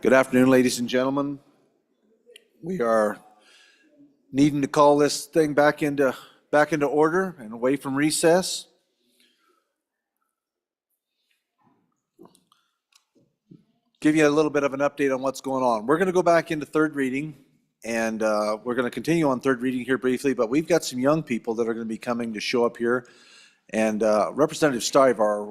Good afternoon, ladies and gentlemen. We are needing to call this thing back into order and away from recess. Give you a little bit of an update on what's going on. We're going to go back into third reading, and we're going to continue on third reading here briefly, but we've got some young people that are going to be coming to show up here. And Representative Stivar,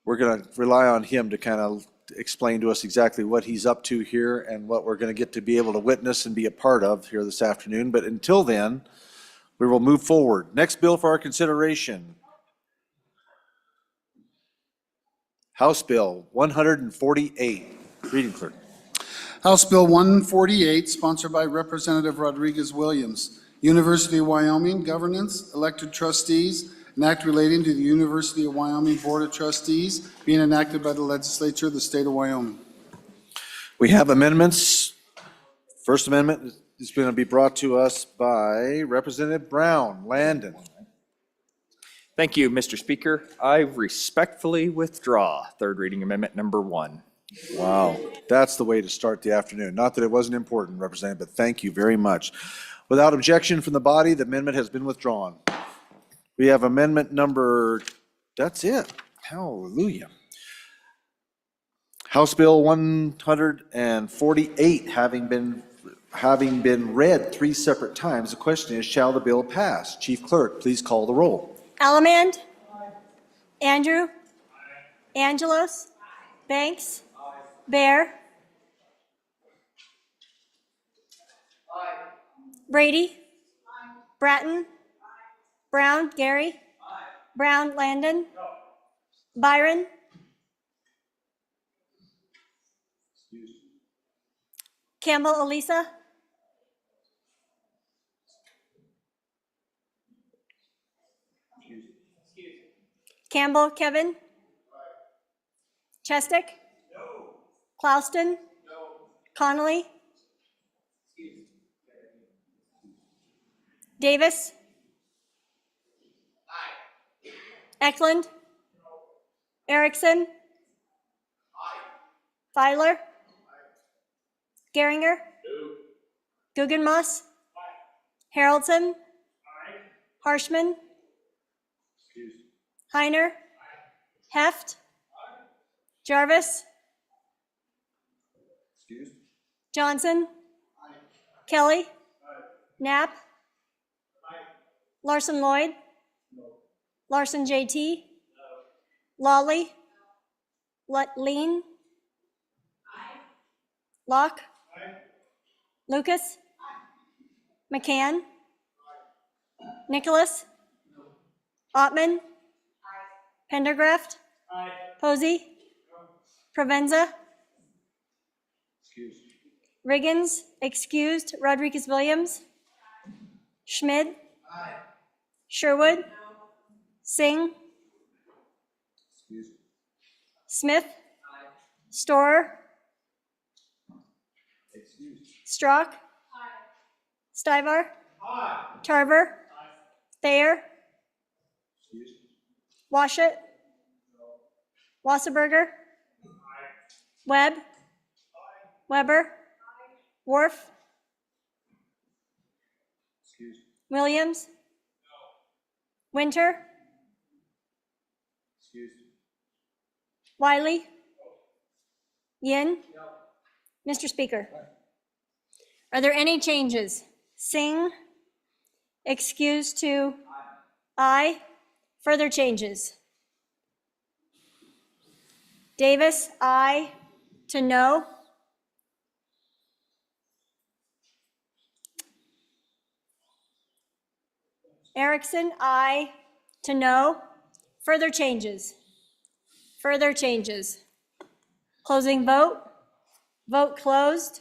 we're going to rely on him to kind of explain to us exactly what he's up to here and what we're going to get to be able to witness and be a part of here this afternoon. But until then, we will move forward. Next bill for our consideration. House Bill 148. Reading clerk. House Bill 148, sponsored by Representative Rodriguez-Williams. University of Wyoming Governance, Elected Trustees, an act relating to the University of Wyoming Board of Trustees being enacted by the legislature of the state of Wyoming. We have amendments. First amendment is going to be brought to us by Representative Brown. Landon. Thank you, Mr. Speaker. I respectfully withdraw third reading amendment number 1. Wow, that's the way to start the afternoon. Not that it wasn't important, Representative, but thank you very much. Without objection from the body, the amendment has been withdrawn. We have amendment number, that's it. Hallelujah. House Bill 148 having been read 3 separate times. The question is, shall the bill pass? Chief Clerk, please call the roll. Allemand. Andrew. Angelos. Banks. Bear. Brady. Bratton. Brown, Gary. Brown, Landon. Byron. Campbell, Elisa. Campbell, Kevin. Chestick. No. Clouston. No. Connolly. Davis. Aye. Eklund. No. Erickson. Aye. Filer. Aye. Geringer. No. Guggenmoss. Aye. Haraldson. Aye. Harshman. Heiner. Aye. Heft. Aye. Jarvis. Excuse. Johnson. Aye. Kelly. Aye. Knapp. Aye. Larson Lloyd. No. Larson JT. No. Lawley. Lean. Aye. Locke. Aye. Lucas. Aye. McCann. Aye. Nicholas. No. Ottman. Pendergraft. Aye. Posey. No. Provenza. Excused. Riggins, excused. Rodriguez-Williams. Schmid. Aye. Sherwood. No. Singh. Excused. Smith. Aye. Storer. Excused. Strock. Aye. Stivar. Aye. Tarver. Aye. Thayer. Excused. Washut. No. Wasserberger. Aye. Webb. Aye. Weber. Aye. Worf. Excuse. Williams. No. Winter. Excuse. Wiley. No. Yin. No. Mr. Speaker. Aye. Are there any changes? Singh. Excused to aye. Further changes? Davis, aye to no. Erickson, aye to no. Further changes? Further changes. Closing vote. Vote closed.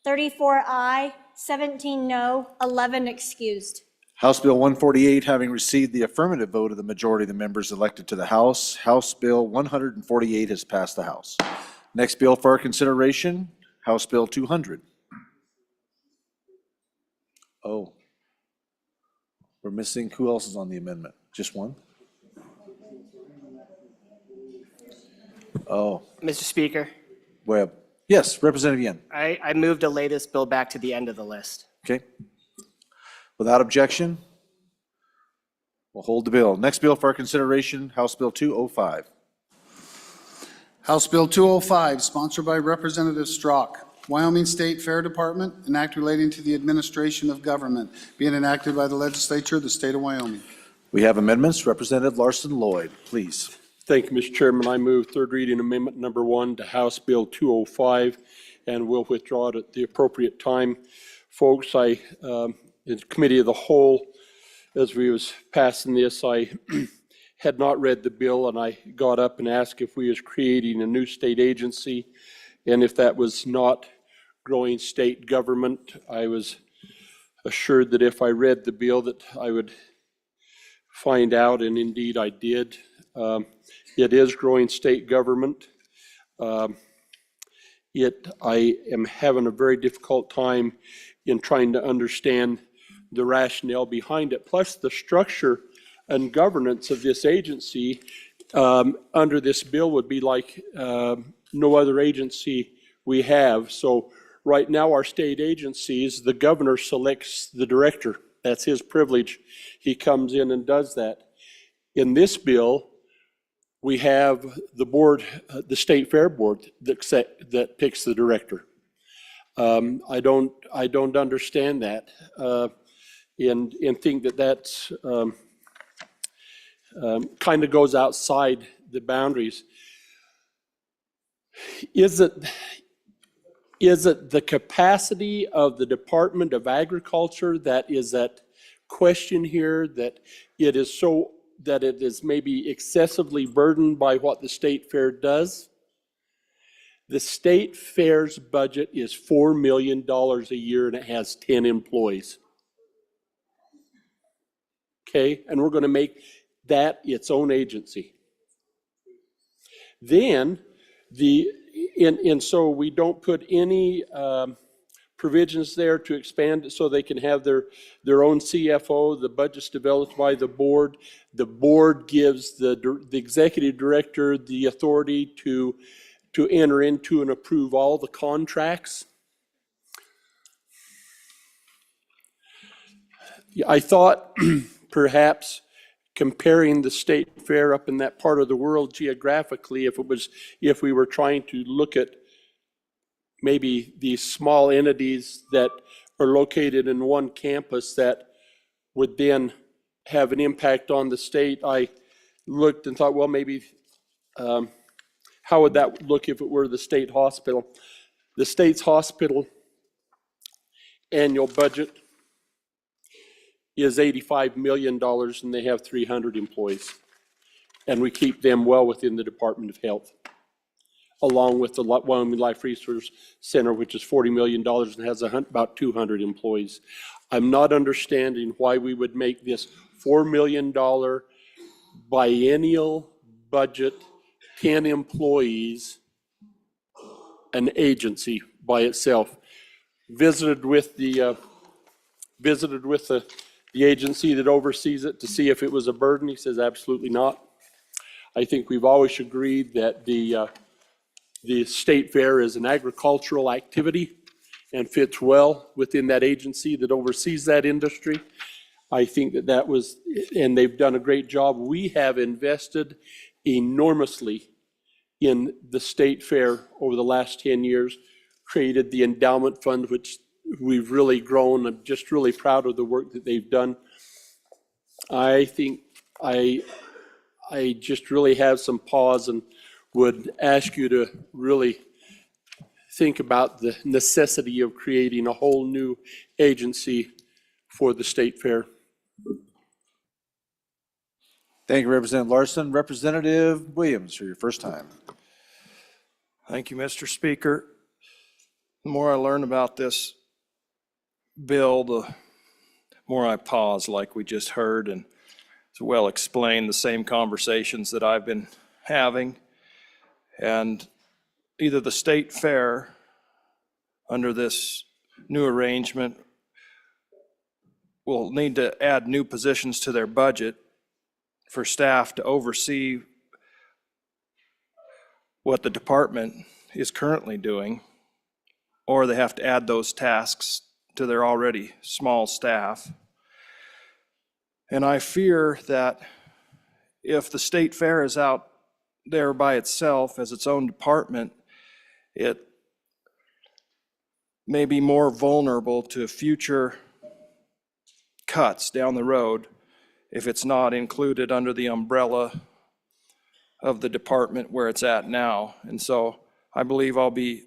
34 aye, 17 no, 11 excused. House Bill 148 having received the affirmative vote of the majority of the members elected to the House, House Bill 148 has passed the House. Next bill for our consideration, House Bill 200. Oh, we're missing, who else is on the amendment? Just one? Oh, Mr. Speaker, Webb. Yes, Representative Yen. I move to lay this bill back to the end of the list. Okay. Without objection, we'll hold the bill. Next bill for our consideration, House Bill 205. House Bill 205, sponsored by Representative Strzok. Wyoming State Fair Department, an act relating to the administration of government, being enacted by the legislature of the state of Wyoming. We have amendments. Representative Larson Lloyd, please. Thank you, Mr. Chairman. I move third reading amendment number 1 to House Bill 205, and will withdraw it at the appropriate time. Folks, in committee of the whole, as we was passing this, I had not read the bill, and I got up and asked if we was creating a new state agency, and if that was not growing state government. I was assured that if I read the bill that I would find out, and indeed I did. It is growing state government. I am having a very difficult time in trying to understand the rationale behind it. Plus, the structure and governance of this agency under this bill would be like no other agency we have. So right now, our state agencies, the governor selects the director. That's his privilege. He comes in and does that. In this bill, we have the board, the State Fair Board, that picks the director. I don't understand that, and think that that's kind of goes outside the boundaries. Is it the capacity of the Department of Agriculture that is at question here, that it is so, that it is maybe excessively burdened by what the state fair does? The state fair's budget is $4 million a year, and it has 10 employees. Okay, and we're going to make that its own agency. Then so we don't put any provisions there to expand it so they can have their own CFO. The budget's developed by the board. The board gives the executive director the authority to enter into and approve all the contracts. I thought perhaps comparing the state fair up in that part of the world geographically, if we were trying to look at maybe these small entities that are located in one campus that would then have an impact on the state, I looked and thought, well, maybe how would that look if it were the state hospital? The state's hospital annual budget is $85 million, and they have 300 employees. And we keep them well within the Department of Health, along with the Wyoming Life Resource Center, which is $40 million and has about 200 employees. I'm not understanding why we would make this $4 million biennial budget, 10 employees, an agency by itself. Visited with the agency that oversees it to see if it was a burden. He says absolutely not. I think we've always agreed that the state fair is an agricultural activity and fits well within that agency that oversees that industry. I think that was, and they've done a great job. We have invested enormously in the state fair over the last 10 years, created the endowment fund, which we've really grown. I'm just really proud of the work that they've done. I think I just really have some pause and would ask you to really think about the necessity of creating a whole new agency for the state fair. Thank you, Representative Larson. Representative Williams, for your first time. Thank you, Mr. Speaker. The more I learn about this bill, the more I pause, like we just heard, and to well explain the same conversations that I've been having. And either the state fair, under this new arrangement, will need to add new positions to their budget for staff to oversee what the department is currently doing, or they have to add those tasks to their already small staff. And I fear that if the state fair is out there by itself as its own department, it may be more vulnerable to future cuts down the road if it's not included under the umbrella of the department where it's at now. And so I believe I'll be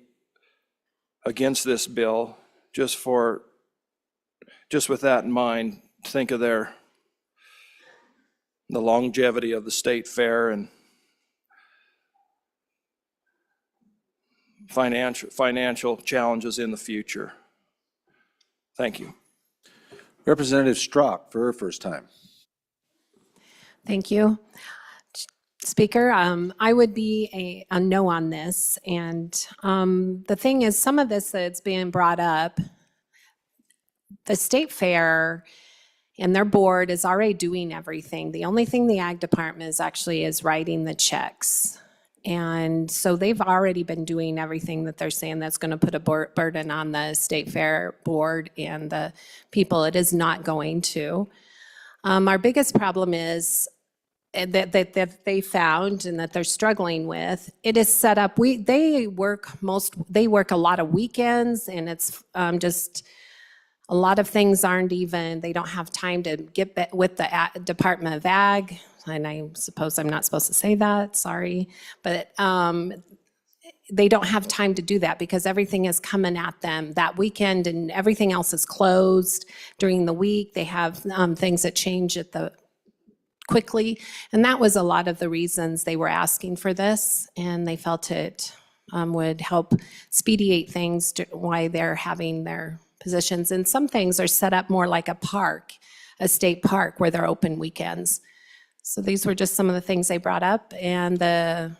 against this bill just with that in mind. Think of the longevity of the state fair and financial challenges in the future. Thank you. Representative Strzok for her first time. Thank you. Speaker, I would be a no on this. And the thing is, some of this that's being brought up, the state fair and their board is already doing everything. The only thing the ag department is writing the checks. And so they've already been doing everything that they're saying that's going to put a burden on the state fair board and the people. It is not going to. Our biggest problem is that they found and that they're struggling with. It is set up. They work a lot of weekends, and it's just a lot of things aren't even. They don't have time to get with the Department of Ag. And I suppose I'm not supposed to say that, sorry. But they don't have time to do that because everything is coming at them that weekend and everything else is closed during the week. They have things that change quickly. And that was a lot of the reasons they were asking for this. And they felt it would help expedite things why they're having their positions. And some things are set up more like a park, a state park where they're open weekends. So these were just some of the things they brought up, and the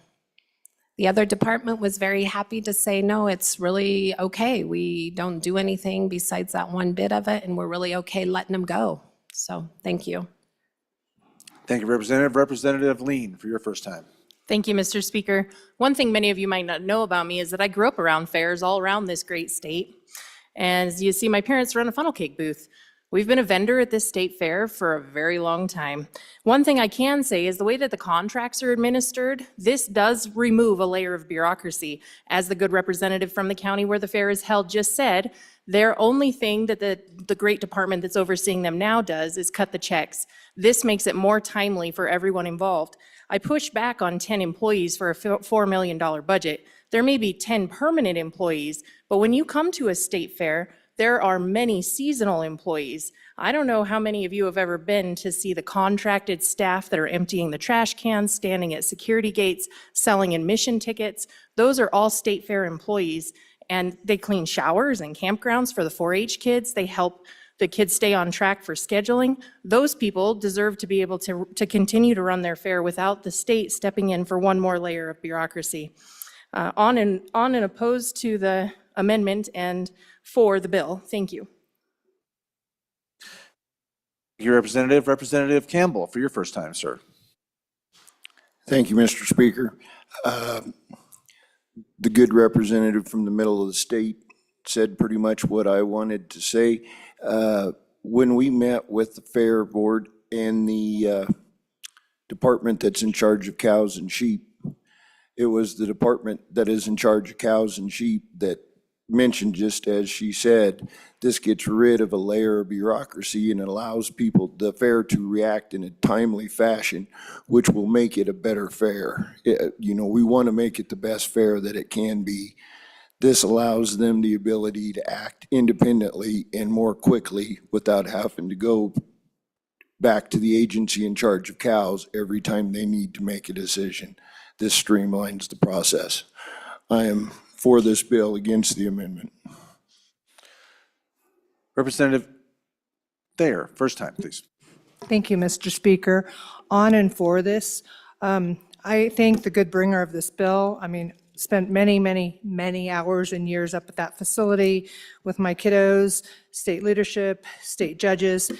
other department was very happy to say, no, it's really okay. We don't do anything besides that one bit of it, and we're really okay letting them go. So thank you. Thank you, Representative. Representative Lean for your first time. Thank you, Mr. Speaker. One thing many of you might not know about me is that I grew up around fairs all around this great state. And as you see, my parents run a funnel cake booth. We've been a vendor at this state fair for a very long time. One thing I can say is the way that the contracts are administered, this does remove a layer of bureaucracy. As the good representative from the county where the fair is held just said, their only thing that the great department that's overseeing them now does is cut the checks. This makes it more timely for everyone involved. I push back on 10 employees for a $4 million budget. There may be 10 permanent employees, but when you come to a state fair, there are many seasonal employees. I don't know how many of you have ever been to see the contracted staff that are emptying the trash cans, standing at security gates, selling admission tickets. Those are all state fair employees, and they clean showers and campgrounds for the 4-H kids. They help the kids stay on track for scheduling. Those people deserve to be able to continue to run their fair without the state stepping in for one more layer of bureaucracy. On and opposed to the amendment and for the bill. Thank you. Thank you, Representative. Representative Campbell for your first time, sir. Thank you, Mr. Speaker. The good representative from the middle of the state said pretty much what I wanted to say. When we met with the fair board and the department that's in charge of cows and sheep, it was the department that is in charge of cows and sheep that mentioned, just as she said, this gets rid of a layer of bureaucracy and allows the fair to react in a timely fashion, which will make it a better fair. We want to make it the best fair that it can be. This allows them the ability to act independently and more quickly without having to go back to the agency in charge of cows every time they need to make a decision. This streamlines the process. I am for this bill, against the amendment. Representative Thayer, first time, please. Thank you, Mr. Speaker. On and for this, I thank the good bringer of this bill. I mean, spent many, many, many hours and years up at that facility with my kiddos, state leadership, state judges.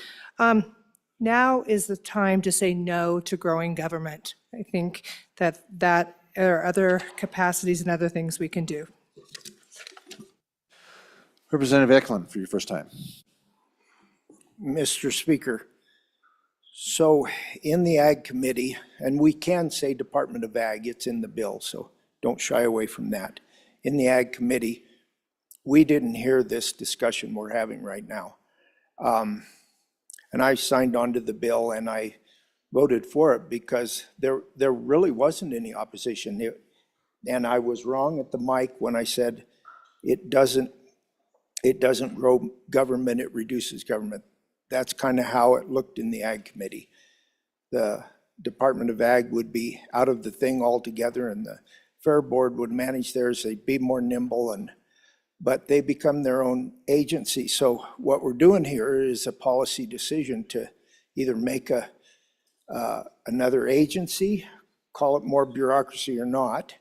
Now is the time to say no to growing government. I think that there are other capacities and other things we can do. Representative Eklund for your first time. Mr. Speaker, so in the Ag Committee, and we can say Department of Ag, it's in the bill, so don't shy away from that. In the Ag Committee, we didn't hear this discussion we're having right now. And I signed on to the bill and I voted for it because there really wasn't any opposition. And I was wrong at the mic when I said it doesn't grow government, it reduces government. That's kind of how it looked in the Ag Committee. The Department of Ag would be out of the thing altogether and the Fair Board would manage theirs. They'd be more nimble, but they become their own agency. So what we're doing here is a policy decision to either make another agency, call it more bureaucracy or not.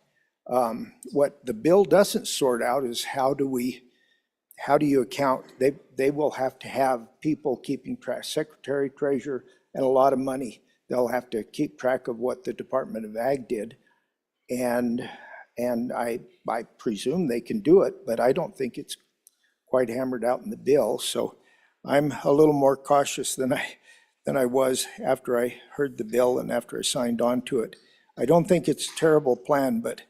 What the bill doesn't sort out is how do you account? They will have to have people keeping track, secretary, treasurer, and a lot of money. They'll have to keep track of what the Department of Ag did. And I presume they can do it, but I don't think it's quite hammered out in the bill. So I'm a little more cautious than I was after I heard the bill and after I signed on to it. I don't think it's a terrible plan, but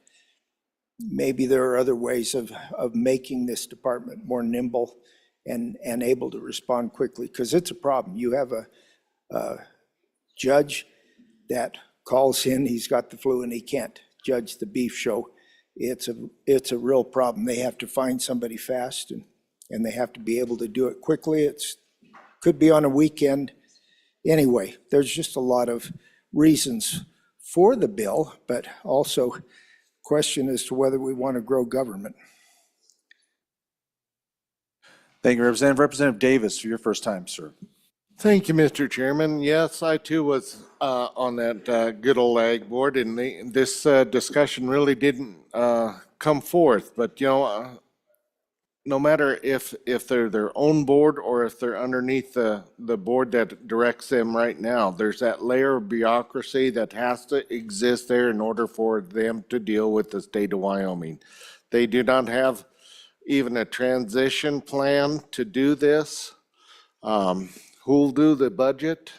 maybe there are other ways of making this department more nimble and able to respond quickly, because it's a problem. You have a judge that calls in, he's got the flu and he can't judge the beef show. It's a real problem. They have to find somebody fast and they have to be able to do it quickly. It's could be on a weekend. Anyway, there's just a lot of reasons for the bill, but also question as to whether we want to grow government. Thank you, Representative. Representative Davis for your first time, sir. Thank you, Mr. Chairman. Yes, I too was on that good old Ag Board, and this discussion really didn't come forth. But, you know, no matter if they're their own board or if they're underneath the board that directs them right now, there's that layer of bureaucracy that has to exist there in order for them to deal with the state of Wyoming. They do not have even a transition plan to do this. Who'll do the budget?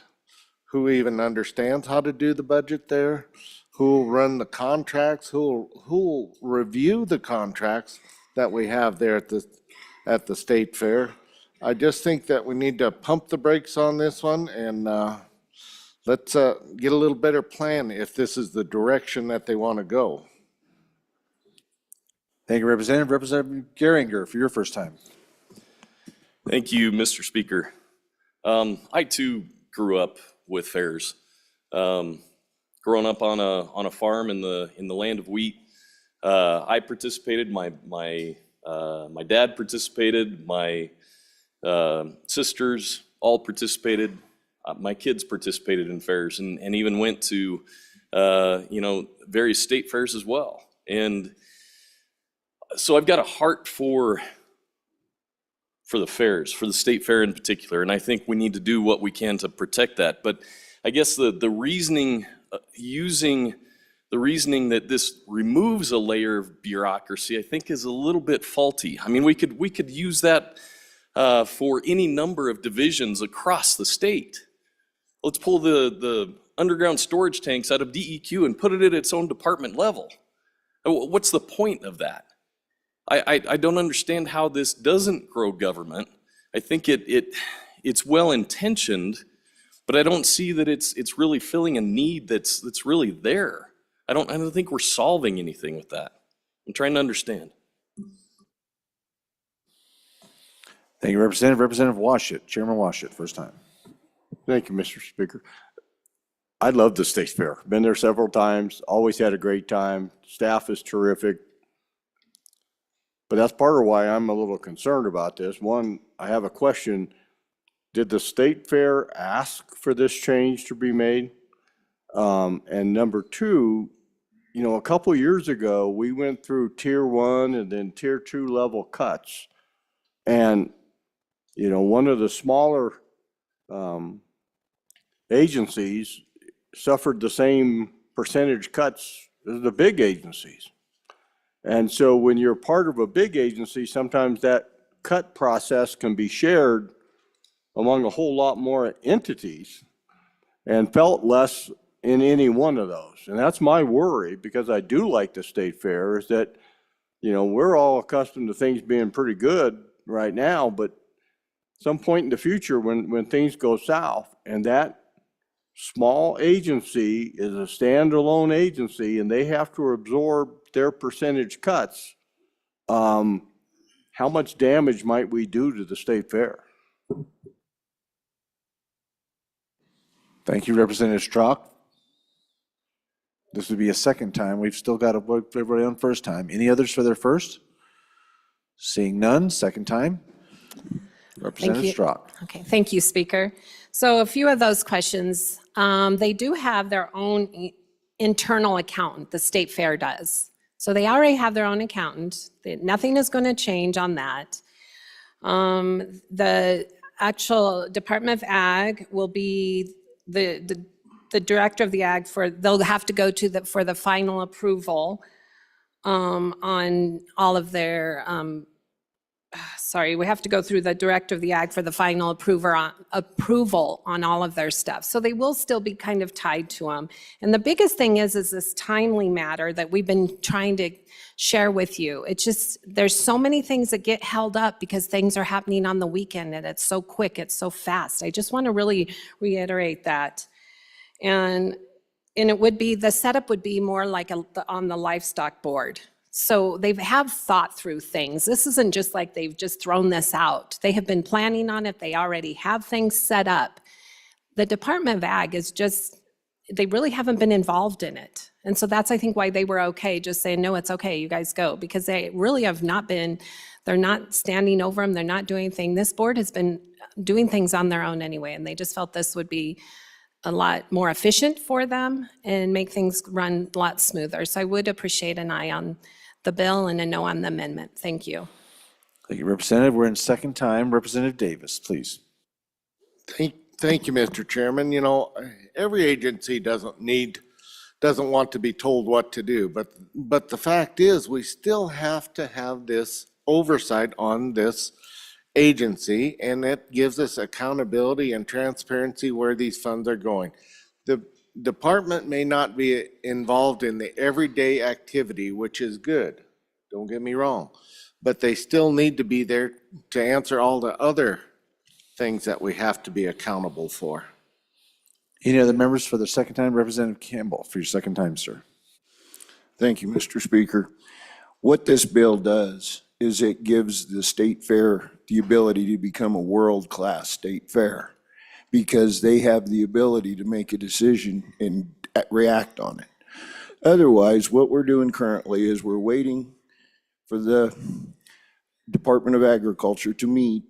Who even understands how to do the budget there? Who'll run the contracts? Who'll review the contracts that we have there at the state fair? I just think that we need to pump the brakes on this one and let's get a little better plan if this is the direction that they want to go. Thank you, Representative. Representative Geringer for your first time. Thank you, Mr. Speaker. I too grew up with fairs. Growing up on a farm in the land of wheat, I participated. My dad participated. My sisters all participated. My kids participated in fairs and even went to various state fairs as well. And so I've got a heart for the fairs, for the state fair in particular, and I think we need to do what we can to protect that. But I guess the reasoning, using the reasoning that this removes a layer of bureaucracy, I think is a little bit faulty. I mean, we could use that for any number of divisions across the state. Let's pull the underground storage tanks out of DEQ and put it at its own department level. What's the point of that? I don't understand how this doesn't grow government. I think it's well intentioned, but I don't see that it's really filling a need that's really there. I don't think we're solving anything with that. I'm trying to understand. Thank you, Representative. Representative Washut, Chairman Washut, first time. Thank you, Mr. Speaker. I love the state fair. Been there several times, always had a great time. Staff is terrific. But that's part of why I'm a little concerned about this. One, I have a question. Did the state fair ask for this change to be made? And number two, you know, a couple years ago, we went through tier 1 and then tier 2 level cuts. And, you know, one of the smaller agencies suffered the same percentage cuts as the big agencies. And so when you're part of a big agency, sometimes that cut process can be shared among a whole lot more entities and felt less in any one of those. And that's my worry, because I do like the state fair, is that, you know, we're all accustomed to things being pretty good right now, but some point in the future when things go south and that small agency is a standalone agency and they have to absorb their percentage cuts, how much damage might we do to the state fair? Thank you, Representative Strzok. This would be a second time. We've still got to vote for everybody on first time. Any others for their first? Seeing none, second time. Representative you. Strzok. Okay, thank you, Speaker. So a few of those questions, they do have their own internal accountant, the State Fair does. So they already have their own accountant. Nothing is going to change on that. The actual Department of Ag will be the director of the Ag they'll have to go to for the final approval on all of their, we have to go through the director of the Ag for the final approval on all of their stuff. So they will still be kind of tied to them. And the biggest thing is this timely matter that we've been trying to share with you. It's just, there's so many things that get held up because things are happening on the weekend and it's so quick, it's so fast. I just want to really reiterate that. And it would be, the setup would be more like on the livestock board. So they have thought through things. This isn't just like they've just thrown this out. They have been planning on it. They already have things set up. The Department of Ag is just, they really haven't been involved in it. And so that's, I think, why they were okay, just saying, no, it's okay, you guys go. Because they really have not been, they're not standing over them. They're not doing anything. This board has been doing things on their own anyway. And they just felt this would be a lot more efficient for them and make things run a lot smoother. So I would appreciate an aye on the bill and a no on the amendment. Thank you. Thank you, Representative. We're in second time. Representative Davis, please. Thank you, Mr. Chairman. You know, every agency doesn't want to be told what to do, but the fact is, we still have to have this oversight on this agency, and it gives us accountability and transparency where these funds are going. The department may not be involved in the everyday activity, which is good, don't get me wrong, but they still need to be there to answer all the other things that we have to be accountable for. Any other members for the second time? Representative Campbell, for your second time, sir. Thank you, Mr. Speaker. What this bill does is it gives the state fair the ability to become a world-class state fair, because they have the ability to make a decision and react on it. Otherwise, what we're doing currently is we're waiting for the Department of Agriculture to meet,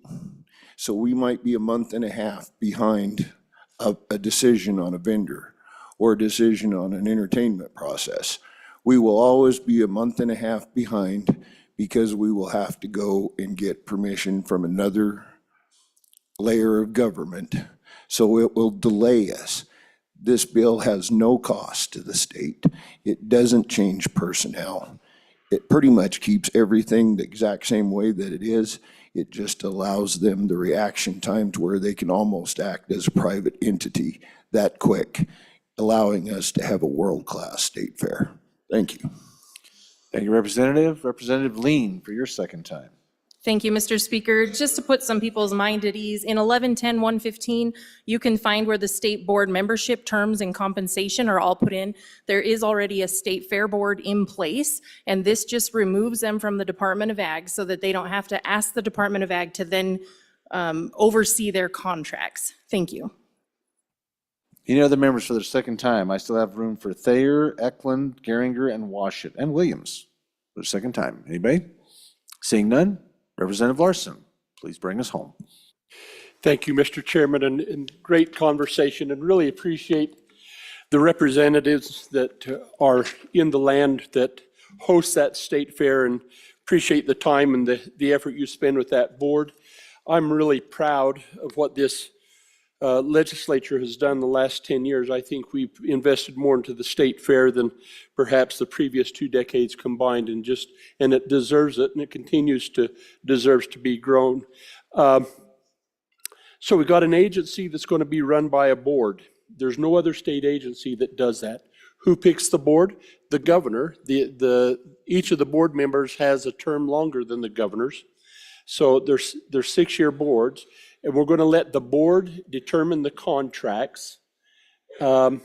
so we might be a month and a half behind a decision on a vendor or a decision on an entertainment process. We will always be a month and a half behind because we will have to go and get permission from another layer of government. So it will delay us. This bill has no cost to the state. It doesn't change personnel. It pretty much keeps everything the exact same way that it is. It just allows them the reaction time to where they can almost act as a private entity that quick, allowing us to have a world-class state fair. Thank you. Thank you, Representative. Representative Lean, for your second time. Thank you, Mr. Speaker. Just to put some people's mind at ease, in 1110-115, you can find where the state board membership terms and compensation are all put in. There is already a state fair board in place, and this just removes them from the Department of Ag so that they don't have to ask the Department of Ag to then oversee their contracts. Thank you. Any other members for the second time? I still have room for Thayer, Eklund, Geringer, and Washut, and Williams for the second time. Anybody? Seeing none, Representative Larson, please bring us home. Thank you, Mr. Chairman, and great conversation, and really appreciate the representatives that are in the land that host that state fair, and appreciate the time and the effort you spend with that board. I'm really proud of what this legislature has done the last 10 years. I think we've invested more into the state fair than perhaps the previous 2 decades combined, and it deserves it, and it deserves to be grown. So we got an agency that's going to be run by a board. There's no other state agency that does that. Who picks the board? The governor. Each of the board members has a term longer than the governor's. So there's 6-year boards, and we're going to let the board determine the contracts. There's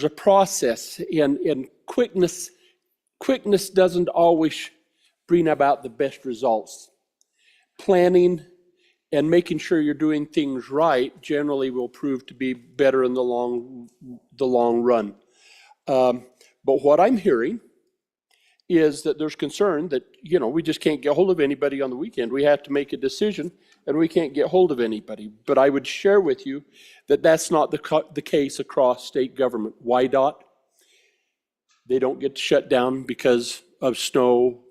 a process, and quickness doesn't always bring about the best results. Planning and making sure you're doing things right generally will prove to be better in the long run. But what I'm hearing is that there's concern that, we just can't get hold of anybody on the weekend. We have to make a decision, and we can't get hold of anybody. But I would share with you that that's not the case across state government. YDOT, they don't get shut down because of snow,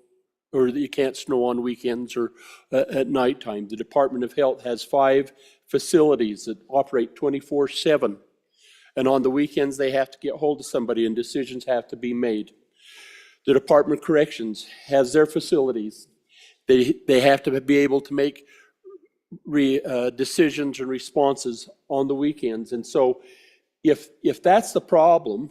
or that you can't snow on weekends or at nighttime. The Department of Health has 5 facilities that operate 24/7. And on the weekends, they have to get hold of somebody and decisions have to be made. The Department of Corrections has their facilities. They have to be able to make decisions and responses on the weekends. And so if that's the problem,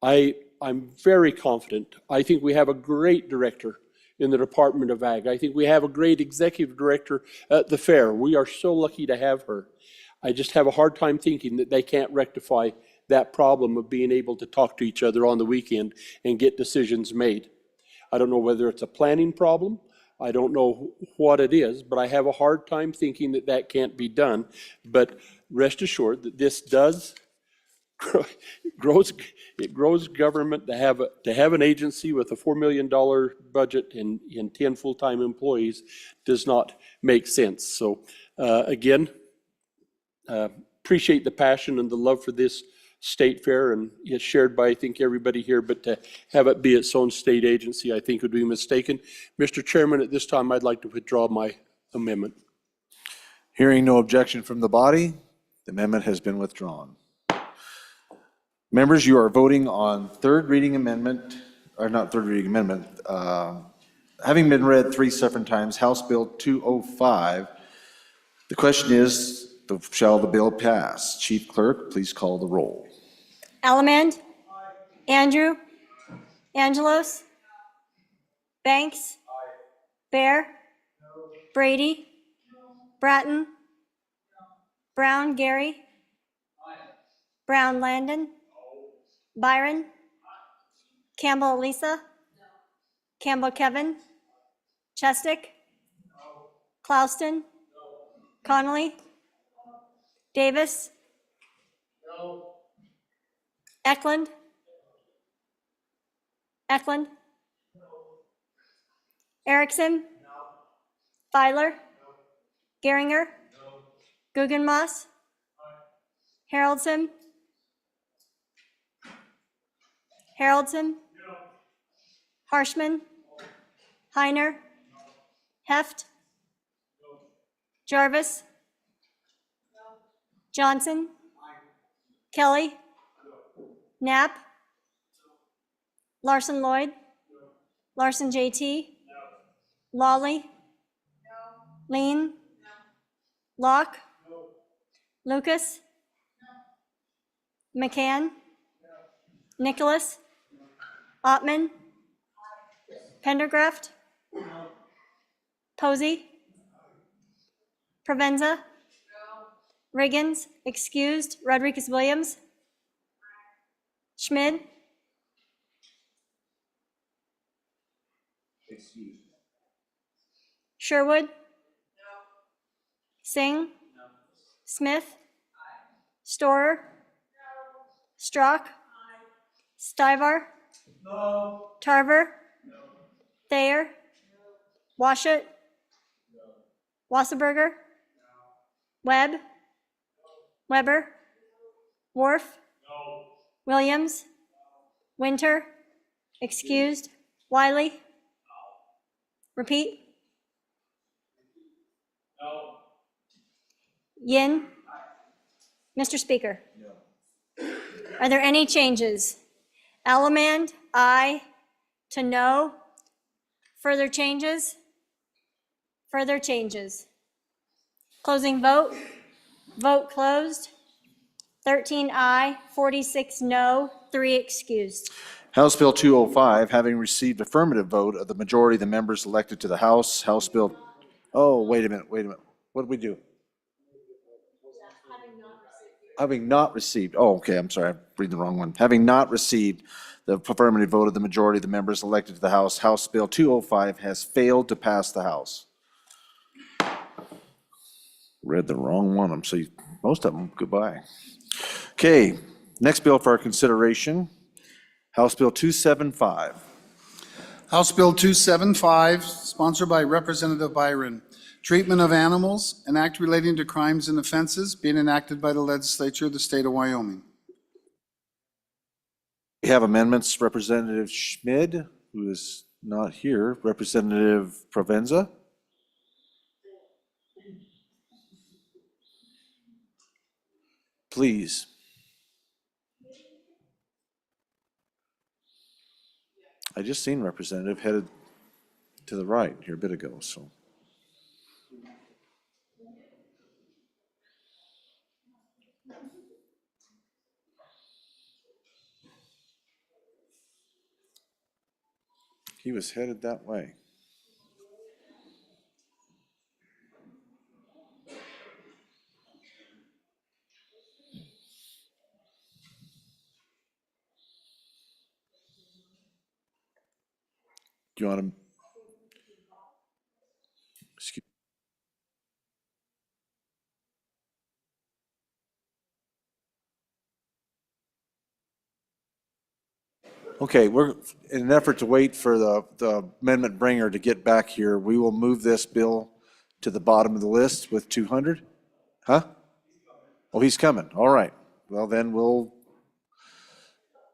I'm very confident. I think we have a great director in the Department of Ag. I think we have a great executive director at the fair. We are so lucky to have her. I just have a hard time thinking that they can't rectify that problem of being able to talk to each other on the weekend and get decisions made. I don't know whether it's a planning problem. I don't know what it is, but I have a hard time thinking that that can't be done. But rest assured that this does it grows government to have an agency with a $4 million budget and 10 full-time employees does not make sense. So again, appreciate the passion and the love for this state fair, and it's shared by, I think, everybody here, but to have it be its own state agency, I think would be mistaken. Mr. Chairman, at this time, I'd like to withdraw my amendment. Hearing no objection from the body, the amendment has been withdrawn. Members, you are voting on third reading amendment, or not third reading amendment, having been read 3 separate times, House Bill 205. The question is, shall the bill pass? Chief Clerk, please call the roll. Allemand? Andrew? Angelos? Banks? Bear? Brady? Bratton? Brown Gary? Brown Landon? Byron? Campbell Elisa? Campbell Kevin? Chestick? Clouston? Connolly? Davis? Eklund? Erickson? Feiler? Geringer? Guggenmoss? Haroldson? Harshman? Heiner? Heft? Jarvis? Johnson? Kelly? Knapp? Larson Lloyd? Larson JT? Lawley? Lean? Locke? Lucas? McCann? Nicholas? Ottman? Pendergraft? Posey? Provenza? Riggins, excused. Rodriguez Williams? Schmid? Excused. Sherwood? Singh? Smith? Storer? Strock? Stivar? Tarver? Thayer? Washut? Wasserberger? Webb? Weber? Worf? Williams? Winter? Excused. Wiley? Repeat. No. Yin? Mr. Speaker? No. Are there any changes? Allemand, aye. To no? Further changes? Further changes. Closing vote. Vote closed. 13 aye, 46 no, 3 excused. House Bill 205, having received affirmative vote of the majority of the members elected to the House, House Bill, oh, wait a minute. What did we do? Having not received, oh, okay, I'm sorry, I'm reading the wrong one. Having not received the affirmative vote of the majority of the members elected to the House, House Bill 205 has failed to pass the House. Read the wrong one, I'm so, most of them, goodbye. Okay, next bill for our consideration, House Bill 275. House Bill 275, sponsored by Representative Byron. Treatment of animals, an act relating to crimes and offenses being enacted by the legislature of the state of Wyoming. We have amendments, Representative Schmid, who is not here, Representative Provenza. Please. I just seen Representative headed to the right here a bit ago, so. He was headed that way. Do you want to? Excuse. Okay, we're, in an effort to wait for the amendment bringer to get back here, we will move this bill to the bottom of the list with 200? Huh? Oh, he's coming. All right. Well, then we'll,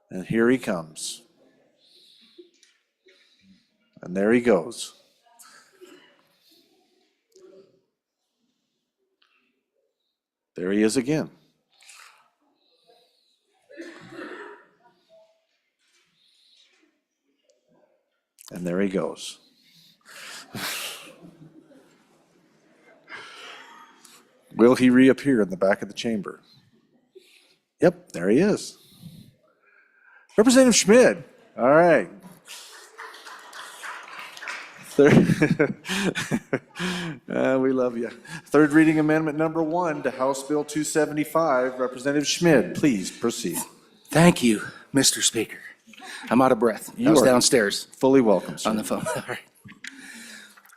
and here he comes. And there he goes. There he is again. And there he goes. Will he reappear in the back of the chamber? Yep, there he is. Representative Schmid. All right. We love you. Third reading amendment number 1 to House Bill 275. Representative Schmid, please proceed. Thank you, Mr. Speaker. I'm out of breath. I was downstairs Fully welcome, sir. on the phone. All right.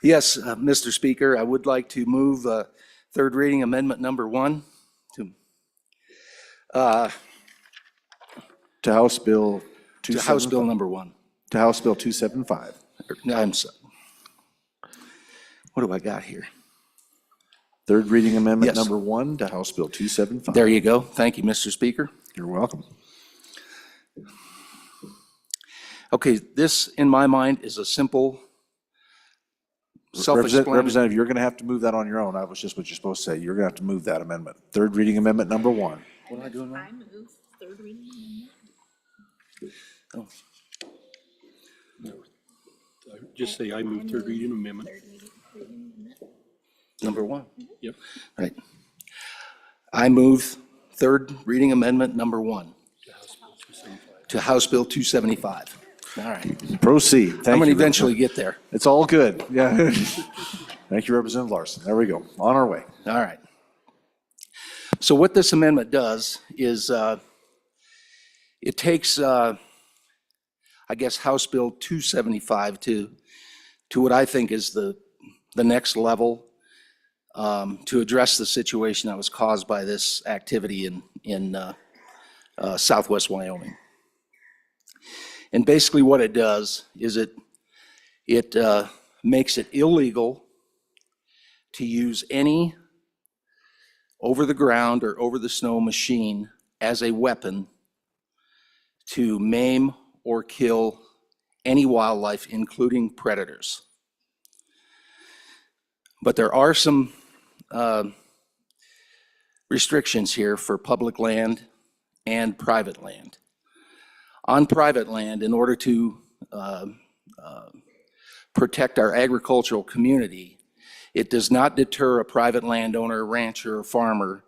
Yes, Mr. Speaker, I would like to move third reading amendment number 1 To House Bill 275. to House Bill number 1. To House Bill 275. I'm sorry. What do I got here? Third reading amendment Yes. number 1 to House Bill 275. There you go. Thank you, Mr. Speaker. You're welcome. Okay, this, in my mind, is a simple, self-explanatory. Representative, you're going to have to move that on your own. That was just what you're supposed to say. You're going to have to move that amendment. Third reading amendment number 1. What am I doing wrong? I move third reading Oh. Just say I move third reading amendment. Number 1. Yep. Right. I move third reading amendment number 1 to House Bill 275. All right. Proceed. Thank you. I'm going to eventually get there. It's all good. Yeah. Thank you, Representative Larson. There we go. On our way. All right. So what this amendment does is it takes, I guess, House Bill 275 to what I think is the next level to address the situation that was caused by this activity in southwest Wyoming. And basically what it does is it makes it illegal to use any over-the-ground or over-the-snow machine as a weapon to maim or kill any wildlife, including predators. But there are some restrictions here for public land and private land. On private land, in order to protect our agricultural community, it does not deter a private landowner, rancher, or farmer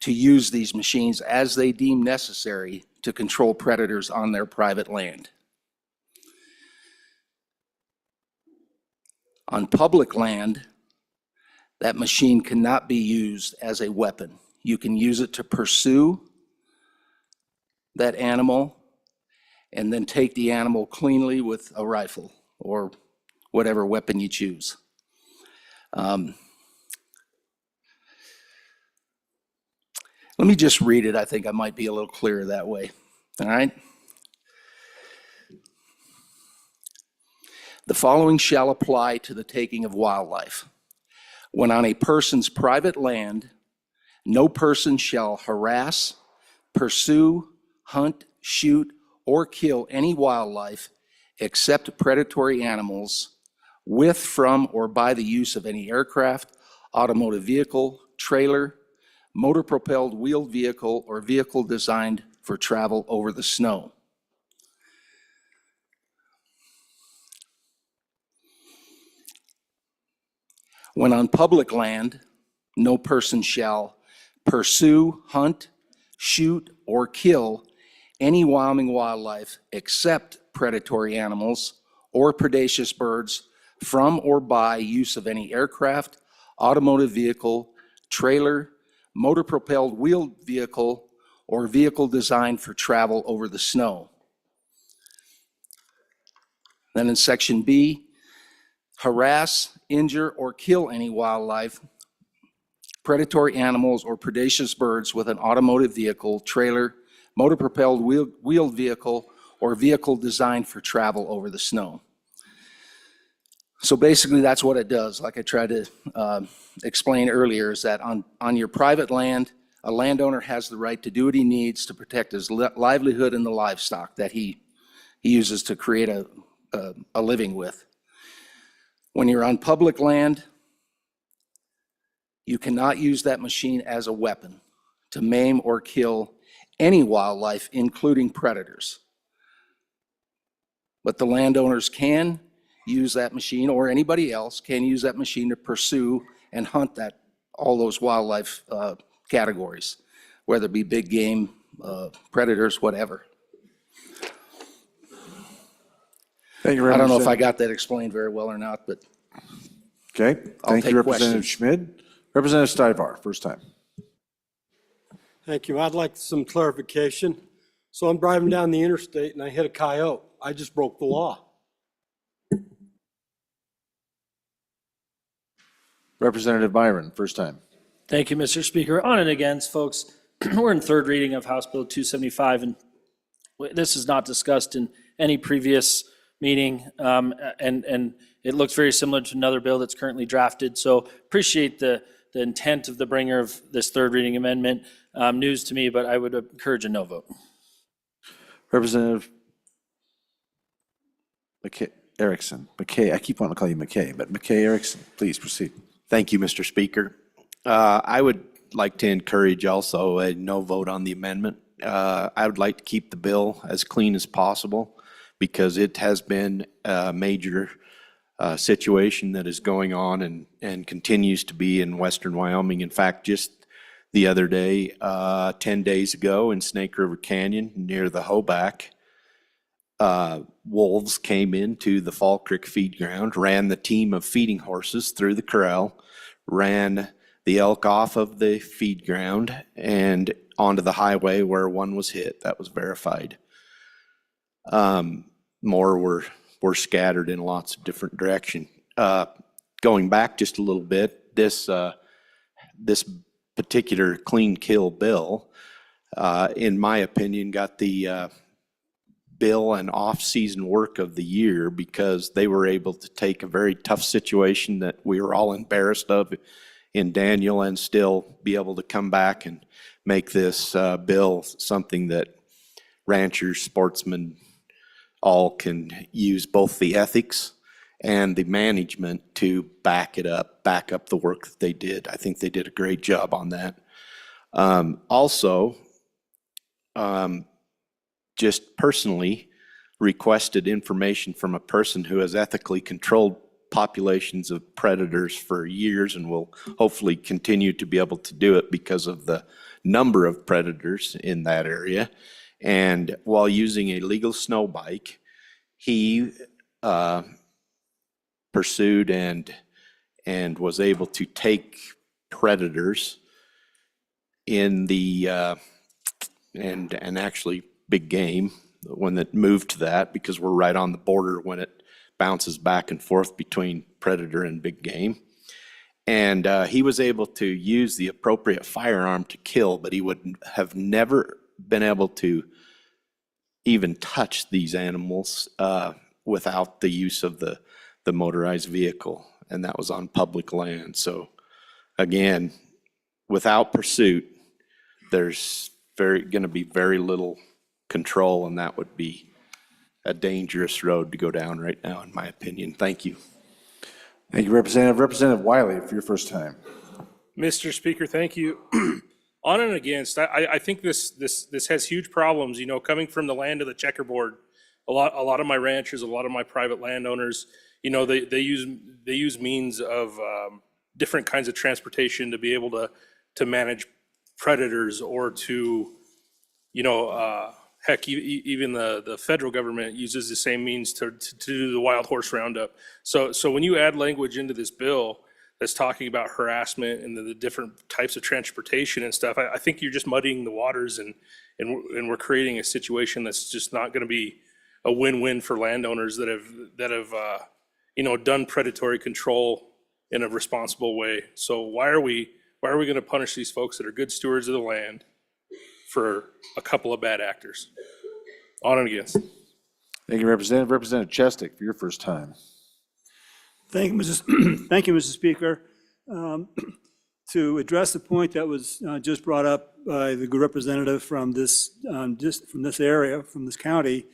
to use these machines as they deem necessary to control predators on their private land. On public land, that machine cannot be used as a weapon. You can use it to pursue that animal and then take the animal cleanly with a rifle or whatever weapon you choose. Let me just read it. I think I might be a little clearer that way. All right? The following shall apply to the taking of wildlife. When on a person's private land, no person shall harass, pursue, hunt, shoot, or kill any wildlife except predatory animals with, from, or by the use of any aircraft, automotive vehicle, trailer, motor-propelled wheeled vehicle, or vehicle designed for travel over the snow. When on public land, no person shall pursue, hunt, shoot, or kill any Wyoming wildlife except predatory animals or predaceous birds from or by use of any aircraft, automotive vehicle, trailer, motor-propelled wheeled vehicle, or vehicle designed for travel over the snow. Then in section B, harass, injure, or kill any wildlife, predatory animals, or predaceous birds with an automotive vehicle, trailer, motor-propelled wheeled vehicle, or vehicle designed for travel over the snow. So basically, that's what it does. Like I tried to explain earlier, is that on your private land, a landowner has the right to do what he needs to protect his livelihood and the livestock that he uses to create a living with. When you're on public land, you cannot use that machine as a weapon to maim or kill any wildlife, including predators. But the landowners can use that machine, or anybody else can use that machine to pursue and hunt all those wildlife categories, whether it be big game, predators, whatever. Thank you very I much. don't know if I got that explained very well or not, but Okay, I'll thank you, take Representative questions. Schmid. Representative Stivar, first time. Thank you. I'd like some clarification. So I'm driving down the interstate and I hit a coyote. I just broke the law. Representative Byron, first time. Thank you, Mr. Speaker. On and against, folks. We're in third reading of House Bill 275, and this is not discussed in any previous meeting, and it looks very similar to another bill that's currently drafted. So appreciate the intent of the bringer of this third reading amendment. News to me, but I would encourage a no vote. Representative McKay, I keep wanting to call you McKay, but McKay Erickson, please proceed. Thank you, Mr. Speaker. I would like to encourage also a no vote on the amendment. I would like to keep the bill as clean as possible because it has been a major situation that is going on and continues to be in western Wyoming. In fact, just the other day, 10 days ago in Snake River Canyon near the Hoback, wolves came into the Fall Creek feed ground, ran the team of feeding horses through the corral, ran the elk off of the feed ground and onto the highway where one was hit. That was verified. More were scattered in lots of different directions. Going back just a little bit, this particular clean kill bill, in my opinion, got the bill and off-season work of the year because they were able to take a very tough situation that we were all embarrassed of in Daniel and still be able to come back and make this bill something that ranchers, sportsmen, all can use both the ethics and the management to back up the work that they did. I think they did a great job on that. Also, just personally requested information from a person who has ethically controlled populations of predators for years and will hopefully continue to be able to do it because of the number of predators in that area. And while using a legal snow bike, he pursued and was able to take predators in the and actually big game when it moved to that, because we're right on the border when it bounces back and forth between predator and big game. And he was able to use the appropriate firearm to kill, but he would have never been able to even touch these animals without the use of the motorized vehicle, and that was on public land. So again, without pursuit, there's going to be very little control, and that would be a dangerous road to go down right now, in my opinion. Thank you. Thank you, Representative. Representative Wiley, for your first time. Mr. Speaker, thank you. On and against, I think this has huge problems. You know, coming from the land of the checkerboard, a lot of my ranchers, a lot of my private landowners, you know, they use means of different kinds of transportation to be able to manage predators, or to, you know, heck, even the federal government uses the same means to do the wild horse roundup. So when you add language into this bill that's talking about harassment and the different types of transportation and stuff, I think you're just muddying the waters, and we're creating a situation that's just not going to be a win-win for landowners that have you know, done predatory control in a responsible way. So why are we going to punish these folks that are good stewards of the land for a couple of bad actors? On and against. Thank you, Representative. Representative Chestik, for your first time. Thank you, Mr. Speaker. To address the point that was just brought up by the good representative from this area, from this county,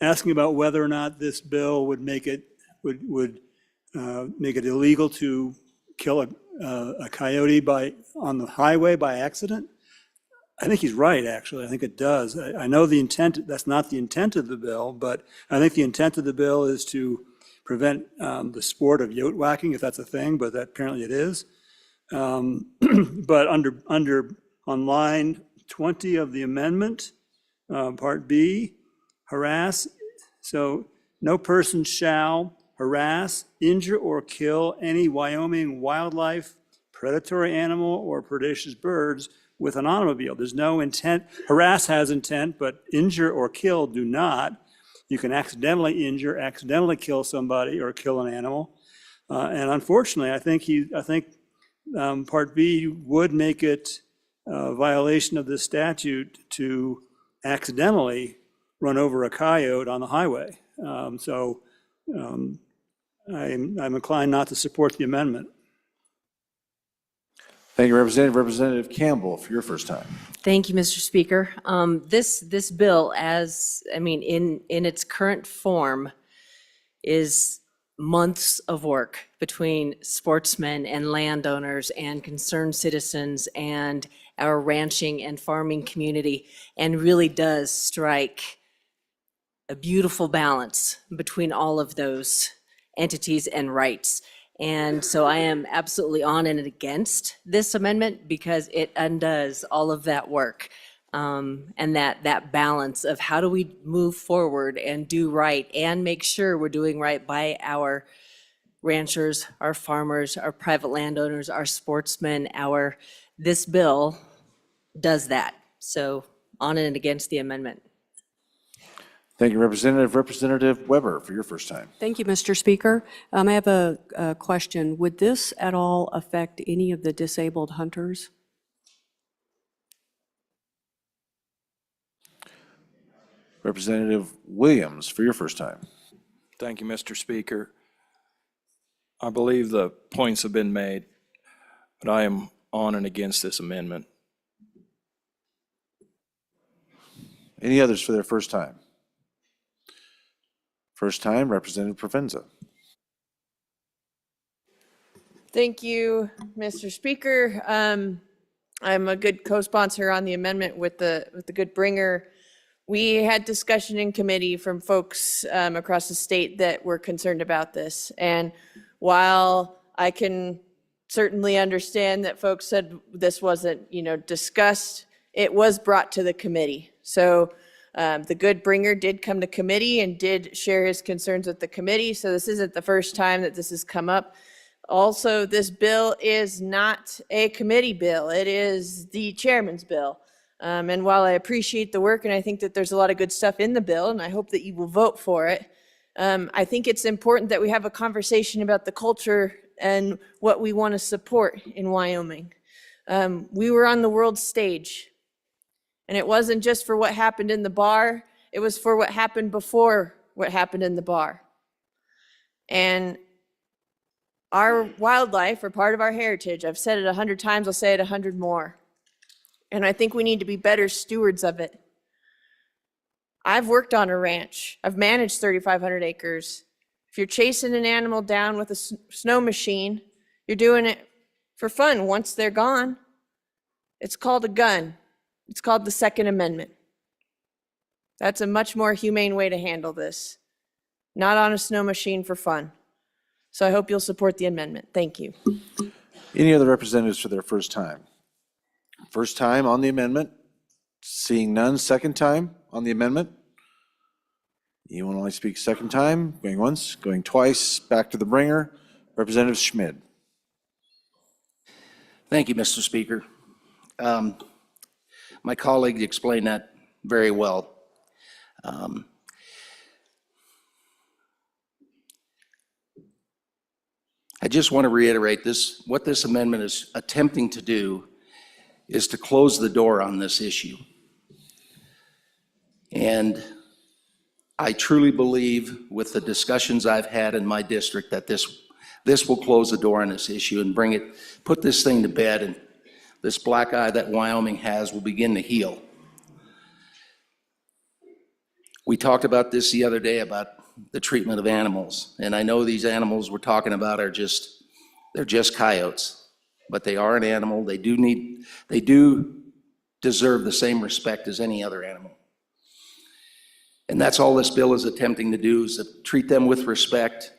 asking about whether or not this bill would make it make it illegal to kill a coyote on the highway by accident. I think he's right, actually. I think it does. I know the intent, that's not the intent of the bill, but I think the intent of the bill is to prevent the sport of yote whacking, if that's a thing, but that apparently it is. But on line 20 of the amendment, Part B, harass, so no person shall harass, injure, or kill any Wyoming wildlife, predatory animal, or predaceous birds with an automobile. There's no intent. Harass has intent, but injure or kill do not. You can accidentally injure, accidentally kill somebody, or kill an animal. And unfortunately, I think Part B would make it a violation of this statute to accidentally run over a coyote on the highway. I'm inclined not to support the amendment. Thank you, Representative. Representative Campbell, for your first time. Thank you, Mr. Speaker. This bill, in its current form, is months of work between sportsmen and landowners and concerned citizens and our ranching and farming community, and really does strike a beautiful balance between all of those entities and rights. And so I am absolutely on and against this amendment because it undoes all of that work, and that balance of how do we move forward and do right and make sure we're doing right by our ranchers, our farmers, our private landowners, our sportsmen. This bill does that. So on and against the amendment. Thank you, Representative. Representative Weber, for your first time. Thank you, Mr. Speaker. I have a question. Would this at all affect any of the disabled hunters? Representative Williams, for your first time. Thank you, Mr. Speaker. I believe the points have been made, but I am on and against this amendment. Any others for their first time? First time, Representative Provenza. Thank you, Mr. Speaker. I'm a good co-sponsor on the amendment with the good bringer. We had discussion in committee from folks across the state that were concerned about this. And while I can certainly understand that folks said this wasn't, discussed, it was brought to the committee. So the good bringer did come to committee and did share his concerns with the committee. So this isn't the first time that this has come up. Also, this bill is not a committee bill. It is the chairman's bill. And while I appreciate the work and I think that there's a lot of good stuff in the bill, and I hope that you will vote for it, I think it's important that we have a conversation about the culture and what we want to support in Wyoming. We were on the world stage, and it wasn't just for what happened in the bar, it was for what happened before what happened in the bar. And our wildlife are part of our heritage. I've said it 100 times, I'll say it 100 more. And I think we need to be better stewards of it. I've worked on a ranch. I've managed 3,500 acres. If you're chasing an animal down with a snow machine, you're doing it for fun. Once they're gone, it's called a gun. It's called the Second Amendment. That's a much more humane way to handle this. Not on a snow machine for fun. So I hope you'll support the amendment. Thank you. Any other representatives for their first time? First time on the amendment? Seeing none. Second time on the amendment? Anyone only speak second time? Going once, going twice. Back to the bringer. Representative Schmid. Thank you, Mr. Speaker. My colleague explained that very well. I just want to reiterate this, what this amendment is attempting to do is to close the door on this issue. And I truly believe with the discussions I've had in my district that this will close the door on this issue and put this thing to bed, and this black eye that Wyoming has will begin to heal. We talked about this the other day about the treatment of animals. And I know these animals we're talking about they're just coyotes, but they are an animal. They do deserve the same respect as any other animal. And that's all this bill is attempting to do, is to treat them with respect.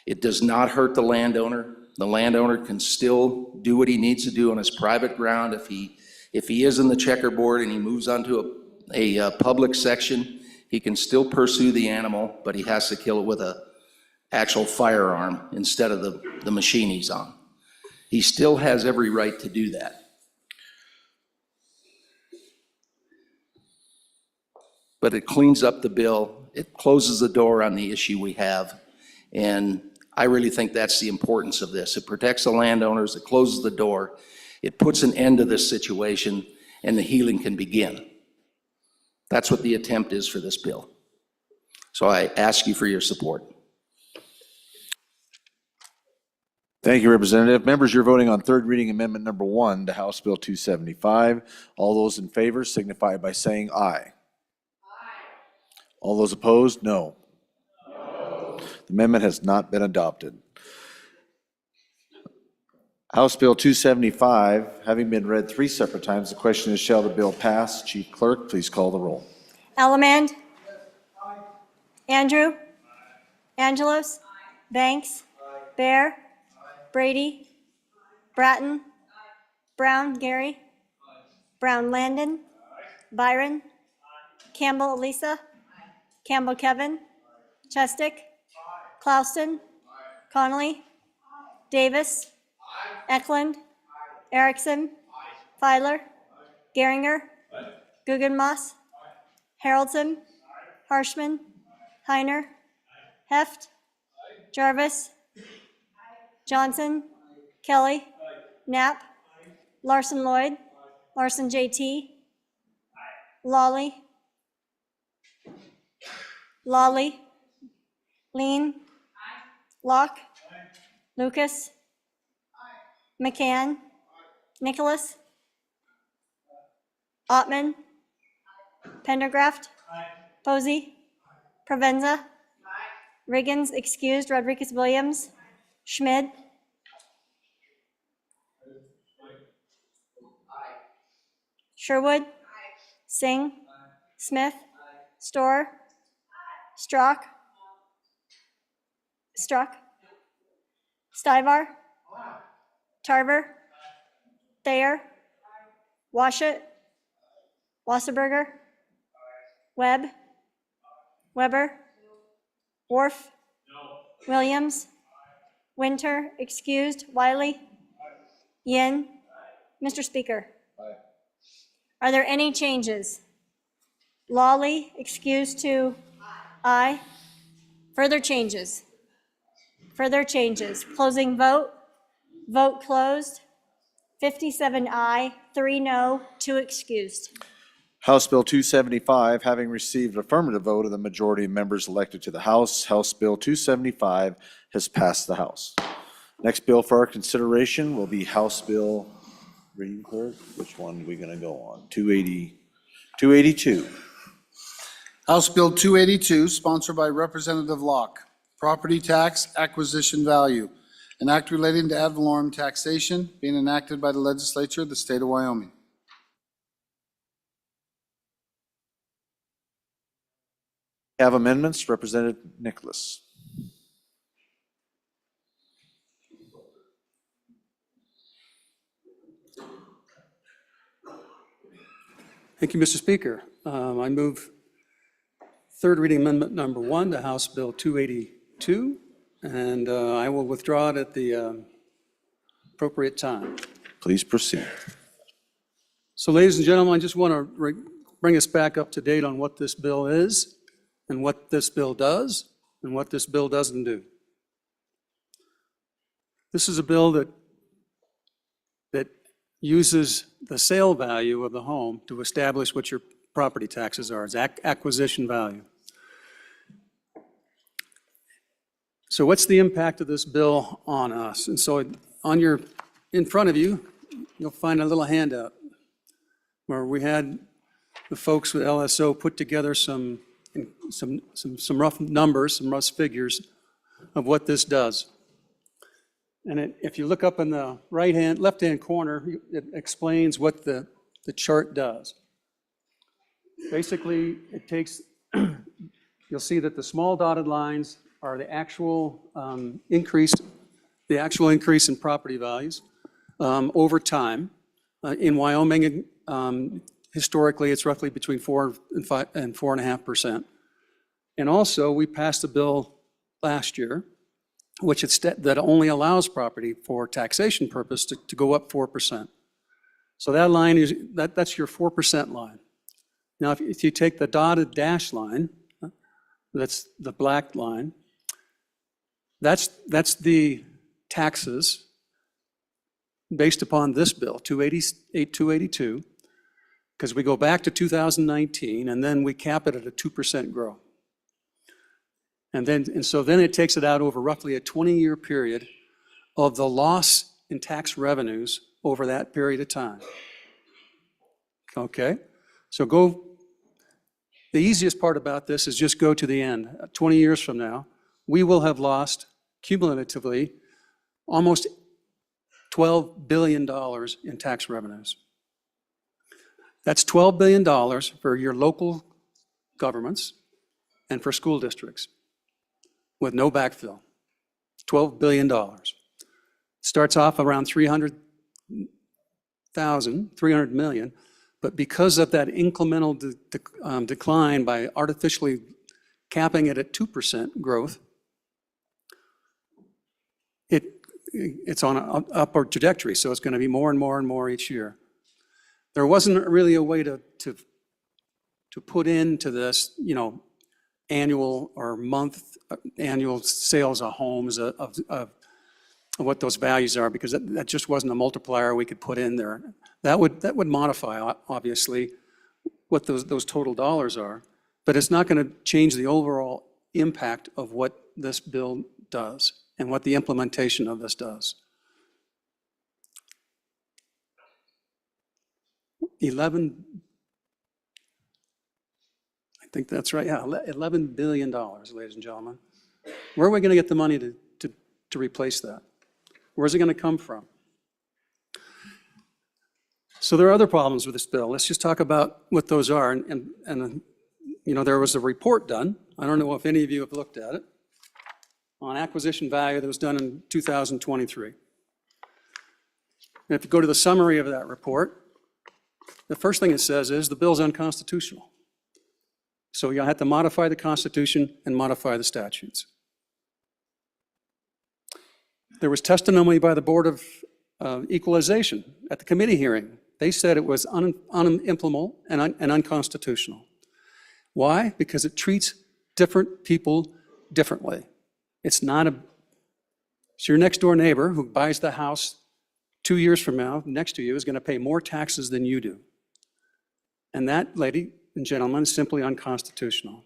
It does not hurt the landowner. The landowner can still do what he needs to do on his private ground. If he is in the checkerboard and he moves onto a public section, he can still pursue the animal, but he has to kill it with an actual firearm instead of the machine he's on. He still has every right to do that. But it cleans up the bill. It closes the door on the issue we have. And I really think that's the importance of this. It protects the landowners, it closes the door, it puts an end to this situation, and the healing can begin. That's what the attempt is for this bill. So I ask you for your support. Thank you, Representative. Members, you're voting on third reading amendment number 1 to House Bill 275. All those in favor signify by saying aye. All those opposed, no. The amendment has not been adopted. House Bill 275, having been read 3 separate times, the question is, shall the bill pass? Chief Clerk, please call the roll. Allemand? Andrew? Angelos? Banks? Bear? Brady? Bratton? Brown Gary? Brown Landon? Byron? Campbell Elisa? Campbell Kevin? Chestick? Clauston? Connolly? Davis? Eklund? Erickson? Filer? Geringer? Guggenmoss? Haroldson? Harshman? Heiner? Heft? Jarvis? Johnson? Kelly? Knapp? Larson Lloyd? Larson JT? Lawley? Lawley? Lean? Locke? Lucas? McCann? Nicholas? Ottman? Pendergraft? Posey? Provenza? Riggins, excused. Rodriguez, Williams. Schmid. Sherwood. Singh. Smith. Storr. Strzok. Stivar. Tarver. Thayer. Washut. Wasserberger. Webb. Weber. Worf. Williams. Winter, excused. Wiley. Yin. Mr. Speaker. Are there any changes? Lawley, excused to aye. Further changes? Further changes. Closing vote. Vote closed. 57 aye, 3 no, 2 excused. House Bill 275, having received affirmative vote of the majority of members elected to the House, House Bill 275 has passed the House. Next bill for our consideration will be House Bill, reading clerk, which one are we going to go on? 282. House Bill 282, sponsored by Representative Locke. Property tax acquisition value. An act relating to ad valorem taxation being enacted by the legislature of the state of Wyoming. Have amendments. Representative Nicholas. Thank you, Mr. Speaker. I move third reading amendment number 1 to House Bill 282, and I will withdraw it at the appropriate time. Please proceed. So, ladies and gentlemen, I just want to bring us back up to date on what this bill is and what this bill does and what this bill doesn't do. This is a bill that uses the sale value of the home to establish what your property taxes are. It's acquisition value. So what's the impact of this bill on us? And so in front of you, you'll find a little handout where we had the folks with LSO put together some rough numbers, some rough figures of what this does. And if you look up in the left-hand corner, it explains what the chart does. Basically, it takes, you'll see that the small dotted lines are the actual increase in property values over time. In Wyoming, historically, it's roughly between 4 and 4.5%. And also, we passed a bill last year that only allows property for taxation purpose to go up 4%. So that line is, that's your 4% line. Now, if you take the dotted dash line, that's the black line, that's the taxes based upon this bill, 282, because we go back to 2019 and then we cap it at a 2% growth. And so then it takes it out over roughly a 20-year period of the loss in tax revenues over that period of time. Okay? So the easiest part about this is just go to the end. 20 years from now, we will have lost cumulatively almost $12 billion in tax revenues. That's $12 billion for your local governments and for school districts with no backfill. $12 billion. Starts off around 300 million, but because of that incremental decline by artificially capping it at 2% growth, it's on an upward trajectory, so it's going to be more and more and more each year. There wasn't really a way to put into this, annual or annual sales of homes of what those values are, because that just wasn't a multiplier we could put in there. That would modify, obviously, what those total dollars are, but it's not going to change the overall impact of what this bill does and what the implementation of this does. 11, I think that's right, yeah, $11 billion, ladies and gentlemen. Where are we going to get the money to replace that? Where's it going to come from? So there are other problems with this bill. Let's just talk about what those are. And you know, there was a report done. I don't know if any of you have looked at it, on acquisition value that was done in 2023. And if you go to the summary of that report, the first thing it says is the bill's unconstitutional. So you'll have to modify the Constitution and modify the statutes. There was testimony by the Board of Equalization at the committee hearing. They said it was unimplementable and unconstitutional. Why? Because it treats different people differently. It's your next door neighbor who buys the house 2 years from now, next to you, is going to pay more taxes than you do. And that, lady and gentlemen, is simply unconstitutional.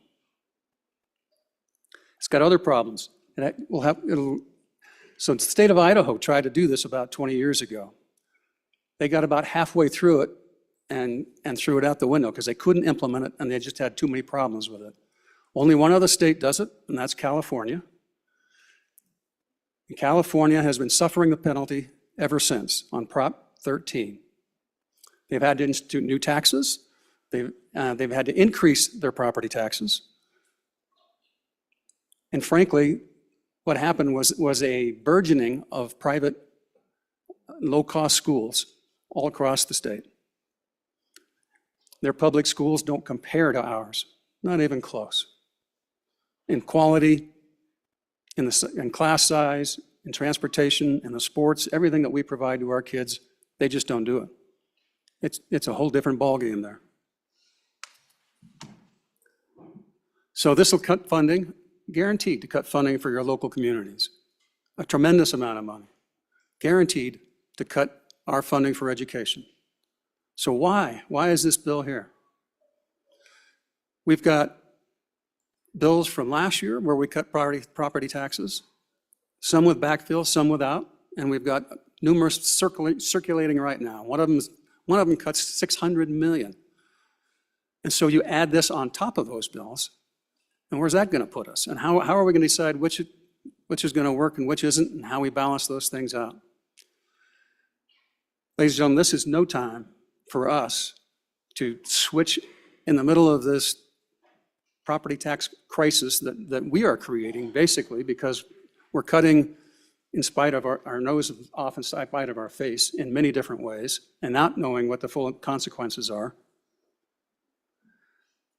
It's got other problems. So the state of Idaho tried to do this about 20 years ago. They got about halfway through it and threw it out the window because they couldn't implement it and they just had too many problems with it. Only one other state does it, and that's California. And California has been suffering the penalty ever since on Prop 13. They've had to institute new taxes. They've had to increase their property taxes. And frankly, what happened was a burgeoning of private low-cost schools all across the state. Their public schools don't compare to ours, not even close. In quality, in class size, in transportation, in the sports, everything that we provide to our kids, they just don't do it. It's a whole different ballgame there. So this will cut funding, guaranteed to cut funding for your local communities. A tremendous amount of money, guaranteed to cut our funding for education. So why? Why is this bill here? We've got bills from last year where we cut property taxes, some with backfill, some without, and we've got numerous circulating right now. One of them cuts $600 million. And so you add this on top of those bills, and where's that going to put us? And how are we going to decide which is going to work and which isn't, and how we balance those things out? Ladies and gentlemen, this is no time for us to switch in the middle of this property tax crisis that we are creating, basically, because we're cutting in spite of our nose off in spite of our face in many different ways, and not knowing what the full consequences are.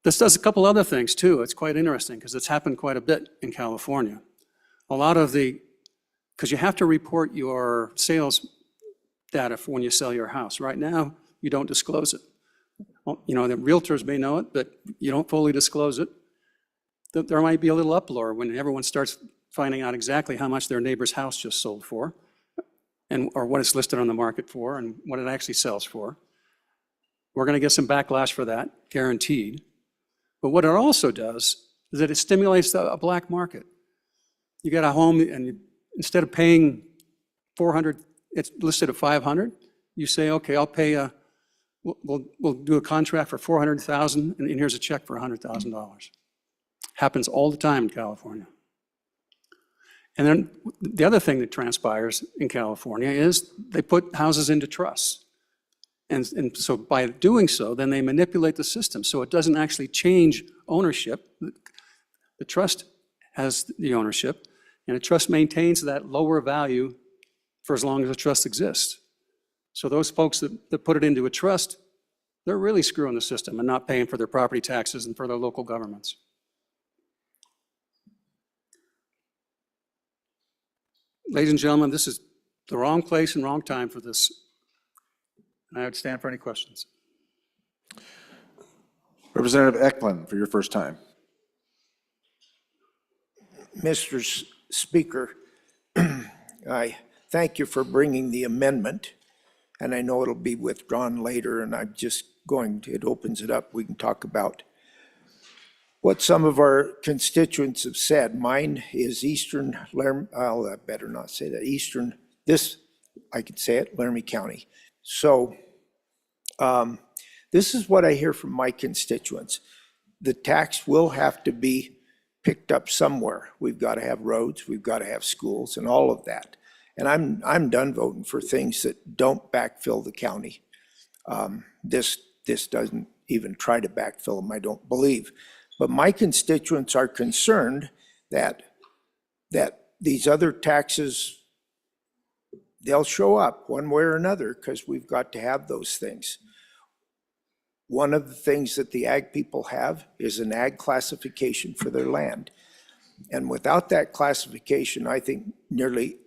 This does a couple other things too. It's quite interesting because it's happened quite a bit in California. Because you have to report your sales data for when you sell your house. Right now, you don't disclose it. Well, you know, the realtors may know it, but you don't fully disclose it. There might be a little uproar when everyone starts finding out exactly how much their neighbor's house just sold for, or what it's listed on the market for, and what it actually sells for. We're going to get some backlash for that, guaranteed. But what it also does is that it stimulates a black market. You get a home, and instead of paying $400, it's listed at $500. You say, okay, I'll pay we'll do a contract for $400,000, and here's a check for $100,000. Happens all the time in California. And then the other thing that transpires in California is they put houses into trusts. And so by doing so, then they manipulate the system so it doesn't actually change ownership. The trust has the ownership, and the trust maintains that lower value for as long as the trust exists. So those folks that put it into a trust, they're really screwing the system and not paying for their property taxes and for their local governments. Ladies and gentlemen, this is the wrong place and wrong time for this. And I would stand for any questions. Representative Eklund, for your first time. Mr. Speaker, I thank you for bringing the amendment, and I know it'll be withdrawn later, and I'm just it opens it up. We can talk about what some of our constituents have said. Mine is Eastern Laramie, I better not say that, I could say it, Laramie County. So this is what I hear from my constituents. The tax will have to be picked up somewhere. We've got to have roads, we've got to have schools and all of that. And I'm done voting for things that don't backfill the county. This doesn't even try to backfill them, I don't believe. But my constituents are concerned that these other taxes, they'll show up one way or another because we've got to have those things. One of the things that the ag people have is an ag classification for their land. And without that classification, I think nearly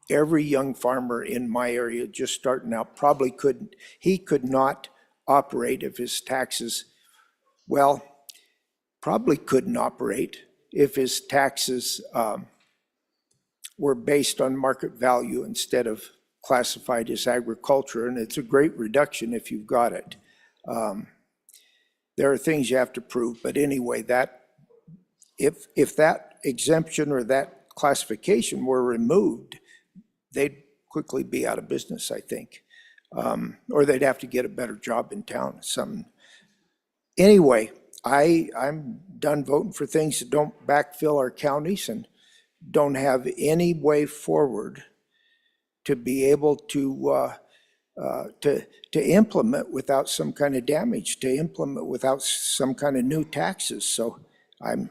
every young farmer in my area just starting out probably couldn't, he could not operate if his taxes, well, probably couldn't operate if his taxes were based on market value instead of classified as agriculture. And it's a great reduction if you've got it. There are things you have to prove, but anyway, that if that exemption or that classification were removed, they'd quickly be out of business, I think. Or they'd have to get a better job in town. Anyway, I'm done voting for things that don't backfill our counties and don't have any way forward to be able to implement without some kind of damage, to implement without some kind of new taxes. So I'm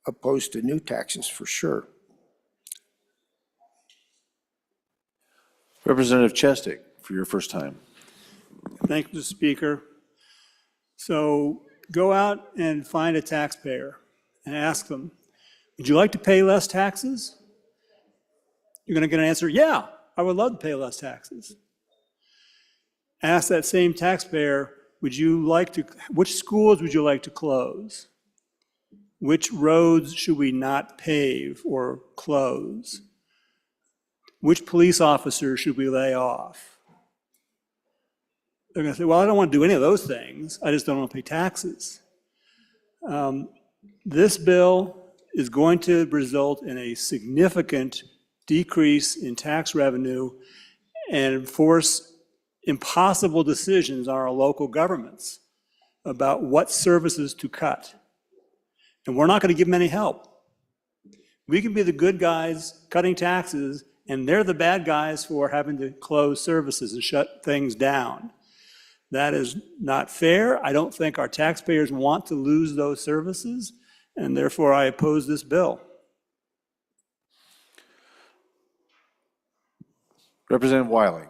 opposed to new taxes for sure. Representative Chestic, for your first time. Thank you, Mr. Speaker. So go out and find a taxpayer and ask them, would you like to pay less taxes? You're going to get an answer, yeah, I would love to pay less taxes. Ask that same taxpayer, which schools would you like to close? Which roads should we not pave or close? Which police officers should we lay off? They're going to say, well, I don't want to do any of those things. I just don't want to pay taxes. This bill is going to result in a significant decrease in tax revenue and force impossible decisions on our local governments about what services to cut. And we're not going to give them any help. We can be the good guys cutting taxes, and they're the bad guys for having to close services and shut things down. That is not fair. I don't think our taxpayers want to lose those services, and therefore I oppose this bill. Representative Wiley,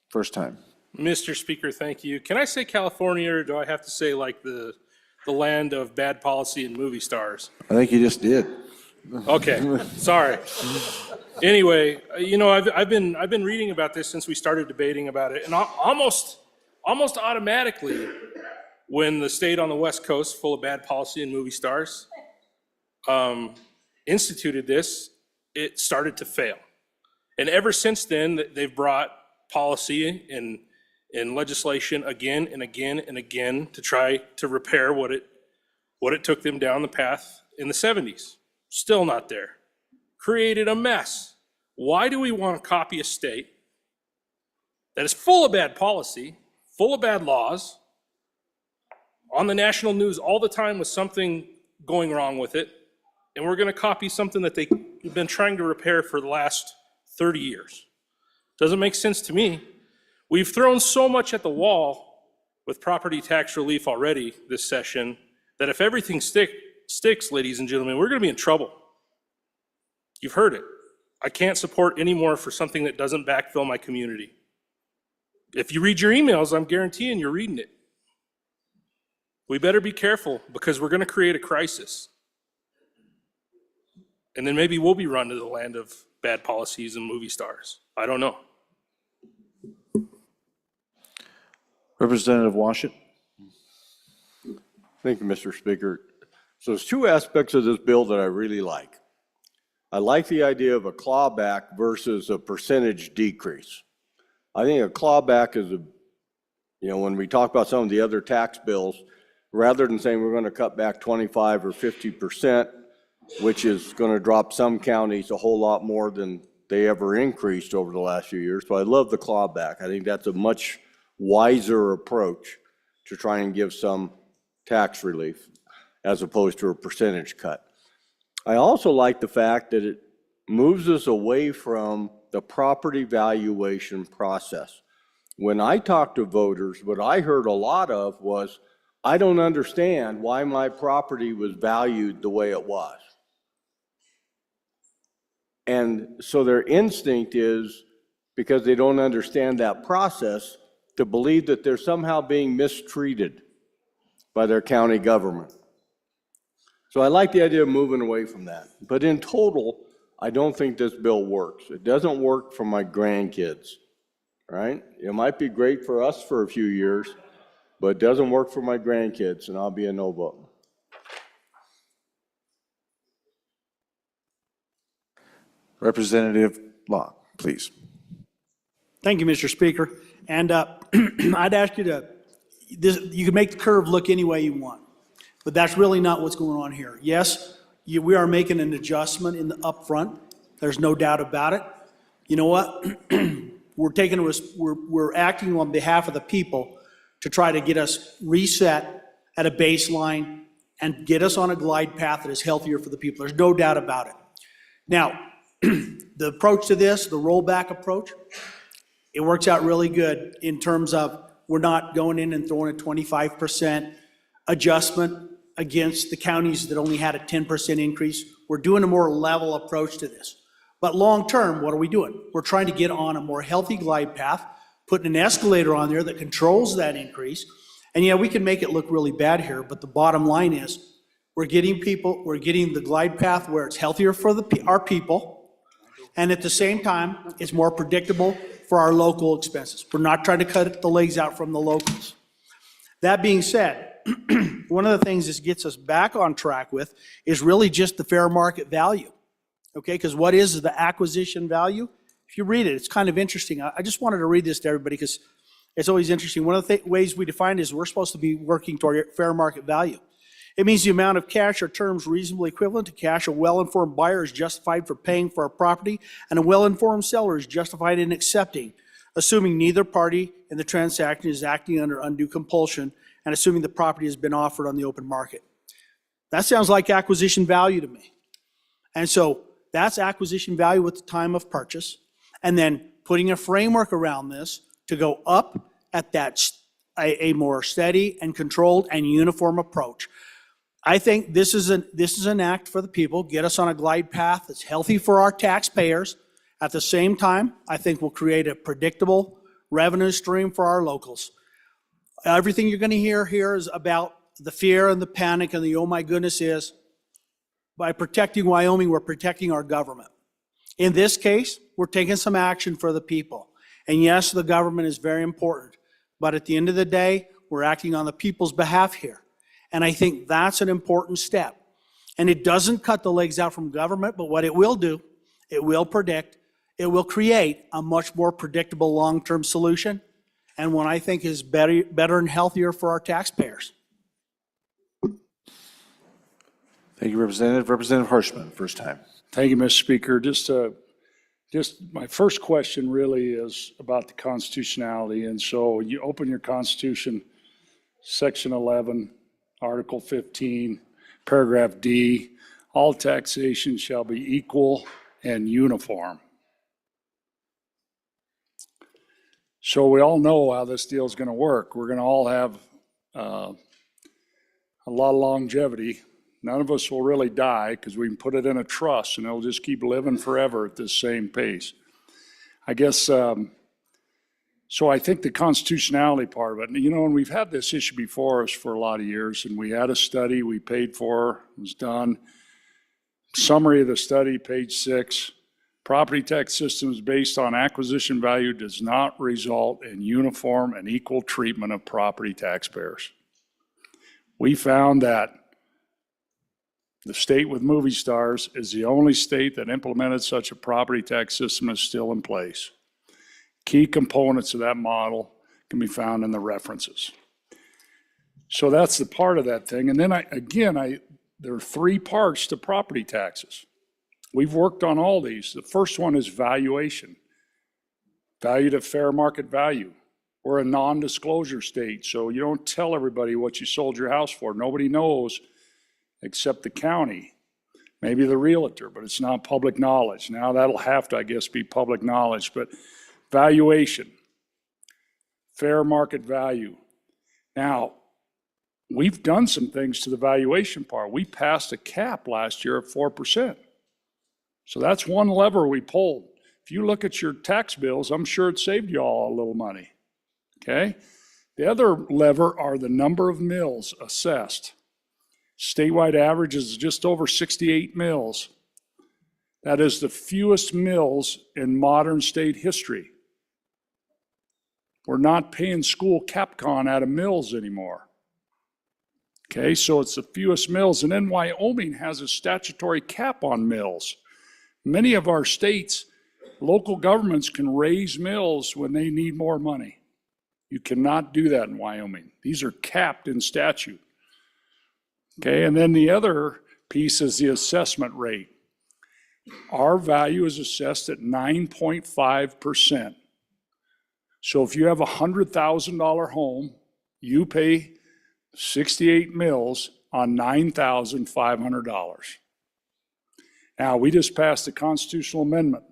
first time. Mr. Speaker, thank you. Can I say California, or do I have to say like the land of bad policy and movie stars? I think you just did. Okay, sorry. Anyway, you know, I've been reading about this since we started debating about it, and almost automatically, when the state on the West Coast, full of bad policy and movie stars, instituted this, it started to fail. And ever since then, they've brought policy and legislation again and again and again to try to repair what it took them down the path in the 70s. Still not there. Created a mess. Why do we want to copy a state that is full of bad policy, full of bad laws, on the national news all the time with something going wrong with it, and we're going to copy something that they've been trying to repair for the last 30 years? Doesn't make sense to me. We've thrown so much at the wall with property tax relief already this session that if everything sticks, ladies and gentlemen, we're going to be in trouble. You've heard it. I can't support any more for something that doesn't backfill my community. If you read your emails, I'm guaranteeing you're reading it. We better be careful because we're going to create a crisis. And then maybe we'll be run to the land of bad policies and movie stars. I don't know. Representative Washington. Thank you, Mr. Speaker. So there's two aspects of this bill that I really like. I like the idea of a clawback versus a percentage decrease. I think a clawback is when we talk about some of the other tax bills, rather than saying we're going to cut back 25 or 50%, which is going to drop some counties a whole lot more than they ever increased over the last few years. So I love the clawback. I think that's a much wiser approach to try and give some tax relief as opposed to a percentage cut. I also like the fact that it moves us away from the property valuation process. When I talked to voters, what I heard a lot of was, I don't understand why my property was valued the way it was. And so their instinct is, because they don't understand that process, to believe that they're somehow being mistreated by their county government. So I like the idea of moving away from that. But in total, I don't think this bill works. It doesn't work for my grandkids, right? It might be great for us for a few years, but it doesn't work for my grandkids, and I'll be a no vote. Representative Locke, please. Thank you, Mr. Speaker. And I'd ask you to, you can make the curve look any way you want, but that's really not what's going on here. Yes, we are making an adjustment in the upfront. There's no doubt about it. You know what? We're acting on behalf of the people to try to get us reset at a baseline and get us on a glide path that is healthier for the people. There's no doubt about it. Now, the approach to this, the rollback approach, it works out really good in terms of we're not going in and throwing a 25% adjustment against the counties that only had a 10% increase. We're doing a more level approach to this. But long term, what are we doing? We're trying to get on a more healthy glide path, putting an escalator on there that controls that increase. And yeah, we can make it look really bad here, but the bottom line is we're getting the glide path where it's healthier for our people, and at the same time, it's more predictable for our local expenses. We're not trying to cut the legs out from the locals. That being said, one of the things this gets us back on track with is really just the fair market value. Okay, because what is the acquisition value? If you read it, it's kind of interesting. I just wanted to read this to everybody because it's always interesting. One of the ways we define it is we're supposed to be working toward fair market value. It means the amount of cash or terms reasonably equivalent to cash a well-informed buyer is justified for paying for a property and a well-informed seller is justified in accepting, assuming neither party in the transaction is acting under undue compulsion and assuming the property has been offered on the open market. That sounds like acquisition value to me. And so that's acquisition value at the time of purchase, and then putting a framework around this to go up at that a more steady and controlled and uniform approach. I think this is an act for the people, get us on a glide path that's healthy for our taxpayers. At the same time, I think we'll create a predictable revenue stream for our locals. Everything you're going to hear here is about the fear and the panic and the oh my goodness is, by protecting Wyoming, we're protecting our government. In this case, we're taking some action for the people. And yes, the government is very important, but at the end of the day, we're acting on the people's behalf here. And I think that's an important step. And it doesn't cut the legs out from government, but what it will do, it will predict, it will create a much more predictable long-term solution, and one I think is better and healthier for our taxpayers. Thank you, Representative. Representative Harshman, first time. Thank you, Mr. Speaker. Just my first question really is about the constitutionality. And so you open your Constitution, Section 11, Article 15, Paragraph D, all taxation shall be equal and uniform. So we all know how this deal is going to work. We're going to all have a lot of longevity. None of us will really die because we can put it in a trust and it'll just keep living forever at this same pace. I guess, so I think the constitutionality part of it, you know, and we've had this issue before us for a lot of years, and we had a study we paid for, it was done. Summary of the study, page 6, property tax systems based on acquisition value does not result in uniform and equal treatment of property taxpayers. We found that the state with movie stars is the only state that implemented such a property tax system is still in place. Key components of that model can be found in the references. So that's the part of that thing. And then there are 3 parts to property taxes. We've worked on all these. The first one is valuation, valued at fair market value. We're a non-disclosure state, so you don't tell everybody what you sold your house for. Nobody knows except the county. maybe the realtor, but it's not public knowledge. Now that'll have to, I guess, be public knowledge, but valuation, fair market value. Now, we've done some things to the valuation part. We passed a cap last year of 4%. So that's one lever we pulled. If you look at your tax bills, I'm sure it saved you all a little money, okay? The other lever are the number of mills assessed. Statewide average is just over 68 mills. That is the fewest mills in modern state history. We're not paying school CapCon out of mills anymore. Okay, so it's the fewest mills. And then Wyoming has a statutory cap on mills. Many of our states, local governments can raise mills when they need more money. You cannot do that in Wyoming. These are capped in statute. Okay, and then the other piece is the assessment rate. Our value is assessed at 9.5%. So if you have a $100,000 home, you pay 68 mills on $9,500. Now, we just passed a constitutional amendment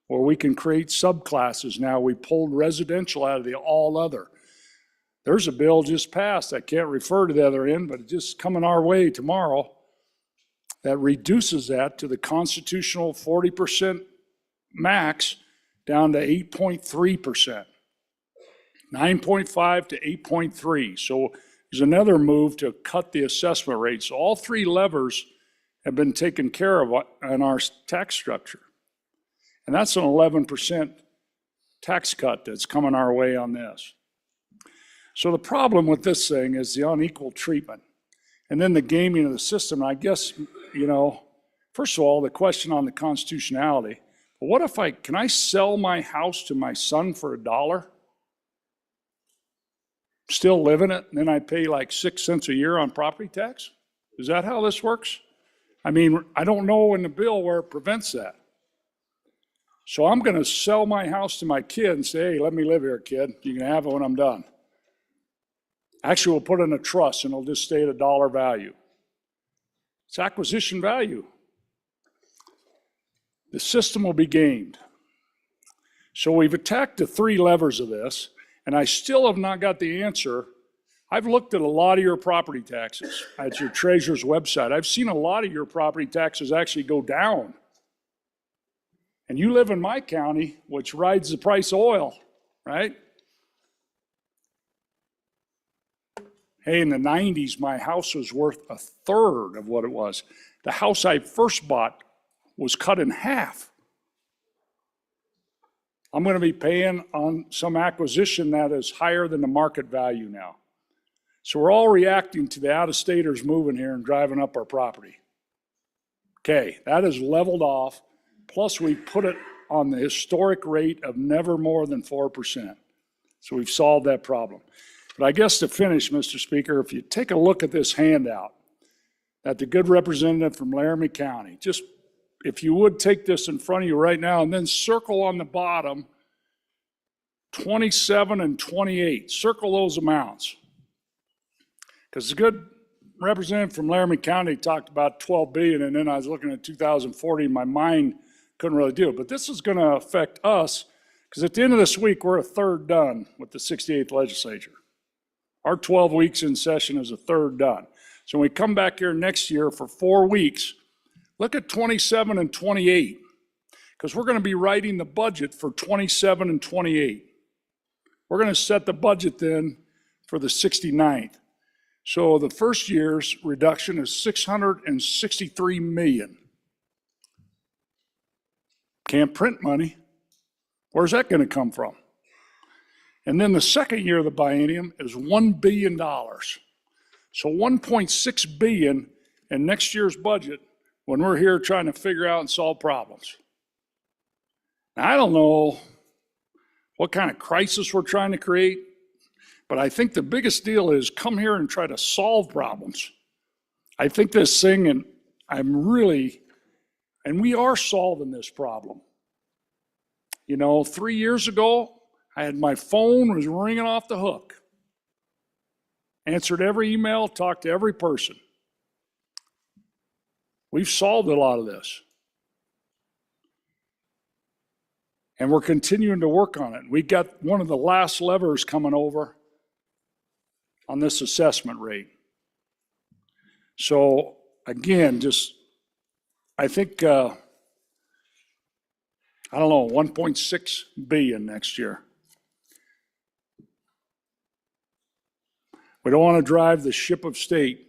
where we can create subclasses. Now, we pulled residential out of the all other. There's a bill just passed, I can't refer to the other end, but it's just coming our way tomorrow, that reduces that to the constitutional 40% max down to 8.3%. 9.5 to 8.3. So there's another move to cut the assessment rate. So all three levers have been taken care of in our tax structure. And that's an 11% tax cut that's coming our way on this. So the problem with this thing is the unequal treatment and then the gaming of the system. I guess, you know, first of all, the question on the constitutionality, but what if can I sell my house to my son for $1? Still live in it, and then I pay like 6 cents a year on property tax? Is that how this works? I mean, I don't know in the bill where it prevents that. So I'm going to sell my house to my kid and say, hey, let me live here, kid. You can have it when I'm done. Actually, we'll put it in a trust and it'll just stay at $1 value. It's acquisition value. The system will be gamed. So we've attacked the three levers of this, and I still have not got the answer. I've looked at a lot of your property taxes at your treasurer's website. I've seen a lot of your property taxes actually go down. And you live in my county, which rides the price of oil, right? Hey, in the 90s, my house was worth a third of what it was. The house I first bought was cut in half. I'm going to be paying on some acquisition that is higher than the market value now. So we're all reacting to the out-of-staters moving here and driving up our property. Okay, that is leveled off. Plus, we put it on the historic rate of never more than 4%. So we've solved that problem. But I guess to finish, Mr. Speaker, if you take a look at this handout that the good representative from Laramie County, just if you would take this in front of you right now and then circle on the bottom 27 and 28, circle those amounts. Because the good representative from Laramie County talked about 12 billion, and then I was looking at 2040, and my mind couldn't really do it. But this is going to affect us, because at the end of this week, we're a third done with the 68th legislature. Our 12 weeks in session is a third done. So when we come back here next year for 4 weeks, look at 27 and 28, because we're going to be writing the budget for 27 and 28. We're going to set the budget then for the 69th. So the first year's reduction is 663 million. Can't print money. Where's that going to come from? And then the second year of the biennium is $1 billion. So 1.6 billion in next year's budget when we're here trying to figure out and solve problems. Now, I don't know what kind of crisis we're trying to create, but I think the biggest deal is come here and try to solve problems. I think this thing, and we are solving this problem. You know, 3 years ago, I had my phone was ringing off the hook. Answered every email, talked to every person. We've solved a lot of this. And we're continuing to work on it. We got one of the last levers coming over on this assessment rate. So again, just, I think, I don't know, 1.6 billion next year. We don't want to drive the ship of state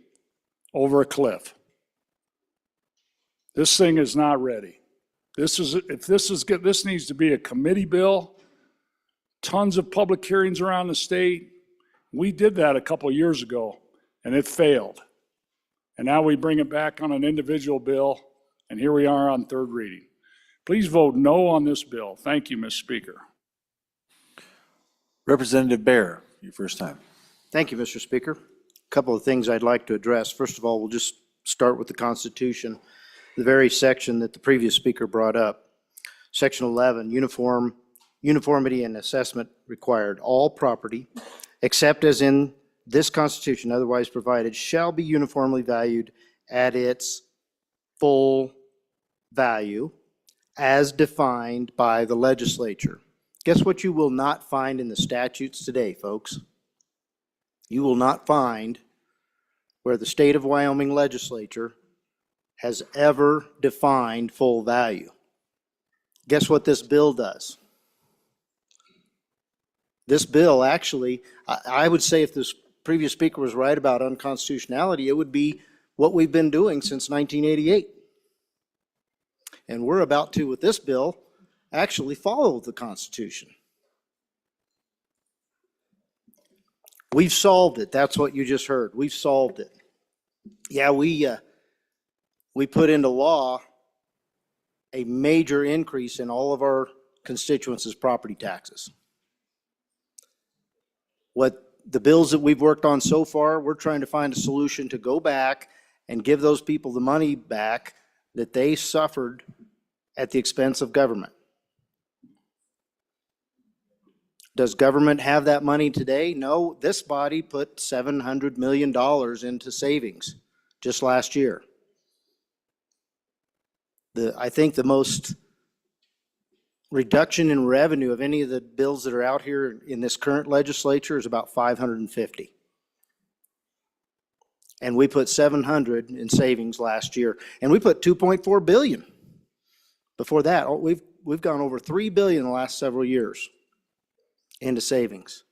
over a cliff. This thing is not ready. This needs to be a committee bill, tons of public hearings around the state. We did that a couple of years ago, and it failed. And now we bring it back on an individual bill, and here we are on third reading. Please vote no on this bill. Thank you, Mr. Speaker. Representative Bear, your first time. Thank you, Mr. Speaker. A couple of things I'd like to address. First of all, we'll just start with the Constitution, the very section that the previous speaker brought up. Section 11, uniformity and assessment required. All property, except as in this Constitution otherwise provided, shall be uniformly valued at its full value as defined by the legislature. Guess what you will not find in the statutes today, folks? You will not find where the state of Wyoming legislature has ever defined full value. Guess what this bill does? This bill actually, I would say if this previous speaker was right about unconstitutionality, it would be what we've been doing since 1988. And we're about to, with this bill, actually follow the Constitution. We've solved it. That's what you just heard. We've solved it. Yeah, we put into law a major increase in all of our constituents' property taxes. What the bills that we've worked on so far, we're trying to find a solution to go back and give those people the money back that they suffered at the expense of government. Does government have that money today? No, this body put $700 million into savings just last year. I think the most reduction in revenue of any of the bills that are out here in this current legislature is about 550. And we put 700 in savings last year. And we put 2.4 billion. Before that, we've gone over 3 billion in the last several years into savings.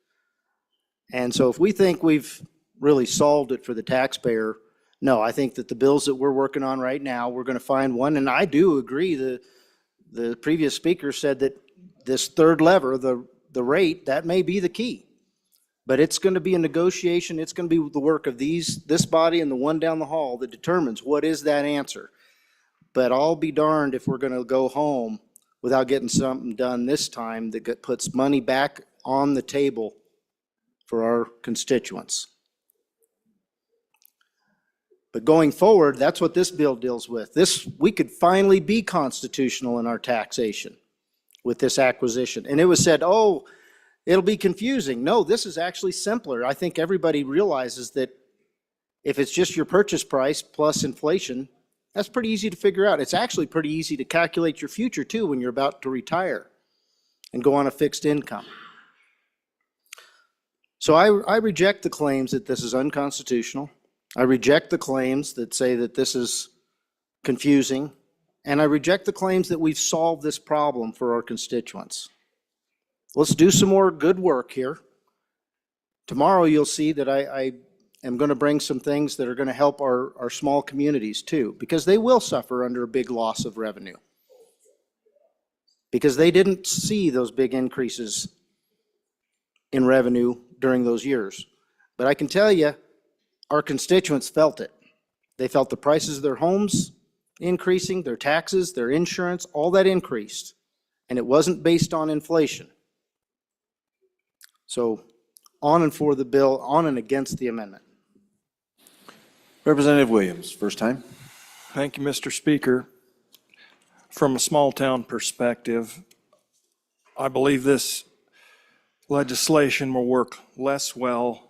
And so if we think we've really solved it for the taxpayer, no, I think that the bills that we're working on right now, we're going to find one. And I do agree, the previous speaker said that this third lever, the rate, that may be the key. But it's going to be a negotiation. It's going to be the work of this body and the one down the hall that determines what is that answer. But I'll be darned if we're going to go home without getting something done this time that puts money back on the table for our constituents. But going forward, that's what this bill deals with. We could finally be constitutional in our taxation with this acquisition. And it was said, oh, it'll be confusing. No, this is actually simpler. I think everybody realizes that if it's just your purchase price plus inflation, that's pretty easy to figure out. It's actually pretty easy to calculate your future too when you're about to retire and go on a fixed income. So I reject the claims that this is unconstitutional. I reject the claims that say that this is confusing. And I reject the claims that we've solved this problem for our constituents. Let's do some more good work here. Tomorrow you'll see that I am going to bring some things that are going to help our small communities too, because they will suffer under a big loss of revenue. Because they didn't see those big increases in revenue during those years. But I can tell you, our constituents felt it. They felt the prices of their homes increasing, their taxes, their insurance, all that increased. And it wasn't based on inflation. So on and for the bill, on and against the amendment. Representative Williams, first time. Thank you, Mr. Speaker. From a small town perspective, I believe this legislation will work less well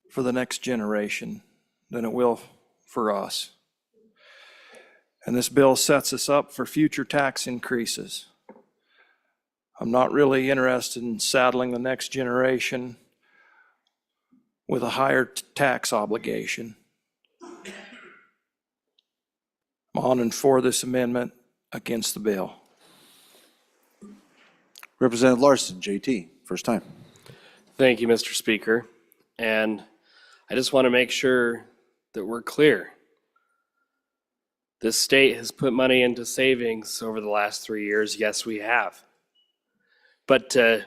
for the next generation than it will for us. And this bill sets us up for future tax increases. I'm not really interested in saddling the next generation with a higher tax obligation. I'm on and for this amendment, against the bill. Representative Larson, JT, first time. Thank you, Mr. Speaker. And I just want to make sure that we're clear. This state has put money into savings over the last 3 years. Yes, we have. But to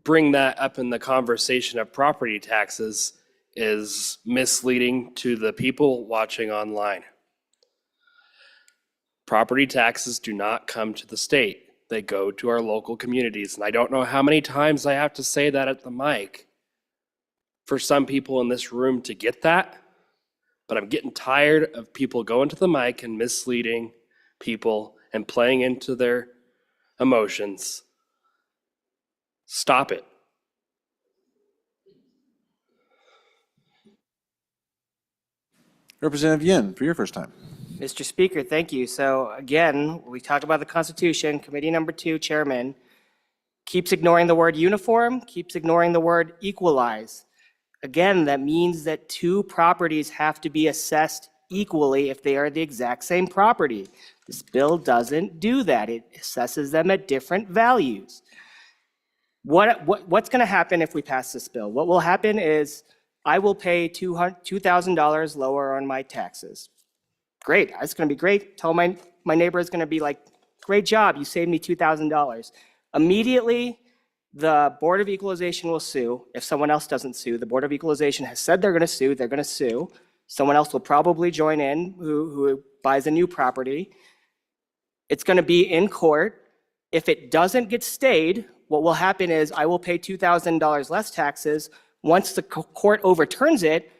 bring that up in the conversation of property taxes is misleading to the people watching online. Property taxes do not come to the state. They go to our local communities. And I don't know how many times I have to say that at the mic for some people in this room to get that, but I'm getting tired of people going to the mic and misleading people and playing into their emotions. Stop it. Representative Yin, for your first time. Mr. Speaker, thank you. So again, we talked about the Constitution. Committee number 2, Chairman, keeps ignoring the word uniform, keeps ignoring the word equalize. Again, that means that 2 properties have to be assessed equally if they are the exact same property. This bill doesn't do that. It assesses them at different values. What's going to happen if we pass this bill? What will happen is I will pay $2,000 lower on my taxes. Great, it's going to be great. Tell my neighbor is going to be like, great job, you saved me $2,000. Immediately, the Board of Equalization will sue. If someone else doesn't sue, the Board of Equalization has said they're going to sue, they're going to sue. Someone else will probably join in who buys a new property. It's going to be in court. If it doesn't get stayed, what will happen is I will pay $2,000 less taxes. Once the court overturns it,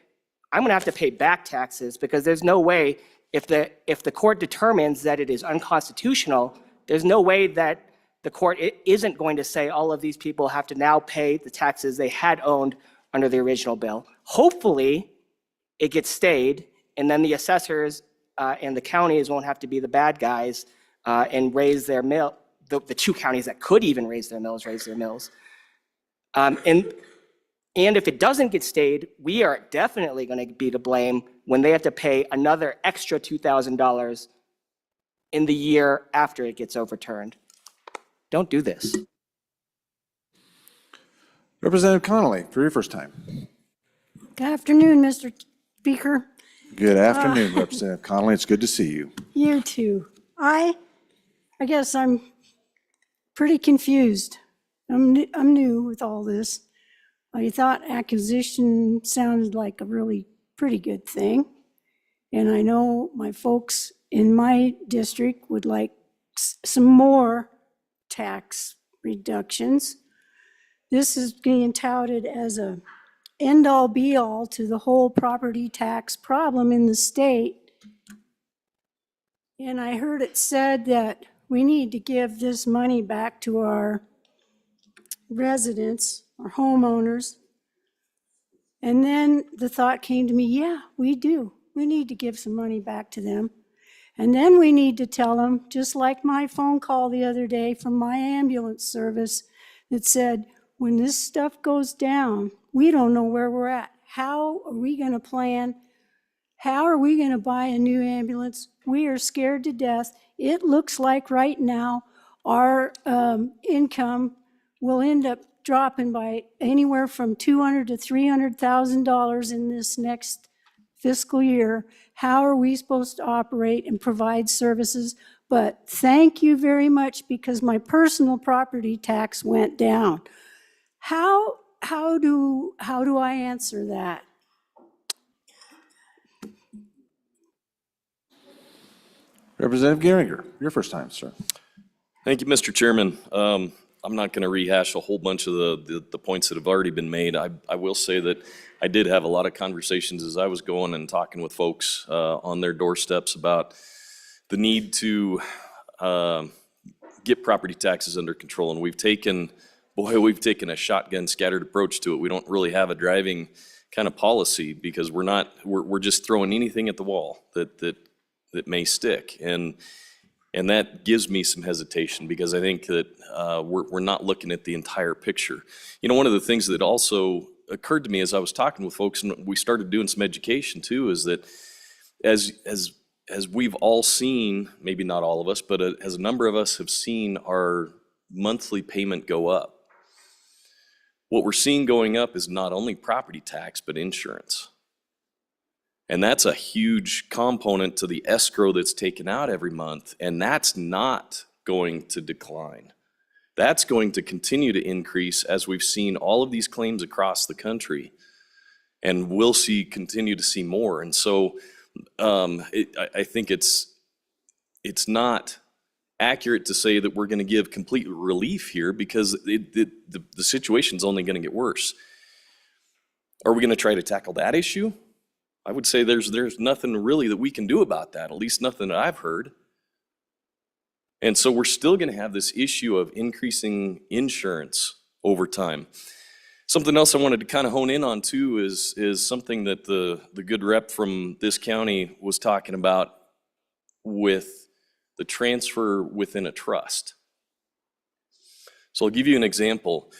I'm going to have to pay back taxes because there's no way, if the court determines that it is unconstitutional, there's no way that the court isn't going to say all of these people have to now pay the taxes they had owned under the original bill. Hopefully, it gets stayed, and then the assessors and the counties won't have to be the bad guys and raise their mill. The 2 counties that could even raise their mills, And if it doesn't get stayed, we are definitely going to be to blame when they have to pay another extra $2,000 in the year after it gets overturned. Don't do this. Representative Connolly, for your first time. Good afternoon, Mr. Speaker. Good afternoon, Representative Connolly. It's good to see you. You too. I guess I'm pretty confused. I'm new with all this. I thought acquisition sounded like a really pretty good thing. And I know my folks in my district would like some more tax reductions. This is being touted as a end-all be-all to the whole property tax problem in the state. And I heard it said that we need to give this money back to our residents, our homeowners. And then the thought came to me, yeah, we do. We need to give some money back to them. And then we need to tell them, just like my phone call the other day from my ambulance service that said, when this stuff goes down, we don't know where we're at. How are we going to plan? How are we going to buy a new ambulance? We are scared to death. It looks like right now our income will end up dropping by anywhere from $200,000 to $300,000 in this next fiscal year. How are we supposed to operate and provide services? But thank you very much, because my personal property tax went down. How do I answer that? Representative Geringer, your first time, sir. Thank you, Mr. Chairman. I'm not going to rehash a whole bunch of the points that have already been made. I will say that I did have a lot of conversations as I was going and talking with folks on their doorsteps about the need to get property taxes under control. And we've taken a shotgun scattered approach to it. We don't really have a driving kind of policy because we're just throwing anything at the wall that that may stick. And that gives me some hesitation because I think that we're not looking at the entire picture. You know, one of the things that also occurred to me as I was talking with folks, and we started doing some education too, is that as we've all seen, maybe not all of us, but as a number of us have seen our monthly payment go up, what we're seeing going up is not only property tax, but insurance. And that's a huge component to the escrow that's taken out every month, and that's not going to decline. That's going to continue to increase as we've seen all of these claims across the country, and we'll continue to see more. And so I think it's not accurate to say that we're going to give complete relief here because the situation's only going to get worse. Are we going to try to tackle that issue? I would say there's nothing really that we can do about that, at least nothing that I've heard. And so we're still going to have this issue of increasing insurance over time. Something else I wanted to kind of hone in on too is something that the good rep from this county was talking about with the transfer within a trust. So I'll give you an example.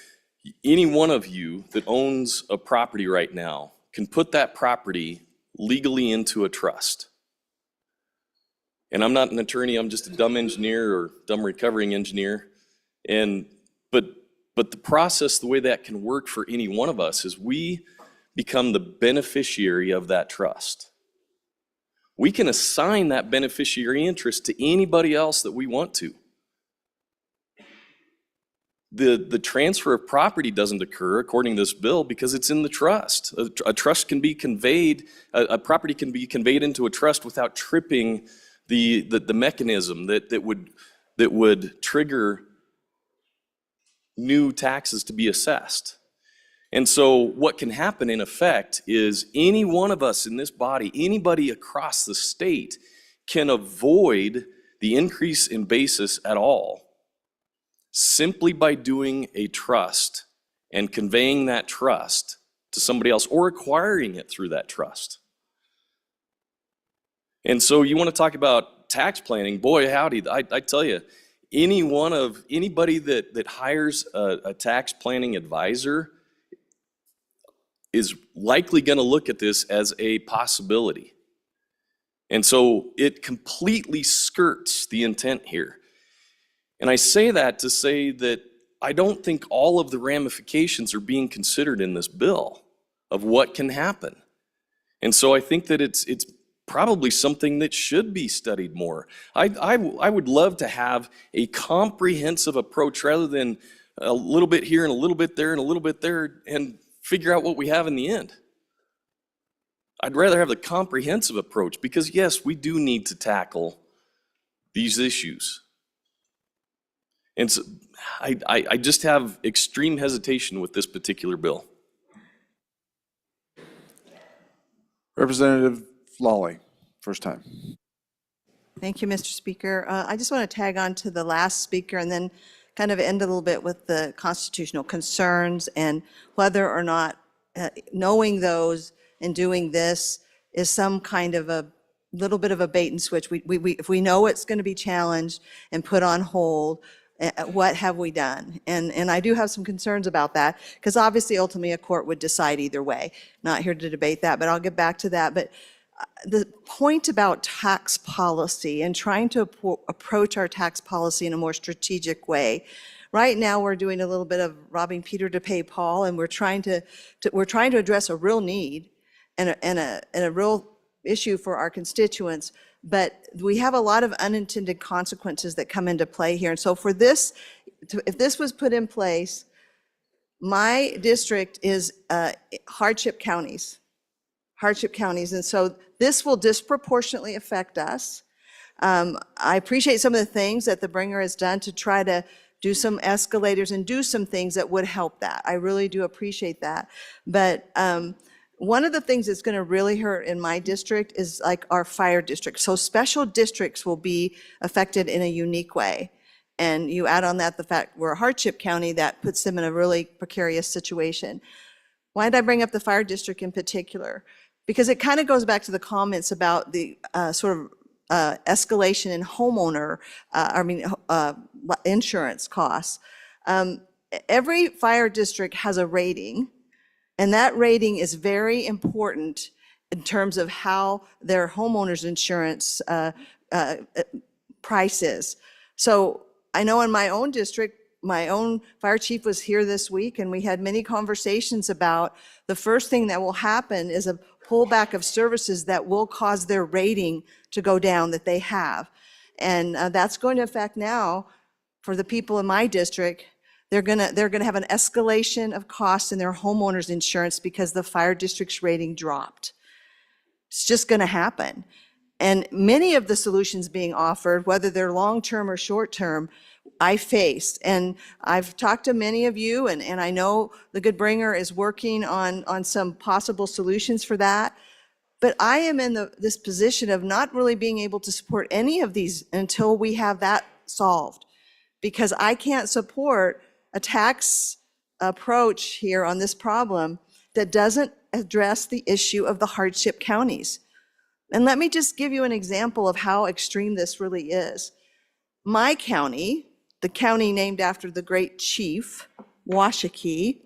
Any one of you that owns a property right now can put that property legally into a trust. And I'm not an attorney, I'm just a dumb engineer or dumb recovering engineer. But the process, the way that can work for any one of us is we become the beneficiary of that trust. We can assign that beneficiary interest to anybody else that we want to. The transfer of property doesn't occur according to this bill because it's in the trust. A trust can be conveyed, a property can be conveyed into a trust without tripping the mechanism that would trigger new taxes to be assessed. And so what can happen in effect is any one of us in this body, anybody across the state can avoid the increase in basis at all simply by doing a trust and conveying that trust to somebody else or acquiring it through that trust. And so you want to talk about tax planning, boy howdy, I tell you, anybody that hires a tax planning advisor is likely going to look at this as a possibility. And so it completely skirts the intent here. And I say that to say that I don't think all of the ramifications are being considered in this bill of what can happen. And so I think that it's probably something that should be studied more. I would love to have a comprehensive approach rather than a little bit here and a little bit there and a little bit there and figure out what we have in the end. I'd rather have the comprehensive approach because yes, we do need to tackle these issues. And so I just have extreme hesitation with this particular bill. Representative Lawley, first time. Thank you, Mr. Speaker. I just want to tag on to the last speaker and then kind of end a little bit with the constitutional concerns and whether or not knowing those and doing this is some kind of a little bit of a bait and switch. If we know it's going to be challenged and put on hold, what have we done? And I do have some concerns about that because obviously ultimately a court would decide either way. Not here to debate that, but I'll get back to that. But the point about tax policy and trying to approach our tax policy in a more strategic way. Right now, we're doing a little bit of robbing Peter to pay Paul, and we're trying to address a real need and a real issue for our constituents. But we have a lot of unintended consequences that come into play here. And so for this, if this was put in place, my district is hardship counties. And so this will disproportionately affect us. I appreciate some of the things that the bringer has done to try to do some escalators and do some things that would help that. I really do appreciate that. But one of the things that's going to really hurt in my district is like our fire district. So special districts will be affected in a unique way. And you add on that the fact we're a hardship county, that puts them in a really precarious situation. Why did I bring up the fire district in particular? Because it kind of goes back to the comments about the sort of escalation in homeowner, insurance costs. Every fire district has a rating, and that rating is very important in terms of how their homeowners insurance price is. So I know in my own district, my own fire chief was here this week, and we had many conversations about the first thing that will happen is a pullback of services that will cause their rating to go down that they have. And that's going to affect now for the people in my district. They're gonna have an escalation of costs in their homeowners insurance because the fire district's rating dropped. It's just gonna happen. And many of the solutions being offered, whether they're long-term or short-term, I faced. And I've talked to many of you, and I know the Good Bringer is working on some possible solutions for that. But I am in this position of not really being able to support any of these until we have that solved. Because I can't support a tax approach here on this problem that doesn't address the issue of the hardship counties. And let me just give you an example of how extreme this really is. My county, the county named after the great chief, Washakie,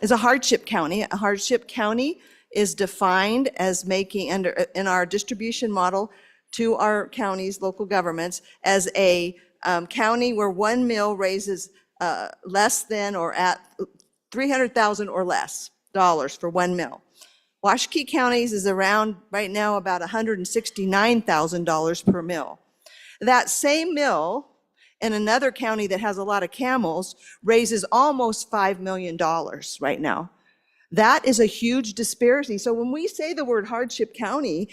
is a hardship county. A hardship county is defined as making, in our distribution model to our counties, local governments, as a county where one mill raises less than or at $300,000 or less dollars for one mill. Washakie County's is around right now about $169,000 per mill. That same mill in another county that has a lot of camels raises almost $5 million right now. That is a huge disparity. So when we say the word hardship county,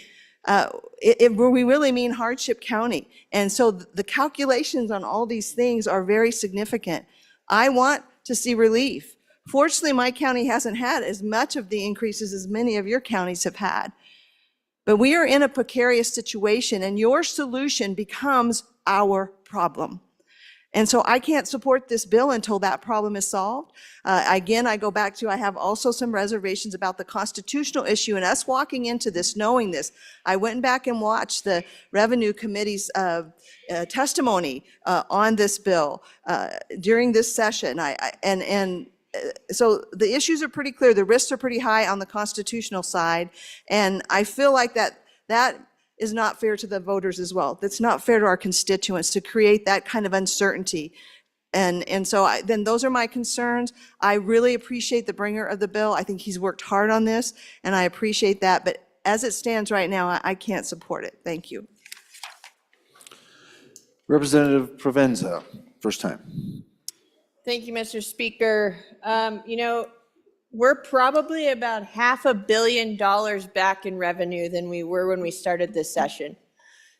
we really mean hardship county. And so the calculations on all these things are very significant. I want to see relief. Fortunately, my county hasn't had as much of the increases as many of your counties have had. But we are in a precarious situation, and your solution becomes our problem. And so I can't support this bill until that problem is solved. Again, I go back to, I have also some reservations about the constitutional issue and us walking into this, knowing this. I went back and watched the Revenue Committee's testimony on this bill during this session. So the issues are pretty clear. The risks are pretty high on the constitutional side. And I feel like that is not fair to the voters as well. That's not fair to our constituents to create that kind of uncertainty. And so then those are my concerns. I really appreciate the bringer of the bill. I think he's worked hard on this, and I appreciate that. But as it stands right now, I can't support it. Thank you. Representative Provenza, first time. Thank you, Mr. Speaker. You know, we're probably about $500 million back in revenue than we were when we started this session.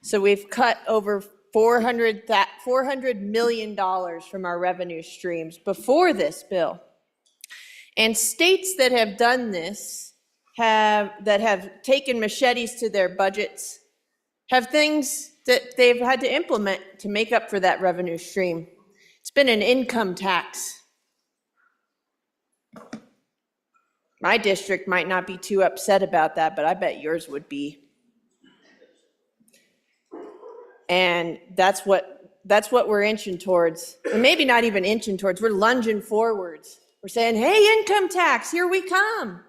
So we've cut over $400 million from our revenue streams before this bill. And states that have done this, that have taken machetes to their budgets, have things that they've had to implement to make up for that revenue stream. It's been an income tax. My district might not be too upset about that, but I bet yours would be. And that's what we're inching towards. And maybe not even inching towards, we're lunging forwards. We're saying, hey, income tax, here we come.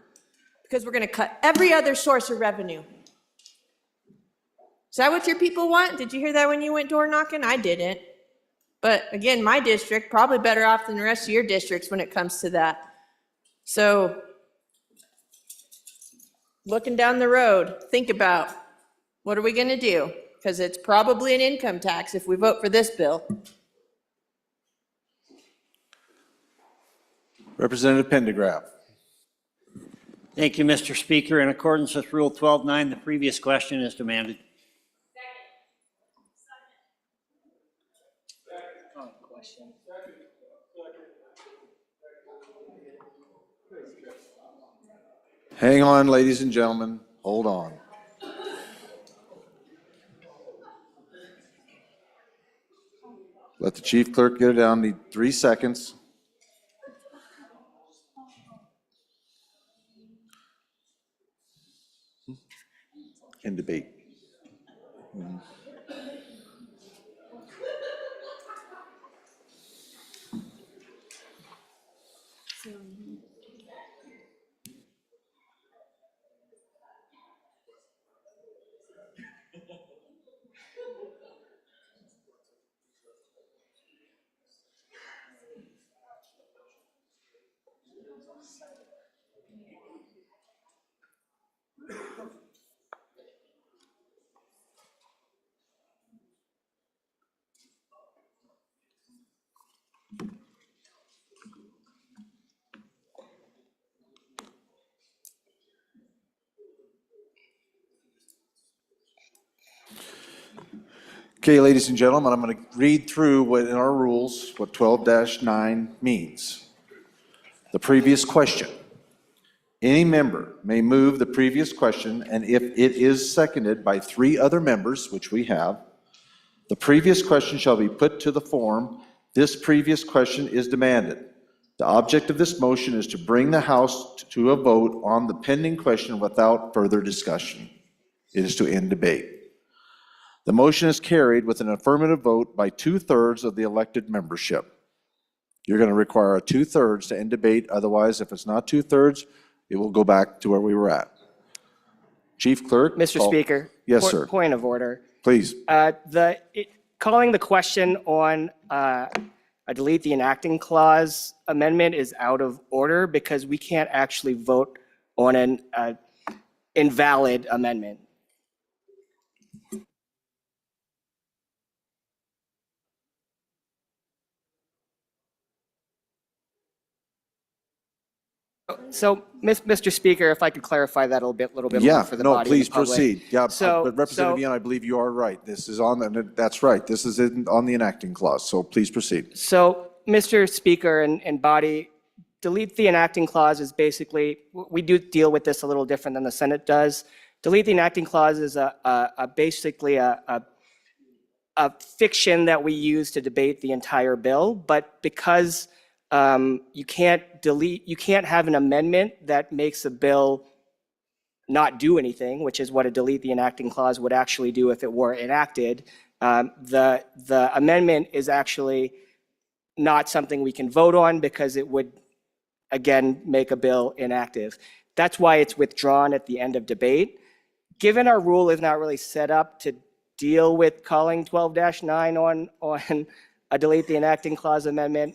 Because we're gonna cut every other source of revenue. Is that what your people want? Did you hear that when you went door knocking? I didn't. But again, my district, probably better off than the rest of your districts when it comes to that. So, looking down the road, think about, what are we gonna do? Because it's probably an income tax if we vote for this bill. Representative Pendergraft. Thank you, Mr. Speaker. In accordance with Rule 12.9, the previous question is demanded. Hang on, ladies and gentlemen, hold on. Let the chief clerk get it down, need 3 seconds. In debate. Okay, ladies and gentlemen, I'm going to read through what in our rules, what 12-9 means. The previous question. Any member may move the previous question, and if it is seconded by 3 other members, which we have, the previous question shall be put to the form, "This previous question is demanded." The object of this motion is to bring the House to a vote on the pending question without further discussion. It is to end debate. The motion is carried with an affirmative vote by 2/3 of the elected membership. You're going to require a 2/3 to end debate. Otherwise, if it's not 2/3, it will go back to where we were at. Chief Clerk? Mr. Speaker. Yes, sir. Point of order. Please. Calling the question on a delete the enacting clause amendment is out of order because we can't actually vote on an invalid amendment. So, Mr. Speaker, if I could clarify that a little bit more for the body and the public. Proceed. Yeah, So- but Representative Young, I believe you are right. This is on, that's right. This is on the enacting clause, so please proceed. So, Mr. Speaker and body, delete the enacting clause is basically, we do deal with this a little different than the Senate does. Delete the enacting clause is basically a fiction that we use to debate the entire bill, but because you can't have an amendment that makes a bill not do anything, which is what a delete the enacting clause would actually do if it were enacted. The amendment is actually not something we can vote on because it would, again, make a bill inactive. That's why it's withdrawn at the end of debate. Given our rule is not really set up to deal with calling 12-9 on a delete the enacting clause amendment,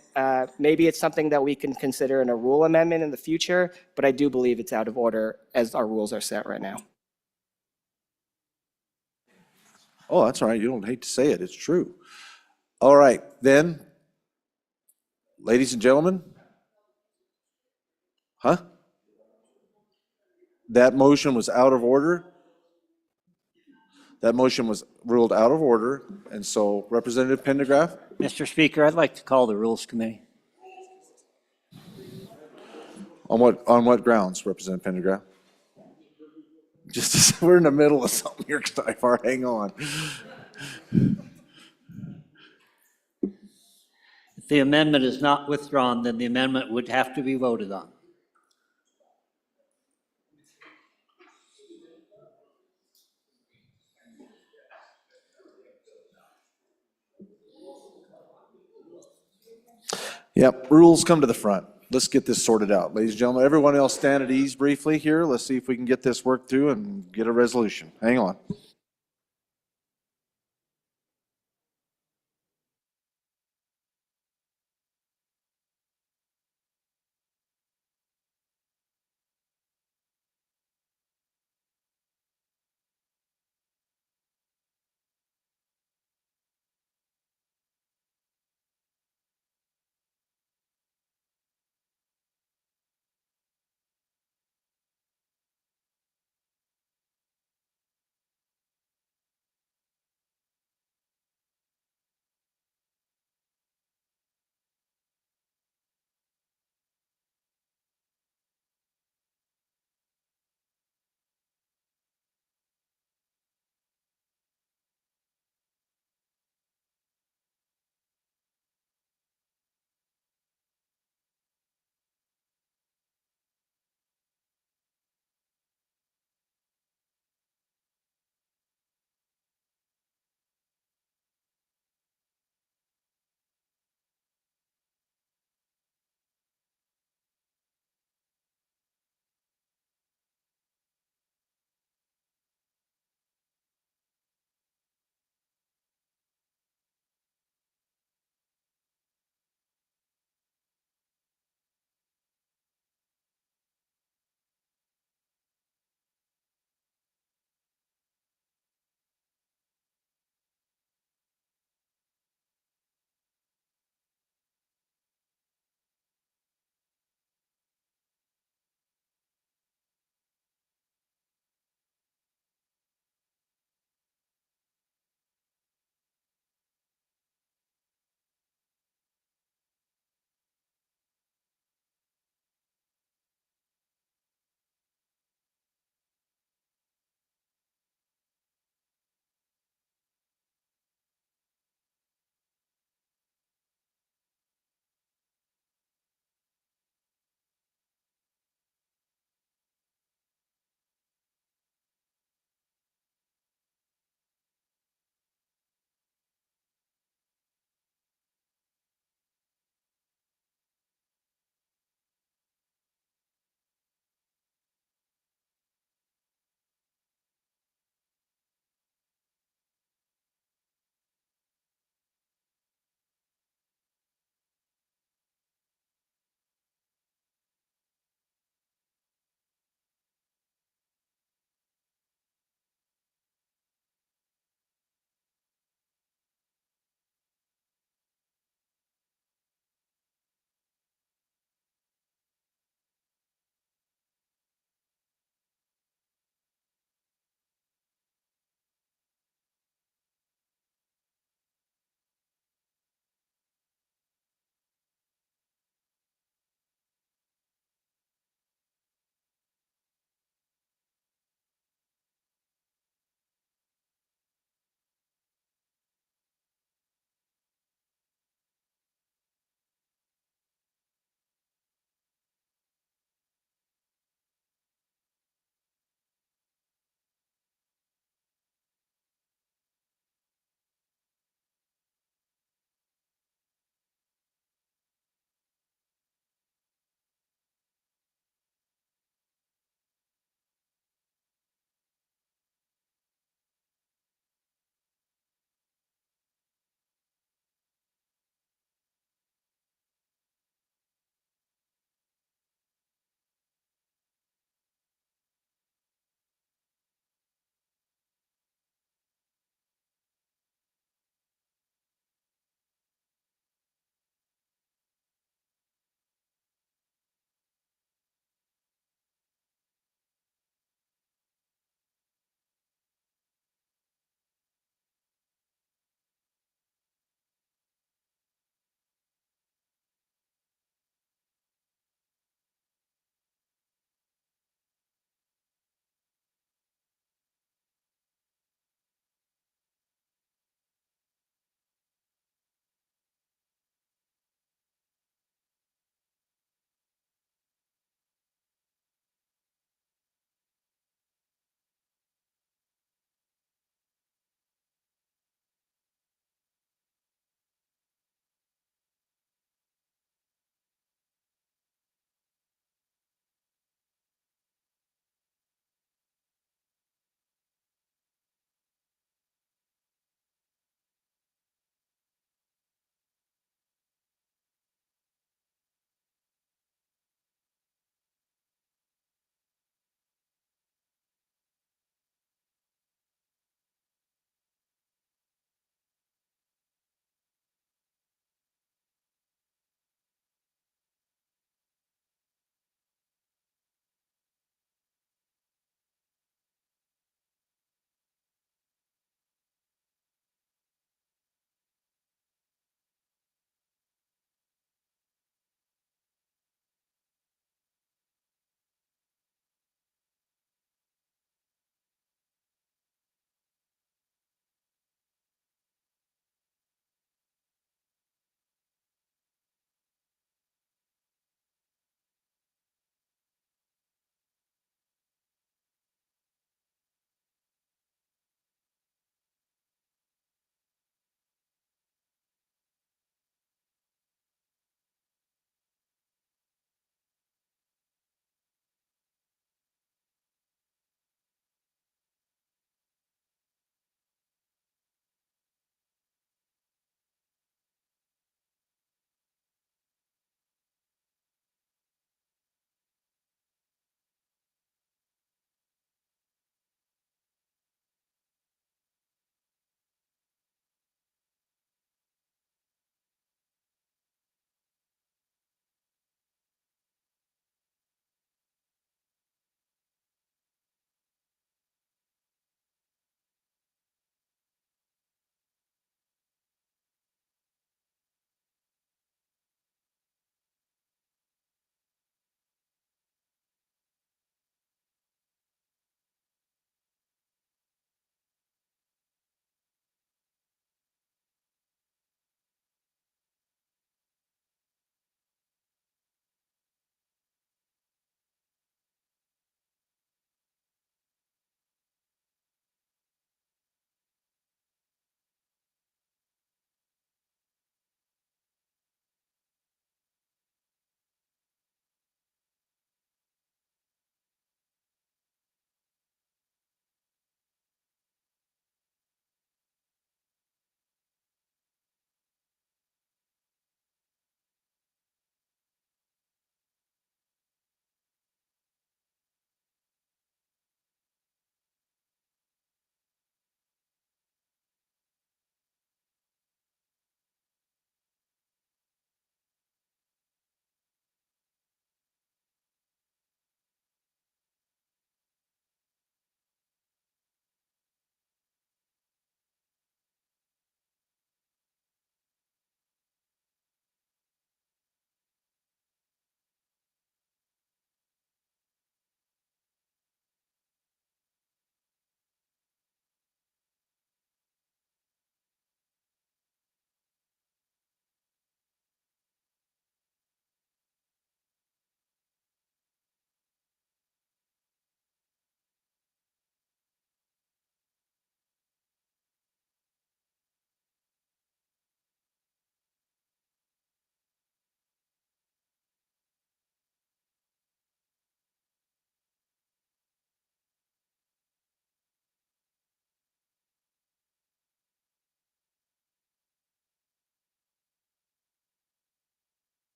maybe it's something that we can consider in a rule amendment in the future, but I do believe it's out of order as our rules are set right now. Oh, that's all right. You don't hate to say it. It's true. All right, then, ladies and gentlemen. Huh? That motion was out of order. That motion was ruled out of order, and so Representative Pendergraft? Mr. Speaker, I'd like to call the Rules Committee. On what grounds, Representative Pendergraft? Just, we're in the middle of something here, Stifar, hang on. If the amendment is not withdrawn, then the amendment would have to be voted on. Yep, rules come to the front. Let's get this sorted out. Ladies and gentlemen, everyone else stand at ease briefly here. Let's see if we can get this worked through and get a resolution. Hang on.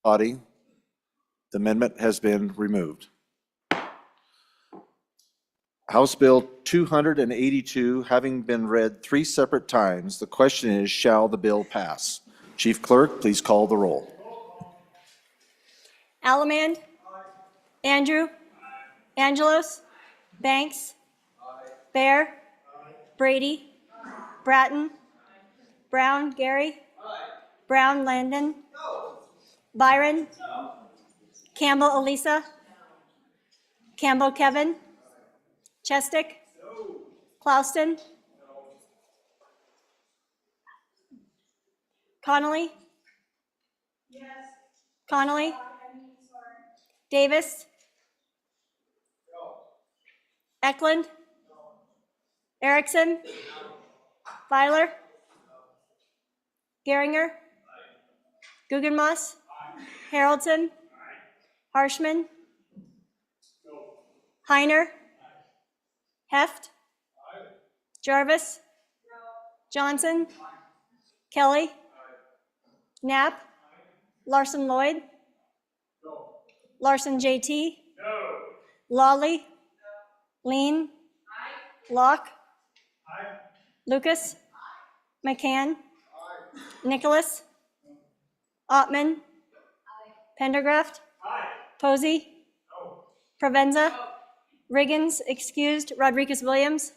body. The amendment has been removed. House Bill 282, having been read 3 separate times, the question is, shall the bill pass? Chief Clerk, please call the roll. Allemand. Andrew. Angelos. Banks. Bear. Brady. Bratton. Brown Gary. Brown Landon. Byron. Campbell Elisa. Campbell Kevin. Chestick. Clouston. Connolly. Connolly. Davis. Eklund. Erickson. Filer. Geringer. Guggenmoss. Haraldson. Harshman. Heiner. Heft. Jarvis. Johnson. Kelly. Knapp. Larson Lloyd. Larson JT. Lawley. Lean. Locke. Lucas. McCann. Nicholas. Ottman. Pendergraft. Posey. Provenza. Riggins, excused. Rodriguez Williams.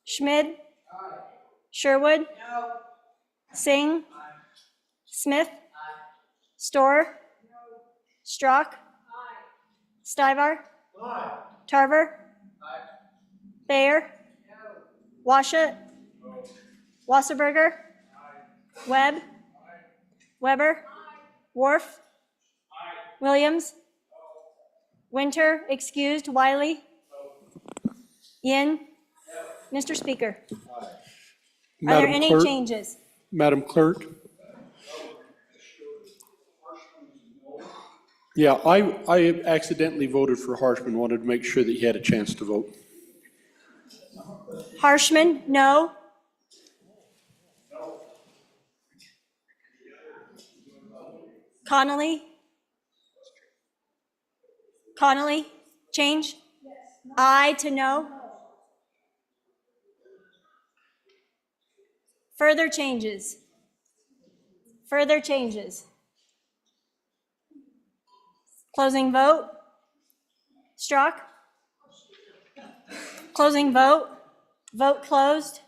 Schmid. Sherwood. Singh. Smith. Storer. Strock. Stivar. Tarver. Thayer. Washut. Wasserberger. Webb. Weber. Worf. Williams. Winter, excused. Wiley. Yin. Mr. Speaker. Are there any changes? Madam Clerk? Yeah, I accidentally voted for Harshman, wanted to make sure that he had a chance to vote. Harshman, no. Connolly? Connolly, change? Aye to no. Further changes? Further changes? Closing vote? Strock? Closing vote? Vote closed.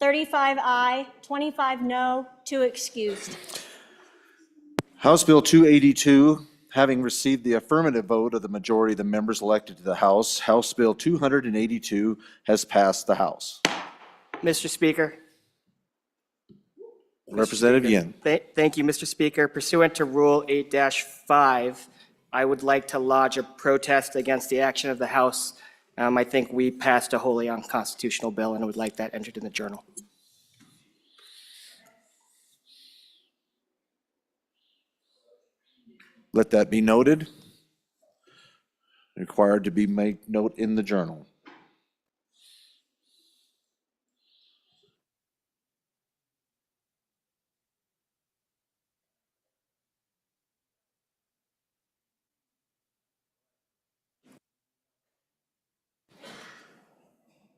35 aye, 25 no, 2 excused. House Bill 282, having received the affirmative vote of the majority of the members elected to the House, House Bill 282 has passed the House. Mr. Speaker. Representative Yin. Thank you, Mr. Speaker. Pursuant to Rule 8-5, I would like to lodge a protest against the action of the House. I think we passed a wholly unconstitutional bill, and I would like that entered in the journal. Let that be noted. Required to be made note in the journal.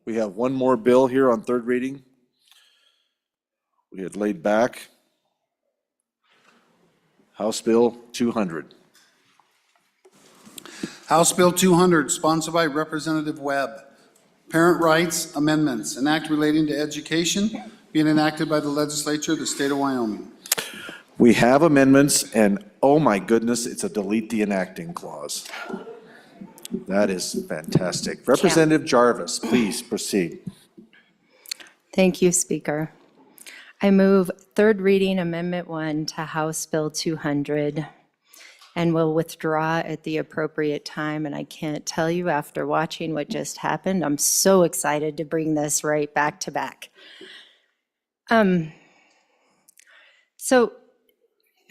We have one more bill here on third reading. We had laid back. House Bill 200. House Bill 200, sponsored by Representative Webb. Parent rights amendments, an act relating to education being enacted by the legislature of the state of Wyoming. We have amendments, and oh my goodness, it's a delete the enacting clause. That is fantastic. Representative Jarvis, please proceed. Thank you, Speaker. I move third reading Amendment 1 to House Bill 200 and will withdraw at the appropriate time. And I can't tell you, after watching what just happened, I'm so excited to bring this right back to back. So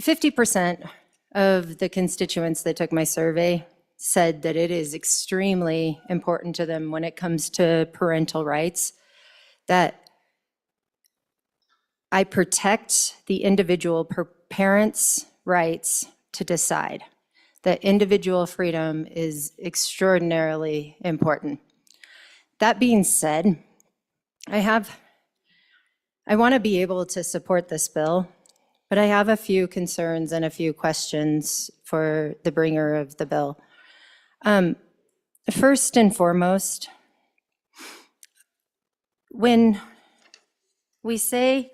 50% of the constituents that took my survey said that it is extremely important to them when it comes to parental rights, that I protect the individual parents' rights to decide. That individual freedom is extraordinarily important. That being said, I want to be able to support this bill, but I have a few concerns and a few questions for the bringer of the bill. First and foremost, when we say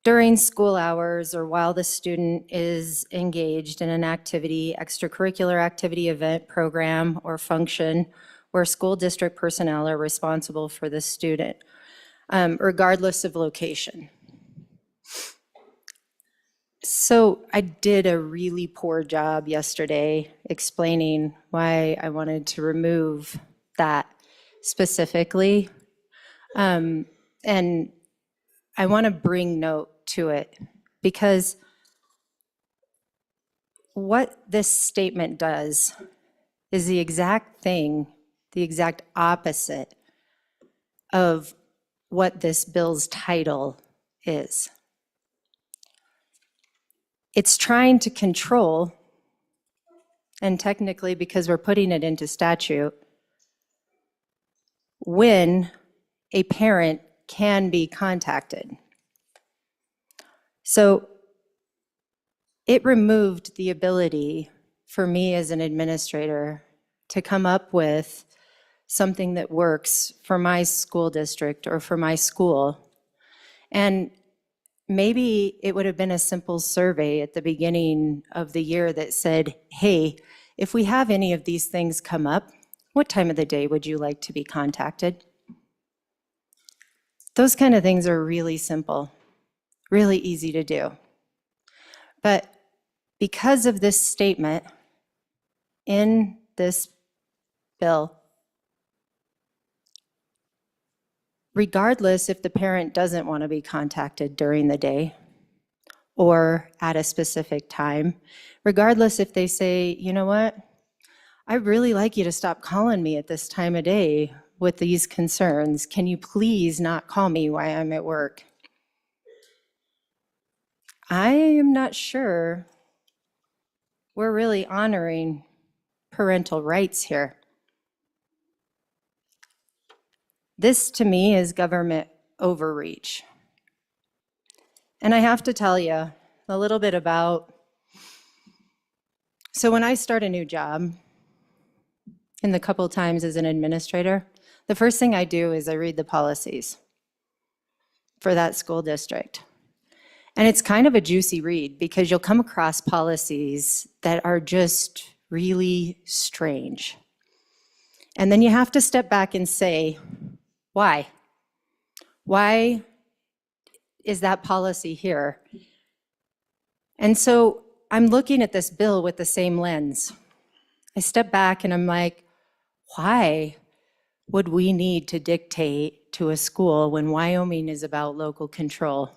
during school hours or while the student is engaged in an activity, extracurricular activity, event, program, or function where school district personnel are responsible for the student, regardless of location. So I did a really poor job yesterday explaining why I wanted to remove that specifically. And I want to bring note to it because what this statement does is the exact thing, the exact opposite of what this bill's title is. It's trying to control, and technically because we're putting it into statute, when a parent can be contacted. So it removed the ability for me as an administrator to come up with something that works for my school district or for my school. And maybe it would have been a simple survey at the beginning of the year that said, hey, if we have any of these things come up, what time of the day would you like to be contacted? Those kind of things are really simple, really easy to do. But because of this statement in this bill, regardless if the parent doesn't want to be contacted during the day or at a specific time, regardless if they say, you know what, I'd really like you to stop calling me at this time of day with these concerns. Can you please not call me while I'm at work? I am not sure we're really honoring parental rights here. This, to me, is government overreach. And I have to tell you a little bit about, so when I start a new job, in the couple times as an administrator, the first thing I do is I read the policies for that school district. And it's kind of a juicy read because you'll come across policies that are just really strange. And then you have to step back and say, why? Why is that policy here? And so I'm looking at this bill with the same lens. I step back and I'm like, why would we need to dictate to a school when Wyoming is about local control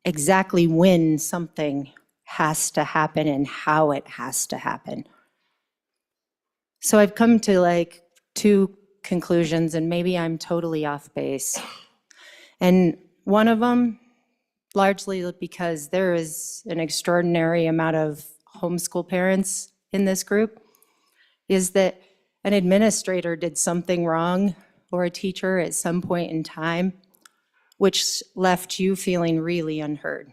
exactly when something has to happen and how it has to happen? So I've come to like two conclusions, and maybe I'm totally off base. And one of them, largely because there is an extraordinary amount of homeschool parents in this group, is that an administrator did something wrong or a teacher at some point in time, which left you feeling really unheard.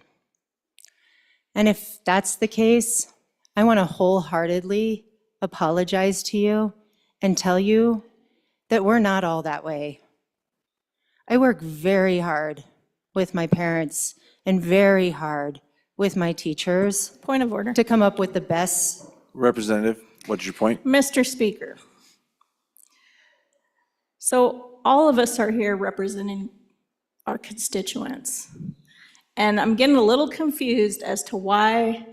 And if that's the case, I want to wholeheartedly apologize to you and tell you that we're not all that way. I work very hard with my parents and very hard with my teachers. Point of order. To come up with the best. Representative, what's your point? Mr. Speaker, so all of us are here representing our constituents. And I'm getting a little confused as to why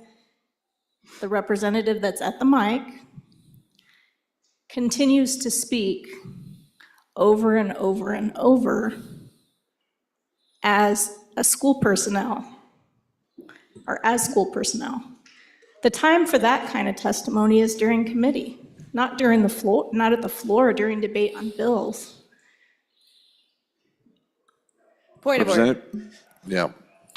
the representative that's at the mic continues to speak over and over and over as a school personnel or as school personnel. The time for that kind of testimony is during committee, not during the floor, not at the floor during debate on bills. Point of order. Yeah.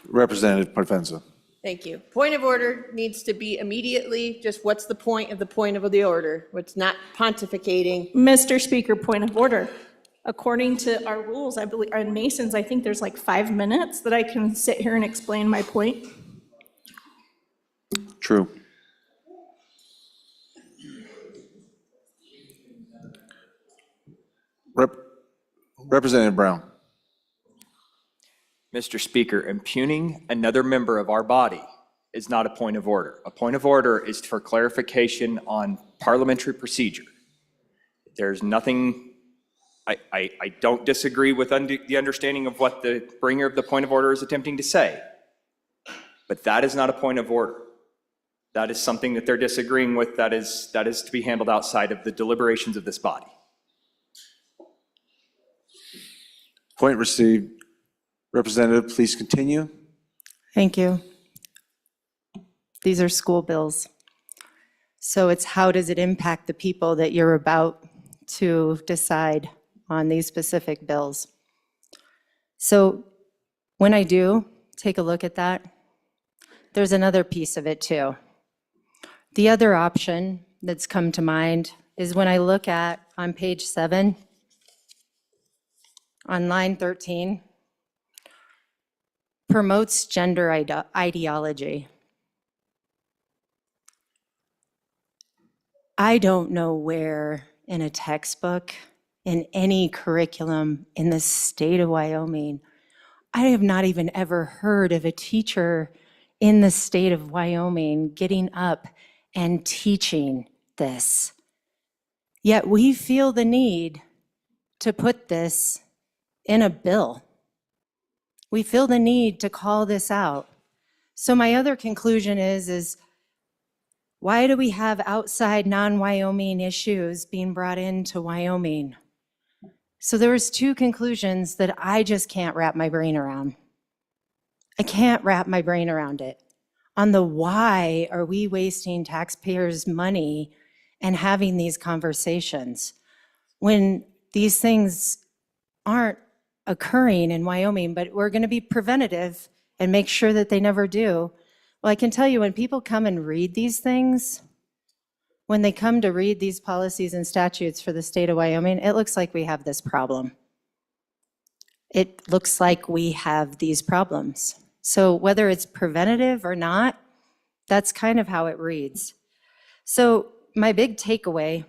Representative Parfenza. Thank you. Point of order needs to be immediately, just what's the point of the order? What's not pontificating. Mr. Speaker, point of order. According to our rules, I believe, on Masons, I think there's like 5 minutes that I can sit here and explain my point. True. Representative Brown. Mr. Speaker, impugning another member of our body is not a point of order. A point of order is for clarification on parliamentary procedure. There's nothing, I don't disagree with the understanding of what the bringer of the point of order is attempting to say, but that is not a point of order. That is something that they're disagreeing with. That is to be handled outside of the deliberations of this body. Point received. Representative, please continue. Thank you. These are school bills. So it's how does it impact the people that you're about to decide on these specific bills? So when I do take a look at that, there's another piece of it too. The other option that's come to mind is when I look at on page 7, on line 13, promotes gender ideology. I don't know where in a textbook, in any curriculum in the state of Wyoming, I have not even ever heard of a teacher in the state of Wyoming getting up and teaching this. Yet we feel the need to put this in a bill. We feel the need to call this out. So my other conclusion is why do we have outside non-Wyoming issues being brought into Wyoming? So there was 2 conclusions that I just can't wrap my brain around. I can't wrap my brain around it. On the why are we wasting taxpayers' money and having these conversations when these things aren't occurring in Wyoming, but we're going to be preventative and make sure that they never do. Well, I can tell you when people come and read these things, when they come to read these policies and statutes for the state of Wyoming, it looks like we have this problem. It looks like we have these problems. So whether it's preventative or not, that's kind of how it reads. So my big takeaway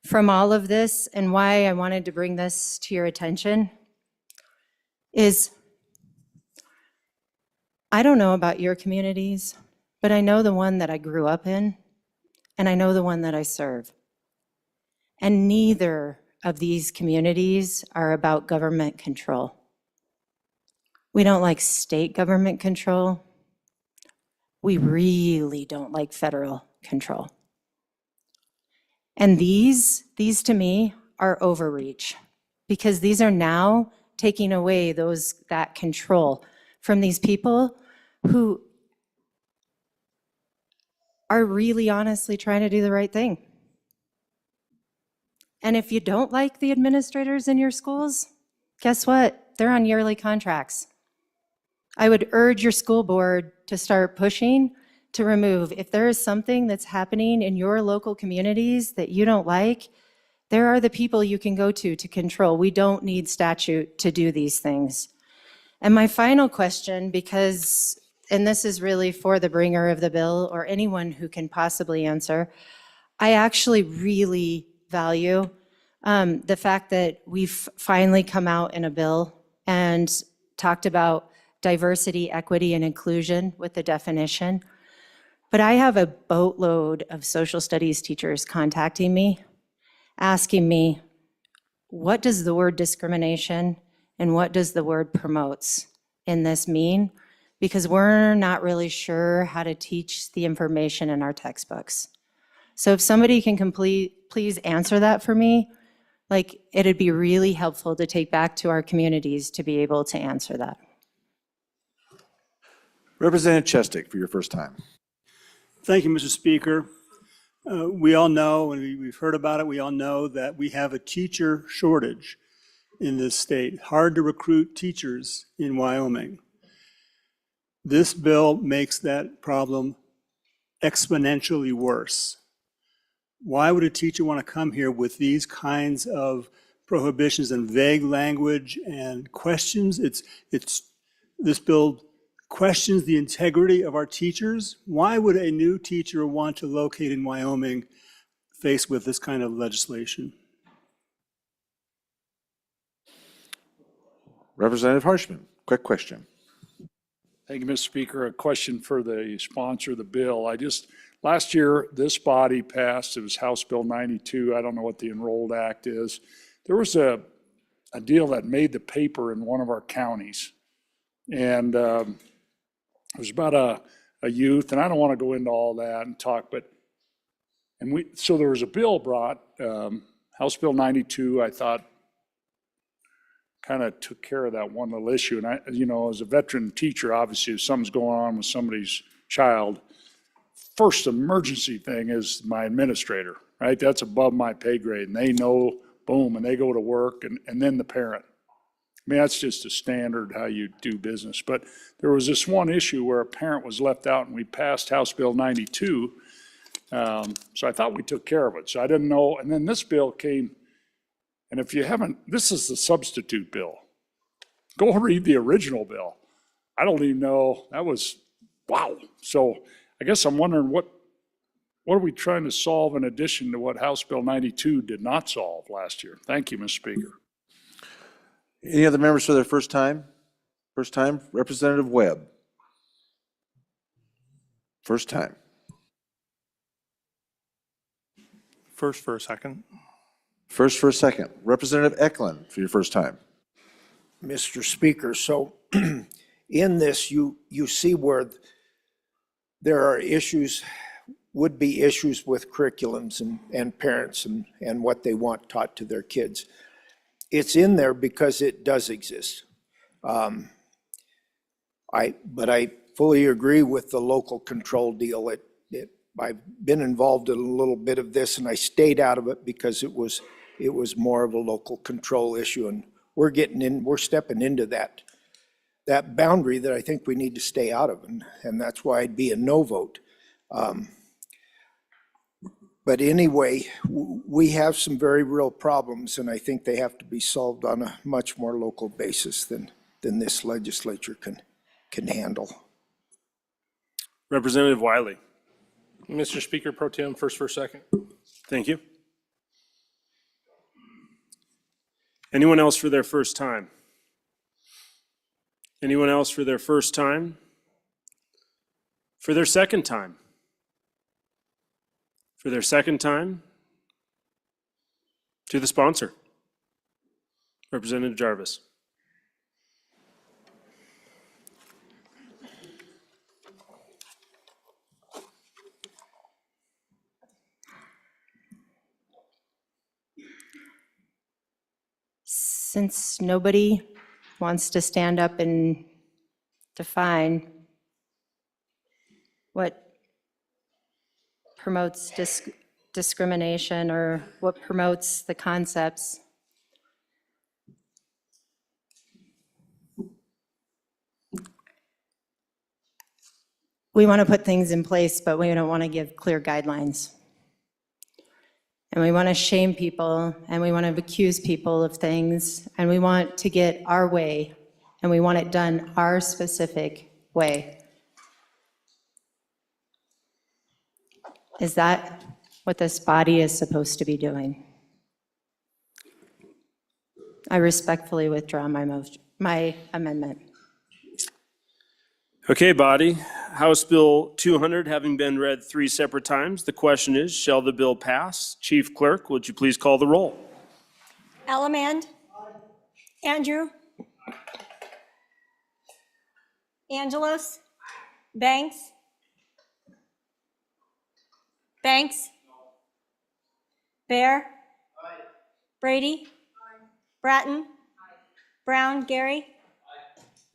from all of this and why I wanted to bring this to your attention is I don't know about your communities, but I know the one that I grew up in, and I know the one that I serve. And neither of these communities are about government control. We don't like state government control. We really don't like federal control. And these to me are overreach because these are now taking away that control from these people who are really honestly trying to do the right thing. And if you don't like the administrators in your schools, guess what? They're on yearly contracts. I would urge your school board to start pushing to remove. If there is something that's happening in your local communities that you don't like, there are the people you can go to control. We don't need statute to do these things. And my final question, and this is really for the bringer of the bill or anyone who can possibly answer, I actually really value the fact that we've finally come out in a bill and talked about diversity, equity, and inclusion with the definition. But I have a boatload of social studies teachers contacting me, asking me, what does the word discrimination and what does the word promotes in this mean? Because we're not really sure how to teach the information in our textbooks. So if somebody can please answer that for me, it'd be really helpful to take back to our communities to be able to answer that. Representative Chestick for your first time. Thank you, Mr. Speaker. We all know, and we've heard about it, we all know that we have a teacher shortage in this state. Hard to recruit teachers in Wyoming. This bill makes that problem exponentially worse. Why would a teacher want to come here with these kinds of prohibitions and vague language and questions? This bill questions the integrity of our teachers. Why would a new teacher want to locate in Wyoming faced with this kind of legislation? Representative Harshman, quick question. Thank you, Mr. Speaker. A question for the sponsor of the bill. Last year, this body passed, it was House Bill 92. I don't know what the Enrolled Act is. There was a deal that made the paper in one of our counties. And it was about a youth, and I don't want to go into all that and talk, so there was a bill brought, House Bill 92, I thought kind of took care of that one little issue. And as a veteran teacher, obviously, if something's going on with somebody's child, first emergency thing is my administrator, right? That's above my pay grade, and they know, boom, and they go to work, and then the parent. I mean, that's just a standard how you do business. But there was this one issue where a parent was left out, and we passed House Bill 92. So I thought we took care of it. So I didn't know. And then this bill came, and if you haven't, this is the substitute bill. Go read the original bill. I don't even know. That was, wow. So I guess I'm wondering what are we trying to solve in addition to what House Bill 92 did not solve last year? Thank you, Mr. Speaker. Any other members for their first time? First time, Representative Webb. First time. First for a second. First for a second. Representative Eklund for your first time. Mr. Speaker, so in this, you see where there are issues, would be issues with curriculums and parents and what they want taught to their kids. It's in there because it does exist. But I fully agree with the local control deal. I've been involved in a little bit of this, and I stayed out of it because it was more of a local control issue, and we're stepping into that boundary that I think we need to stay out of, and that's why I'd be a no vote. But anyway, we have some very real problems, and I think they have to be solved on a much more local basis than this legislature can handle. Representative Wiley. Mr. Speaker, Pro Tem, first for a second. Thank you. Anyone else for their first time? Anyone else for their first time? For their second time? For their second time? To the sponsor, Representative Jarvis. Since nobody wants to stand up and define what promotes discrimination or what promotes the concepts, we want to put things in place, but we don't want to give clear guidelines. And we want to shame people, and we want to accuse people of things, and we want to get our way, and we want it done our specific way. Is that what this body is supposed to be doing? I respectfully withdraw my amendment. Okay, body. House Bill 200 having been read 3 separate times, the question is, shall the bill pass? Chief Clerk, would you please call the roll? Allemand. Andrew. Angelos. Banks. Banks. Bear. Brady. Bratton. Brown Gary.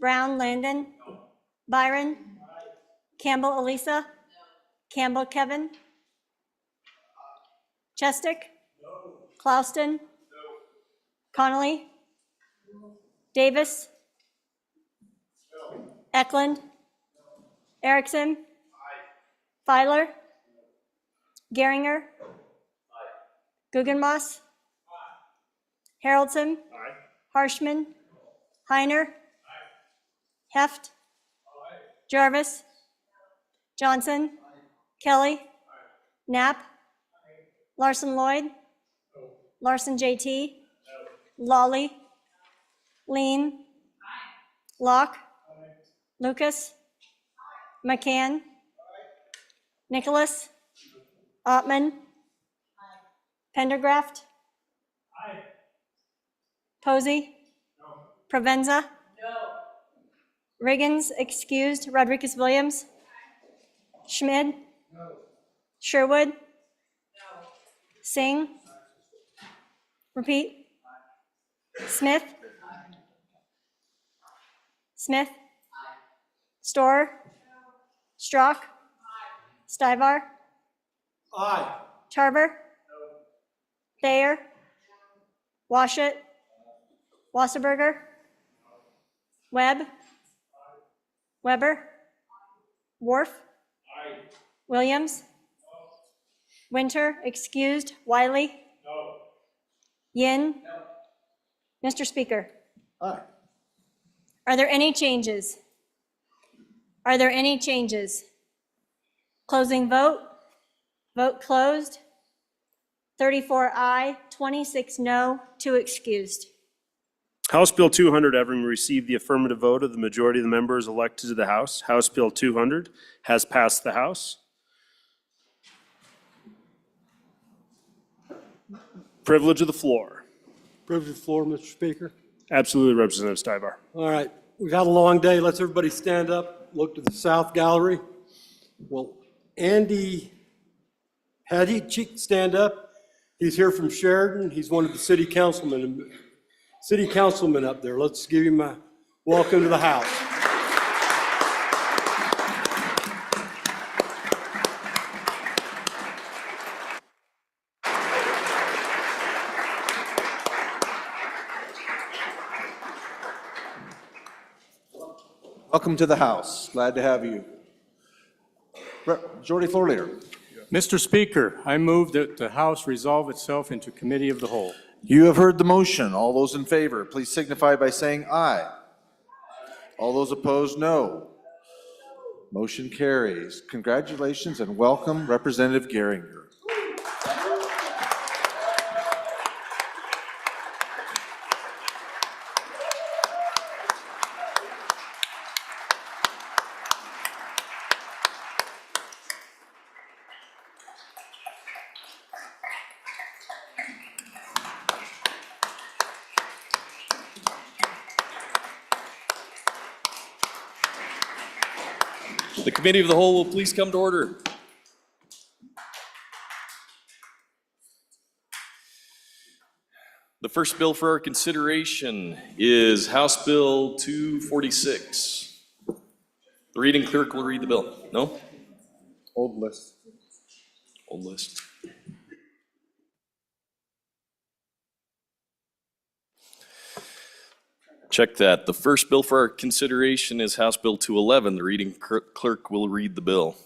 Brown Landon. Byron. Campbell Elisa. Campbell Kevin. Chestick. Clouston. Connolly. Davis. Eklund. Erickson. Feiler. Geringer. Guggenmoss. Haroldson. Harshman. Heiner. Heft. Jarvis. Johnson. Kelly. Knapp. Larson Lloyd. Larson JT. Lawley. Lean. Locke. Lucas. McCann. Nicholas. Ottman. Pendergraft. Posey. Provenza. Riggins excused. Rodriguez Williams. Schmid. Sherwood. Singh. Repeat. Smith. Smith. Storer. Strock. Stivar. Aye. Tarver. Thayer. Washut. Wasserberger. Webb. Weber. Worf. Williams. Winter, excused. Wiley. Yin. Mr. Speaker. Aye. Are there any changes? Are there any changes? Closing vote. Vote closed. 34 aye, 26 no, 2 excused. House Bill 200 having received the affirmative vote of the majority of the members elected to the House, House Bill 200 has passed the House. Privilege of the floor. Privilege of the floor, Mr. Speaker. Absolutely, Representative Stivar. All right, we've had a long day. Let's everybody stand up, look to the south gallery. Well, Andy Hadid, stand up. He's here from Sheridan. He's one of the city councilmen up there. Let's give him a welcome to the House. Welcome to the House. Glad to have you. Majority Floor Leader. Mr. Speaker, I move that the House resolve itself into committee of the whole. You have heard the motion. All those in favor, please signify by saying aye. All those opposed, no. Motion carries. Congratulations and welcome, Representative Geringer. The Committee of the Whole will please come to order. The first bill for our consideration is House Bill 246. The reading clerk will read the bill. No? Old list. Old list. Check that. The first bill for our consideration is House Bill 211. The reading clerk will read the bill.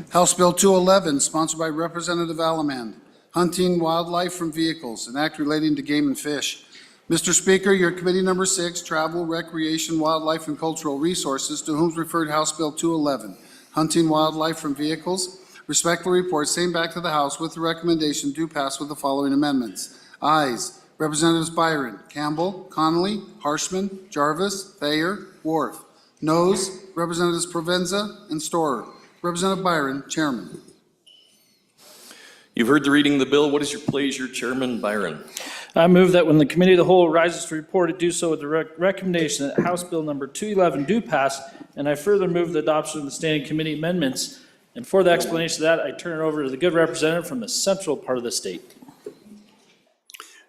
House Bill 211, sponsored by Representative Allemand, hunting wildlife from vehicles, an act relating to game and fish. Mr. Speaker, your committee number 6, Travel, Recreation, Wildlife, and Cultural Resources, to whom is referred House Bill 211, hunting wildlife from vehicles, respectfully report same back to the House with the recommendation do pass with the following amendments. Ayes, Representatives Byron, Campbell, Connolly, Harshman, Jarvis, Thayer, Worf. Noes, Representatives Provenza and Storer. Representative Byron, Chairman. You've heard the reading of the bill. What is your pleasure, Chairman Byron? I move that when the Committee of the Whole rises to report, it do so with the recommendation that House Bill number 211 do pass, and I further move the adoption of the standing committee amendments. And for the explanation of that, I turn it over to the good representative from the central part of the state.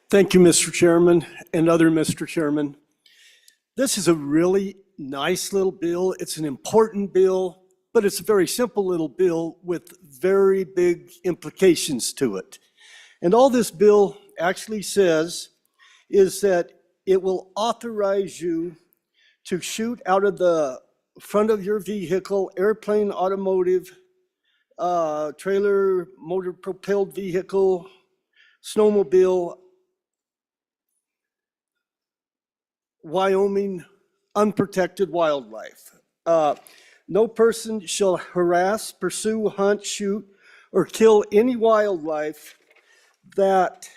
Thank you, Mr. Chairman, and other Mr. Chairman. This is a really nice little bill. It's an important bill, but it's a very simple little bill with very big implications to it. And all this bill actually says is that it will authorize you to shoot out of the front of your vehicle, airplane, automotive, trailer, motor propelled vehicle, snowmobile, Wyoming unprotected wildlife. No person shall harass, pursue, hunt, shoot, or kill any wildlife that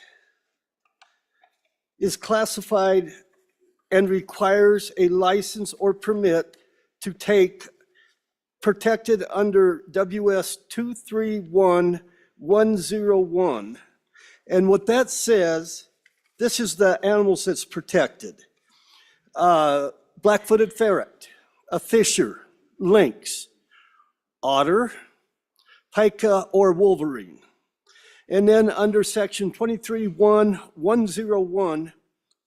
is classified and requires a license or permit to take protected under WS 231101. And what that says, this is the animals that's protected. Black-footed ferret, a fisher, lynx, otter, pika, or wolverine. And then under section 231101,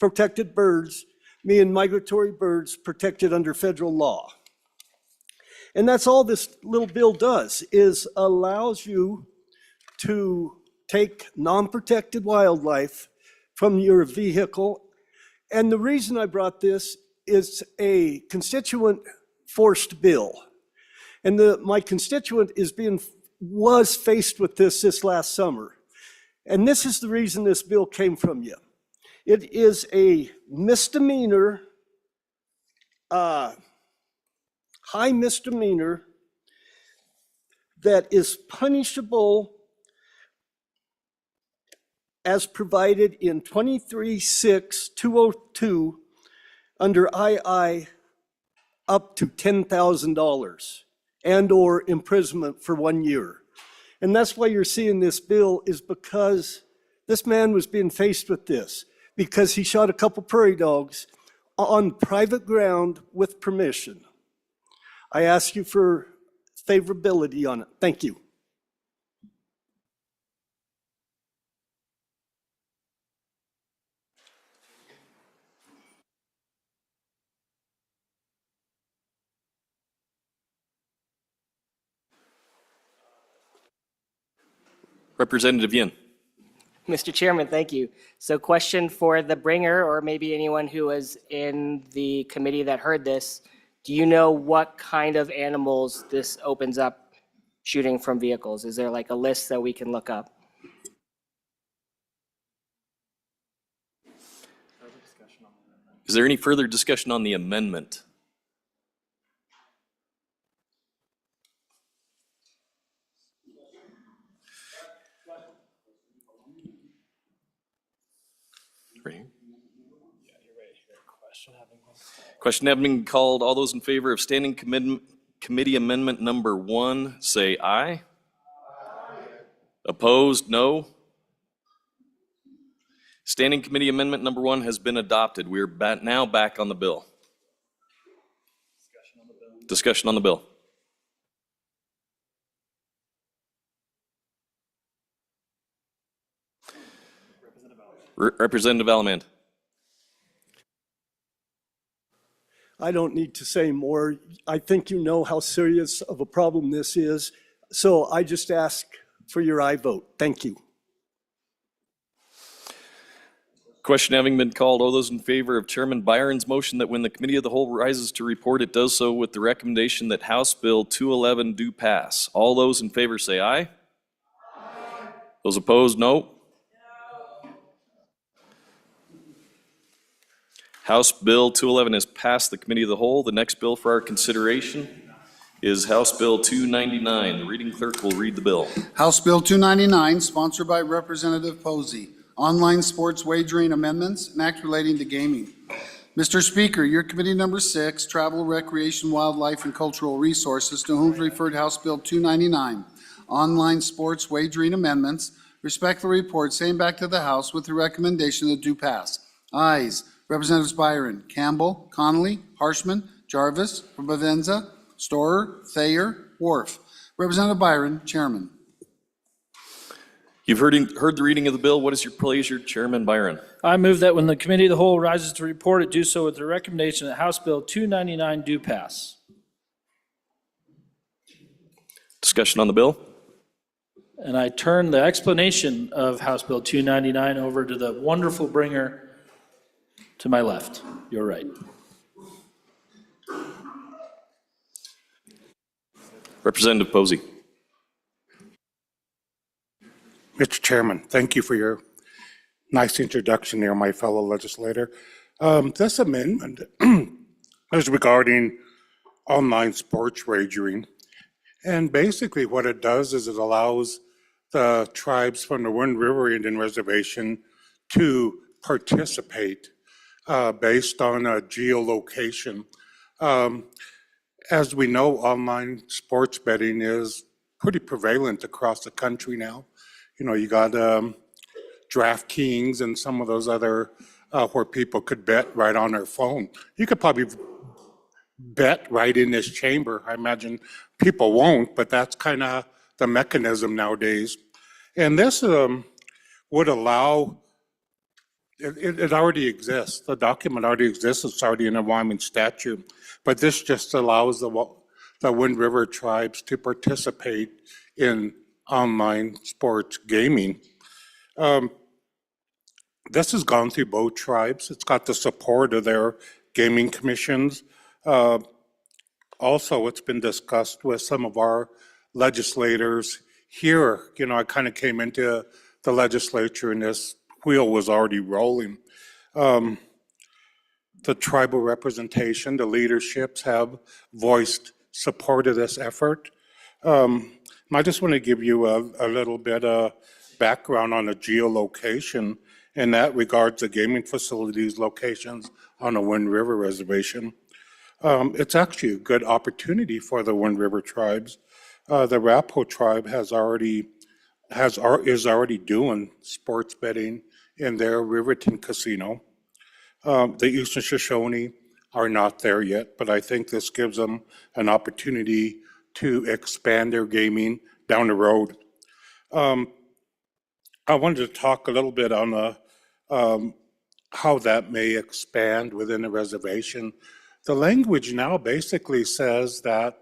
protected birds, meaning migratory birds protected under federal law. And that's all this little bill does, is allows you to take non-protected wildlife from your vehicle. And the reason I brought this is a constituent forced bill. And my constituent was faced with this last summer. And this is the reason this bill came from you. It is a misdemeanor, high misdemeanor that is punishable as provided in 23-6-202 under II up to $10,000 and/or imprisonment for 1 year. And that's why you're seeing this bill, is because this man was being faced with this because he shot a couple prairie dogs on private ground with permission. I ask you for favorability on it. Thank you. Representative Yin. Mr. Chairman, thank you. So question for the bringer, or maybe anyone who was in the committee that heard this. Do you know what kind of animals this opens up shooting from vehicles? Is there like a list that we can look up? Is there any further discussion on the amendment? Right here. Question having been called, all those in favor of standing committee amendment number 1, say aye. Opposed, no. Standing committee amendment number 1 has been adopted. We are now back on the bill. Discussion on the bill. Representative Alamand. I don't need to say more. I think you know how serious of a problem this is. So I just ask for your aye vote. Thank you. Question having been called, all those in favor of Chairman Byron's motion that when the committee of the whole rises to report, it does so with the recommendation that House Bill 211 do pass. All those in favor say aye. Aye. Those opposed, no. House Bill 211 has passed the committee of the whole. The next bill for our consideration is House Bill 299. The reading clerk will read the bill. House Bill 299, sponsored by Representative Posey. Online sports wagering amendments and act relating to gaming. Mr. Speaker, your committee number 6, Travel, Recreation, Wildlife, and Cultural Resources, to whom referred House Bill 299, online sports wagering amendments, respectfully report same back to the House with the recommendation that do pass. Ayes, Representatives Byron, Campbell, Connolly, Harshman, Jarvis, Provenza, Storer, Thayer, Wharf. Representative Byron, Chairman. You've heard the reading of the bill. What is your pleasure, Chairman Byron? I move that when the committee of the whole rises to report, it do so with the recommendation that House Bill 299 do pass. Discussion on the bill? And I turn the explanation of House Bill 299 over to the wonderful bringer, To my left, your right. Representative Posey. Mr. Chairman, thank you for your nice introduction there, my fellow legislator. This amendment is regarding online sports wagering. And basically what it does is it allows the tribes from the Wind River Indian Reservation to participate based on a geolocation. As we know, online sports betting is pretty prevalent across the country now. You know, you got DraftKings and some of those other where people could bet right on their phone. You could probably bet right in this chamber. I imagine people won't, but that's kind of the mechanism nowadays. And this would allow, it already exists. The document already exists. It's already in the Wyoming statute. But this just allows the Wind River tribes to participate in online sports gaming. This has gone through both tribes. It's got the support of their gaming commissions. Also, it's been discussed with some of our legislators here. You know, I kind of came into the legislature and this wheel was already rolling. The tribal representation, the leaderships have voiced support of this effort. I just want to give you a little bit of background on the geolocation, and that regards the gaming facilities locations on the Wind River Reservation. It's actually a good opportunity for the Wind River tribes. The Arapaho tribe is already doing sports betting in their Riverton casino. The Eastern Shoshone are not there yet, but I think this gives them an opportunity to expand their gaming down the road. I wanted to talk a little bit on how that may expand within the reservation. The language now basically says that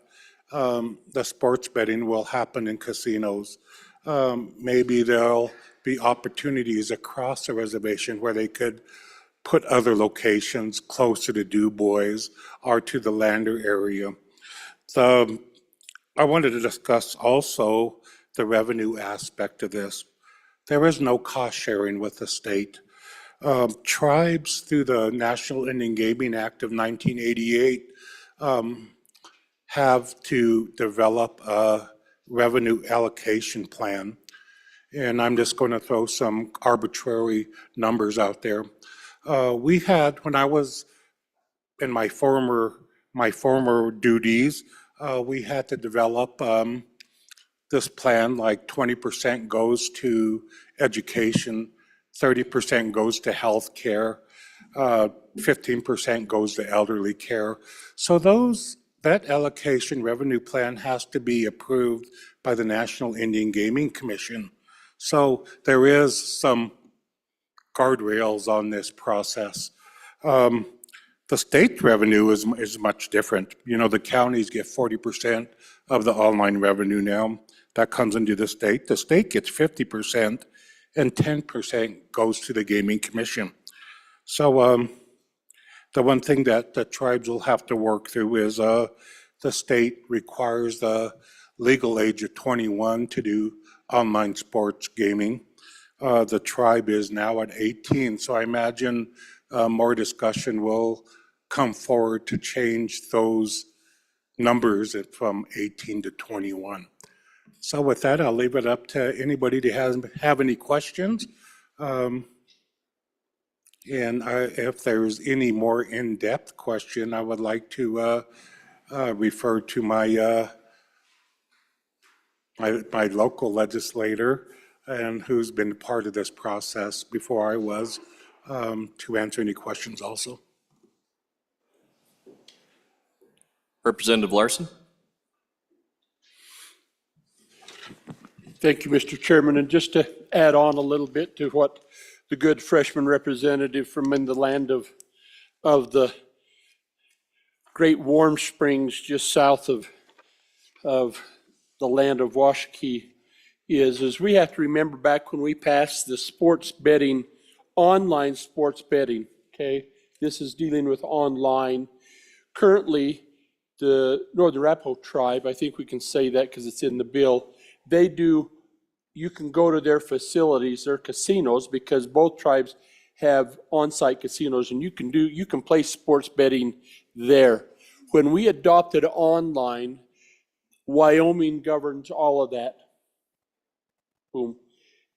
the sports betting will happen in casinos. Maybe there'll be opportunities across the reservation where they could put other locations closer to Du Bois or to the Lander area. I wanted to discuss also the revenue aspect of this. There is no cost sharing with the state. Tribes, through the National Indian Gaming Act of 1988, have to develop a revenue allocation plan. And I'm just going to throw some arbitrary numbers out there. We had, when I was in my former duties, we had to develop this plan, like 20% goes to education, 30% goes to health care, 15% goes to elderly care. So that allocation revenue plan has to be approved by the National Indian Gaming Commission. So there is some guardrails on this process. The state revenue is much different. You know, the counties get 40% of the online revenue now. That comes into the state. The state gets 50%, and 10% goes to the Gaming Commission. So the one thing that the tribes will have to work through is the state requires the legal age of 21 to do online sports gaming. The tribe is now at 18, so I imagine more discussion will come forward to change those numbers from 18 to 21. So with that, I'll leave it up to anybody to have any questions. And if there's any more in-depth question, I would like to refer to my my local legislator and who's been part of this process before I was, to answer any questions also. Representative Larson. Thank you, Mr. Chairman. And just to add on a little bit to what the good freshman representative from in the land of the Great Warm Springs, just south of the land of Washakie, is we have to remember back when we passed the sports betting, online sports betting, okay? This is dealing with online. Currently, the Northern Arapaho tribe, I think we can say that because it's in the bill, they do, you can go to their facilities, their casinos, because both tribes have on-site casinos, and you can play sports betting there. When we adopted online, Wyoming governs all of that. Boom.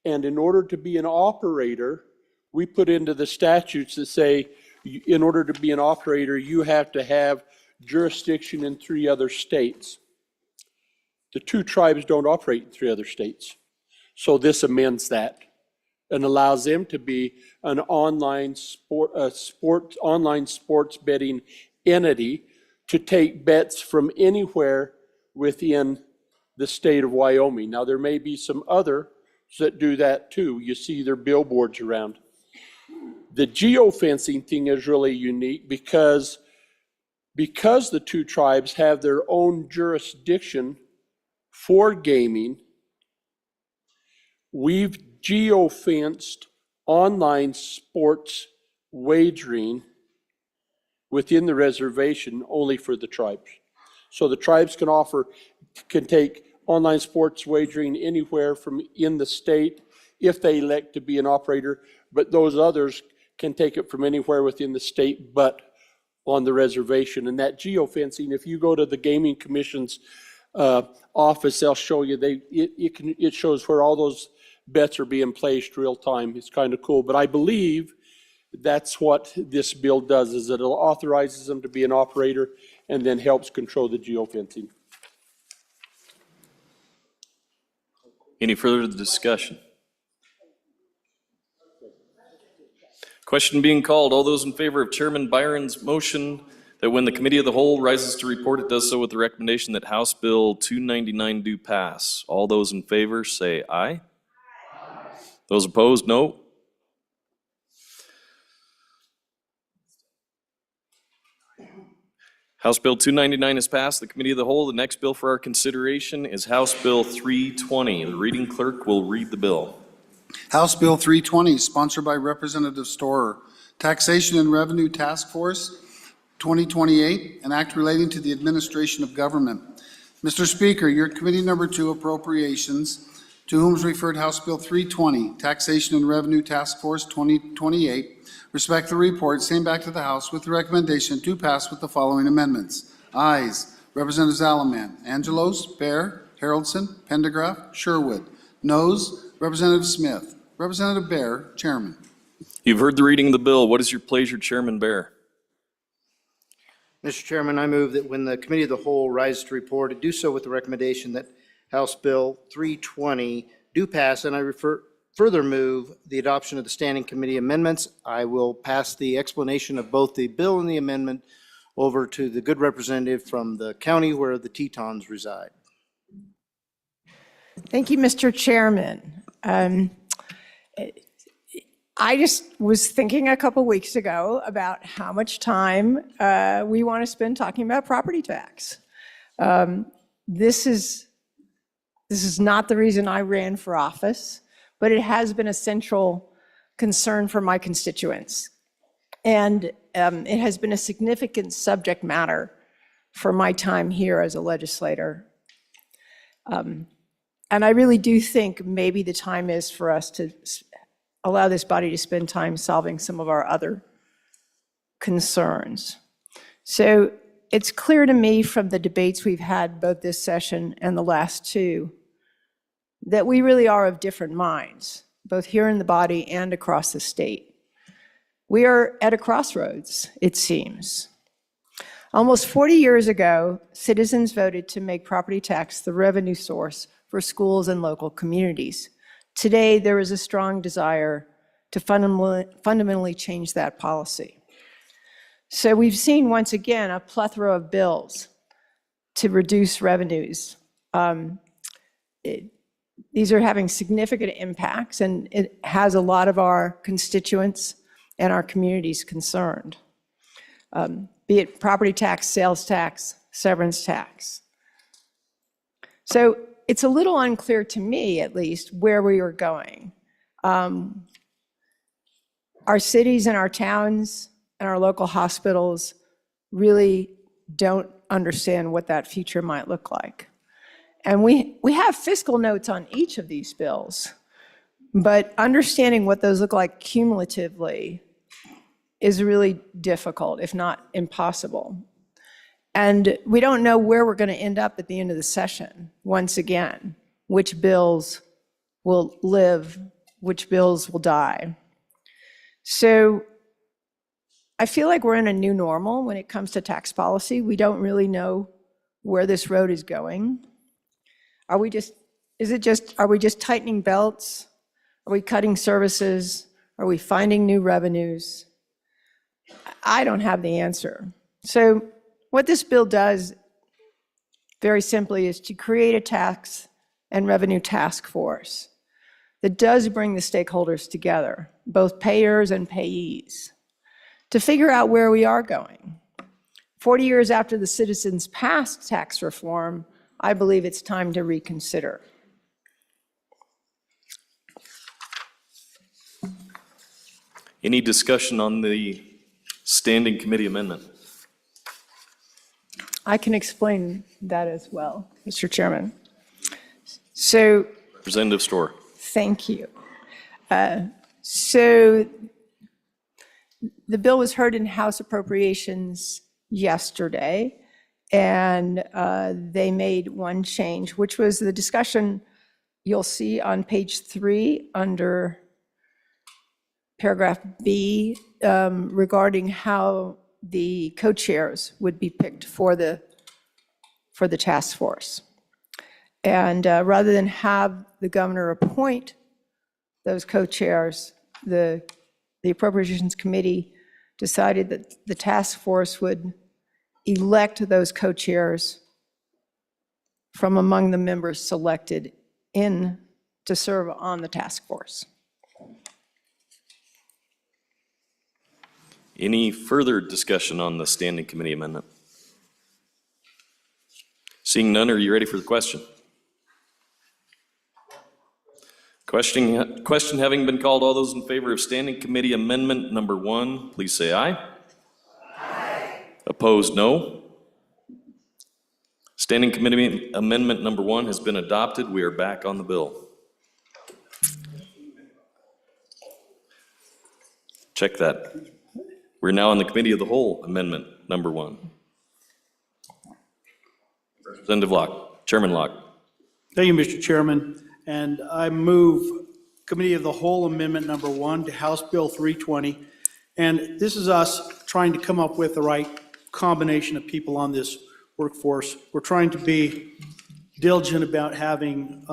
And in order to be an operator, we put into the statutes that say, in order to be an operator, you have to have jurisdiction in 3 other states. The 2 tribes don't operate in 3 other states. So this amends that and allows them to be an online sports betting entity to take bets from anywhere within the state of Wyoming. Now, there may be some others that do that too. You see their billboards around. The geofencing thing is really unique because the 2 tribes have their own jurisdiction for gaming. We've geofenced online sports wagering within the reservation only for the tribes. So the tribes can take online sports wagering anywhere from in the state if they elect to be an operator, but those others can take it from anywhere within the state but on the reservation. And that geofencing, if you go to the Gaming Commission's office, they'll show you, it shows where all those bets are being placed real time. It's kind of cool. But I believe that's what this bill does, is it authorizes them to be an operator and then helps control the geofencing. Any further discussion? Question being called. All those in favor of Chairman Byron's motion that when the Committee of the Whole rises to report, it does so with the recommendation that House Bill 299 do pass. All those in favor say aye. Those opposed, no. House Bill 299 is passed. The Committee of the Whole. The next bill for our consideration is House Bill 320. The reading clerk will read the bill. House Bill 320, sponsored by Representative Storer. Taxation and Revenue Task Force 2028, an act relating to the administration of government. Mr. Speaker, your Committee Number 2 Appropriations, to whom is referred House Bill 320, Taxation and Revenue Task Force 2028, respect the report, same back to the House with the recommendation to pass with the following amendments. Ayes, Representative Zalaman, Angelos, Bear, Haroldson, Pendergraft, Sherwood. Noes, Representative Smith. Representative Bear, Chairman. You've heard the reading of the bill. What is your pleasure, Chairman Bear? Mr. Chairman, I move that when the Committee of the Whole rises to report, it do so with the recommendation that House Bill 320 do pass, and I further move the adoption of the Standing Committee amendments. I will pass the explanation of both the bill and the amendment over to the good representative from the county where the Tetons reside. Thank you, Mr. Chairman. I just was thinking a couple weeks ago about how much time we want to spend talking about property tax. This is not the reason I ran for office, but it has been a central concern for my constituents. And it has been a significant subject matter for my time here as a legislator. And I really do think maybe the time is for us to allow this body to spend time solving some of our other concerns. So it's clear to me from the debates we've had both this session and the last 2 that we really are of different minds, both here in the body and across the state. We are at a crossroads, it seems. Almost 40 years ago, citizens voted to make property tax the revenue source for schools and local communities. Today, there is a strong desire to fundamentally change that policy. So we've seen, once again, a plethora of bills to reduce revenues. These are having significant impacts, and it has a lot of our constituents and our communities concerned, be it property tax, sales tax, severance tax. So it's a little unclear to me, at least, where we are going. Our cities and our towns and our local hospitals really don't understand what that future might look like. And we have fiscal notes on each of these bills, but understanding what those look like cumulatively is really difficult, if not impossible. And we don't know where we're going to end up at the end of the session, once again, which bills will live, which bills will die. So I feel like we're in a new normal when it comes to tax policy. We don't really know where this road is going. Are we just tightening belts? Are we cutting services? Are we finding new revenues? I don't have the answer. So what this bill does, very simply, is to create a tax and revenue task force that does bring the stakeholders together, both payers and payees, to figure out where we are going. 40 years after the citizens passed tax reform, I believe it's time to reconsider. Any discussion on the standing committee amendment? I can explain that as well, Mr. Chairman. So, Representative Storr. thank you. So the bill was heard in House Appropriations yesterday, and they made one change, which was the discussion you'll see on page 3 under paragraph B regarding how the co-chairs would be picked for the task force. And rather than have the governor appoint those co-chairs, the Appropriations Committee decided that the task force would elect those co-chairs from among the members selected in to serve on the task force. Any further discussion on the standing committee amendment? Seeing none, are you ready for the question? Question having been called, all those in favor of standing committee amendment number 1, please say aye. Aye. Opposed, no. Standing committee amendment number 1 has been adopted. We are back on the bill. Check that. We're now on the committee of the whole amendment number 1. Representative Locke, Chairman Locke. Thank you, Mr. Chairman. And I move Committee of the Whole Amendment Number 1 to House Bill 320. And this is us trying to come up with the right combination of people on this workforce. We're trying to be diligent about having,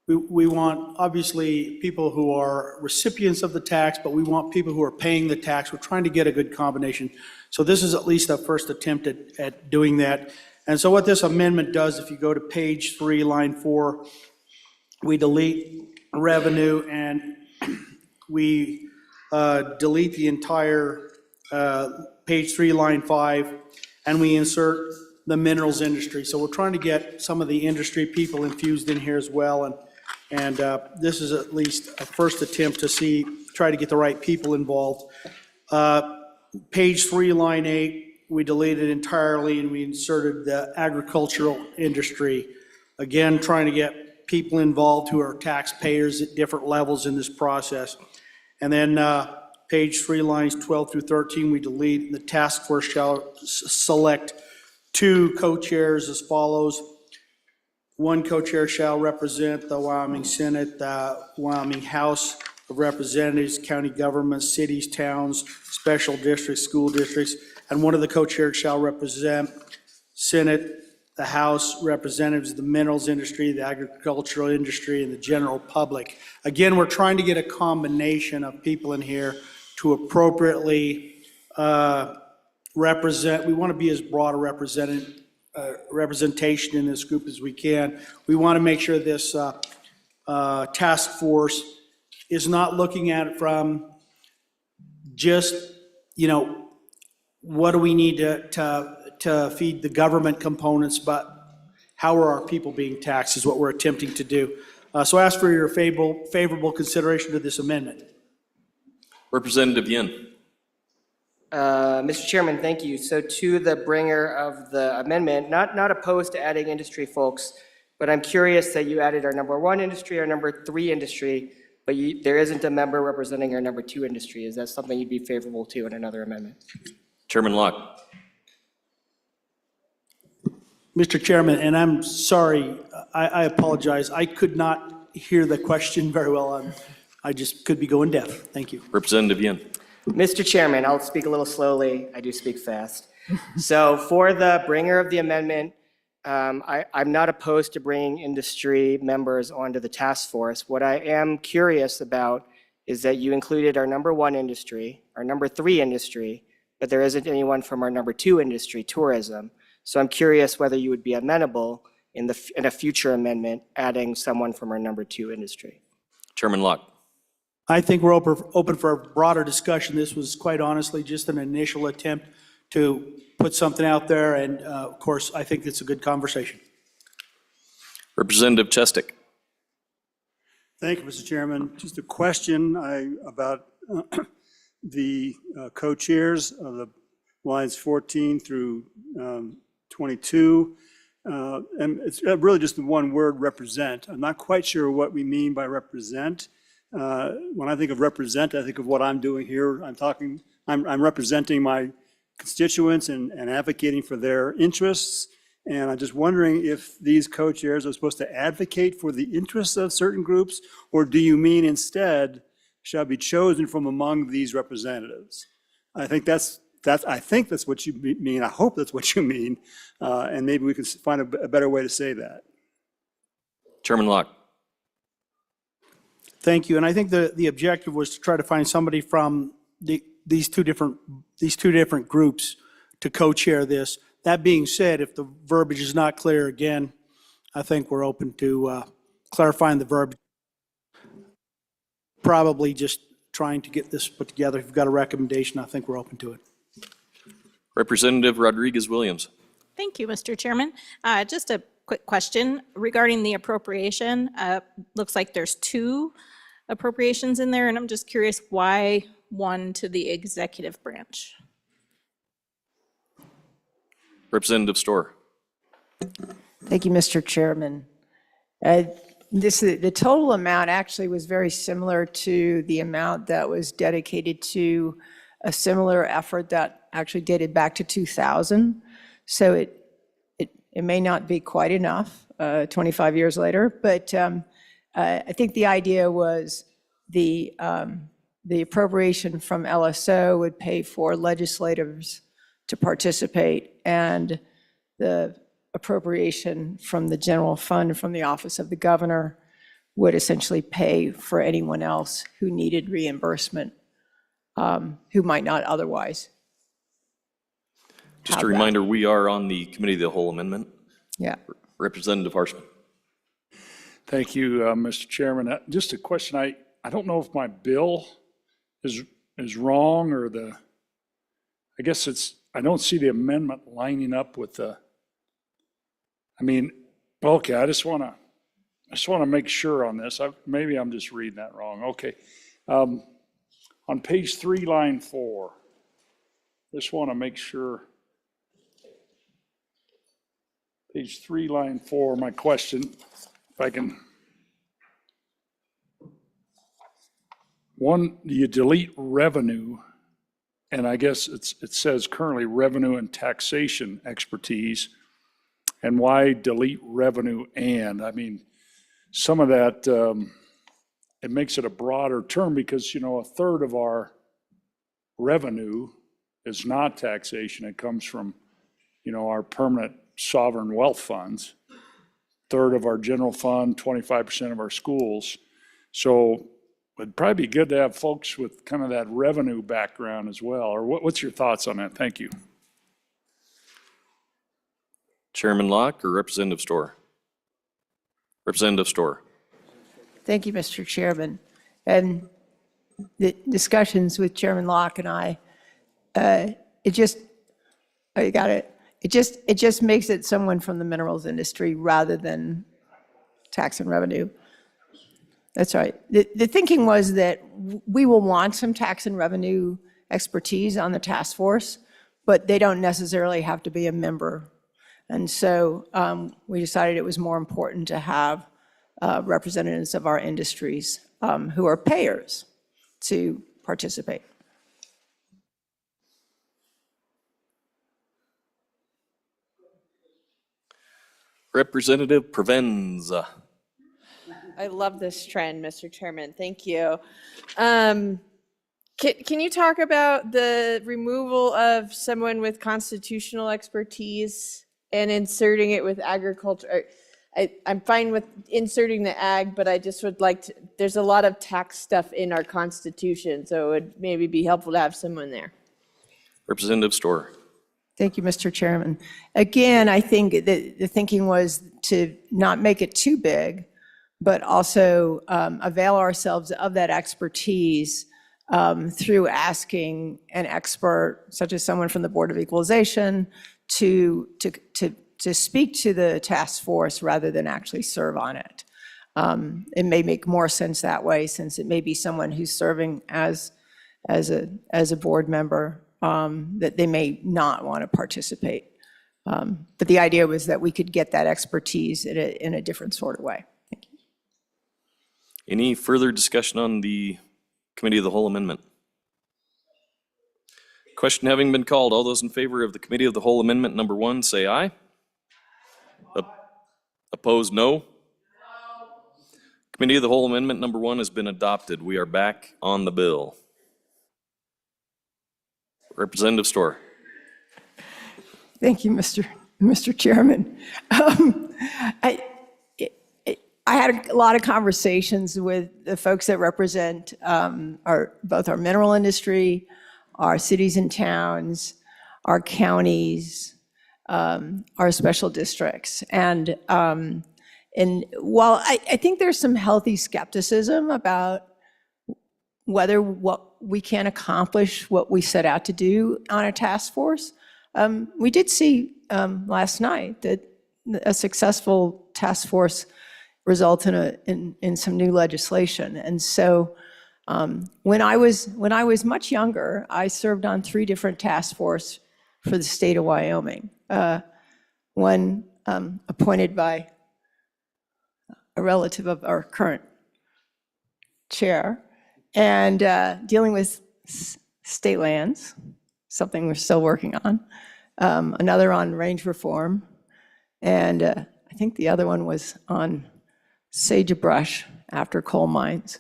we want obviously people who are recipients of the tax, but we want people who are paying the tax. We're trying to get a good combination. So this is at least a first attempt at doing that. And so what this amendment does, if you go to page 3, line 4, we delete revenue and we delete the entire page 3, line 5, and we insert the minerals industry. So we're trying to get some of the industry people infused in here as well. And this is at least a first attempt to try to get the right people involved. Page 3, line 8, we deleted entirely and we inserted the agricultural industry. Again, trying to get people involved who are taxpayers at different levels in this process. And then page 3, lines 12 through 13, we delete. The task force shall select 2 co-chairs as follows. 1 co-chair shall represent the Wyoming Senate, the Wyoming House of Representatives, county governments, cities, towns, special districts, school districts, and one of the co-chairs shall represent Senate, the House, representatives of the minerals industry, the agricultural industry, and the general public. Again, we're trying to get a combination of people in here to appropriately represent. We want to be as broad a representation in this group as we can. We want to make sure this task force is not looking at it from just, what do we need to feed the government components, but how are our people being taxed is what we're attempting to do. So I ask for your favorable consideration of this amendment. Representative Yin. Mr. Chairman, thank you. So to the bringer of the amendment, not opposed to adding industry folks, but I'm curious that you added our number 1 industry, our number 3 industry, but there isn't a member representing our number 2 industry. Is that something you'd be favorable to in another amendment? Chairman Locke. Mr. Chairman, and I'm sorry, I apologize. I could not hear the question very well. I just could be going deaf. Thank you. Representative Yin. Mr. Chairman, I'll speak a little slowly. I do speak fast. So for the bringer of the amendment, I'm not opposed to bringing industry members onto the task force. What I am curious about is that you included our number 1 industry, our number 3 industry, but there isn't anyone from our number 2 industry, tourism. So I'm curious whether you would be amenable in a future amendment adding someone from our number 2 industry. Chairman Locke. I think we're open for a broader discussion. This was quite honestly just an initial attempt to put something out there, and of course, I think it's a good conversation. Representative Chestick. Thank you, Mr. Chairman. Just a question about the co-chairs of the lines 14 through 22. And it's really just the one word, represent. I'm not quite sure what we mean by represent. When I think of represent, I think of what I'm doing here. I'm representing my constituents and advocating for their interests. And I'm just wondering if these co-chairs are supposed to advocate for the interests of certain groups, or do you mean instead shall be chosen from among these representatives? I think that's what you mean. I hope that's what you mean. And maybe we can find a better way to say that. Chairman Locke. Thank you. And I think the objective was to try to find somebody from these two different groups to co-chair this. That being said, if the verbiage is not clear, again, I think we're open to clarifying the verbiage. Probably just trying to get this put together. If you've got a recommendation, I think we're open to it. Representative Rodriguez-Williams. Thank you, Mr. Chairman. Just a quick question regarding the appropriation. Looks like there's 2 appropriations in there, and I'm just curious why one to the executive branch? Representative Storr. Thank you, Mr. Chairman. The total amount actually was very similar to the amount that was dedicated to a similar effort that actually dated back to 2000. So it may not be quite enough 25 years later, but I think the idea was the appropriation from LSO would pay for legislators to participate, and the appropriation from the general fund from the office of the governor would essentially pay for anyone else who needed reimbursement, who might not otherwise. Just a reminder, we are on the Committee of the Whole Amendment. Yeah. Representative Harshman. Thank you, Mr. Chairman. Just a question. I don't know if my bill is wrong or I guess I don't see the amendment lining up with okay, I just want to make sure on this. Maybe I'm just reading that wrong. Okay. On page 3, line 4, just want to make sure. Page 3, line 4, my question, if I can. One, you delete revenue, and I guess it says currently revenue and taxation expertise. And why delete revenue and? I mean, some of that, it makes it a broader term because, a third of our revenue is not taxation. It comes from, our permanent sovereign wealth funds, third of our general fund, 25% of our schools. So it'd probably be good to have folks with kind of that revenue background as well. Or what's your thoughts on that? Thank you. Chairman Locke or Representative Storr? Representative Storr. Thank you, Mr. Chairman. And the discussions with Chairman Locke and I, it just makes it someone from the minerals industry rather than tax and revenue. That's right. The thinking was that we will want some tax and revenue expertise on the task force, but they don't necessarily have to be a member. And so we decided it was more important to have representatives of our industries who are payers to participate. Representative Provenza. I love this trend, Mr. Chairman. Thank you. Can you talk about the removal of someone with constitutional expertise and inserting it with agriculture? I'm fine with inserting the ag, but I just would like to, there's a lot of tax stuff in our Constitution, so it would maybe be helpful to have someone there. Representative Storr. Thank you, Mr. Chairman. Again, I think that the thinking was to not make it too big, but also avail ourselves of that expertise through asking an expert, such as someone from the Board of Equalization, to speak to the task force rather than actually serve on it. It may make more sense that way, since it may be someone who's serving as a board member that they may not want to participate. But the idea was that we could get that expertise in a different sort of way. Thank you. Any further discussion on the Committee of the Whole amendment? Question having been called, all those in favor of the Committee of the Whole Amendment number 1, say aye. Opposed, no. Committee of the Whole Amendment number 1 has been adopted. We are back on the bill. Representative Storr. Thank you, Mr. Chairman. I had a lot of conversations with the folks that represent both our mineral industry, our cities and towns, our counties, our special districts. And while I think there's some healthy skepticism about whether what we can accomplish what we set out to do on a task force, we did see last night that a successful task force result in some new legislation. And so when I was much younger, I served on 3 different task forces for the state of Wyoming. One appointed by a relative of our current chair, and dealing with state lands, something we're still working on. Another on range reform, and I think the other one was on sagebrush after coal mines.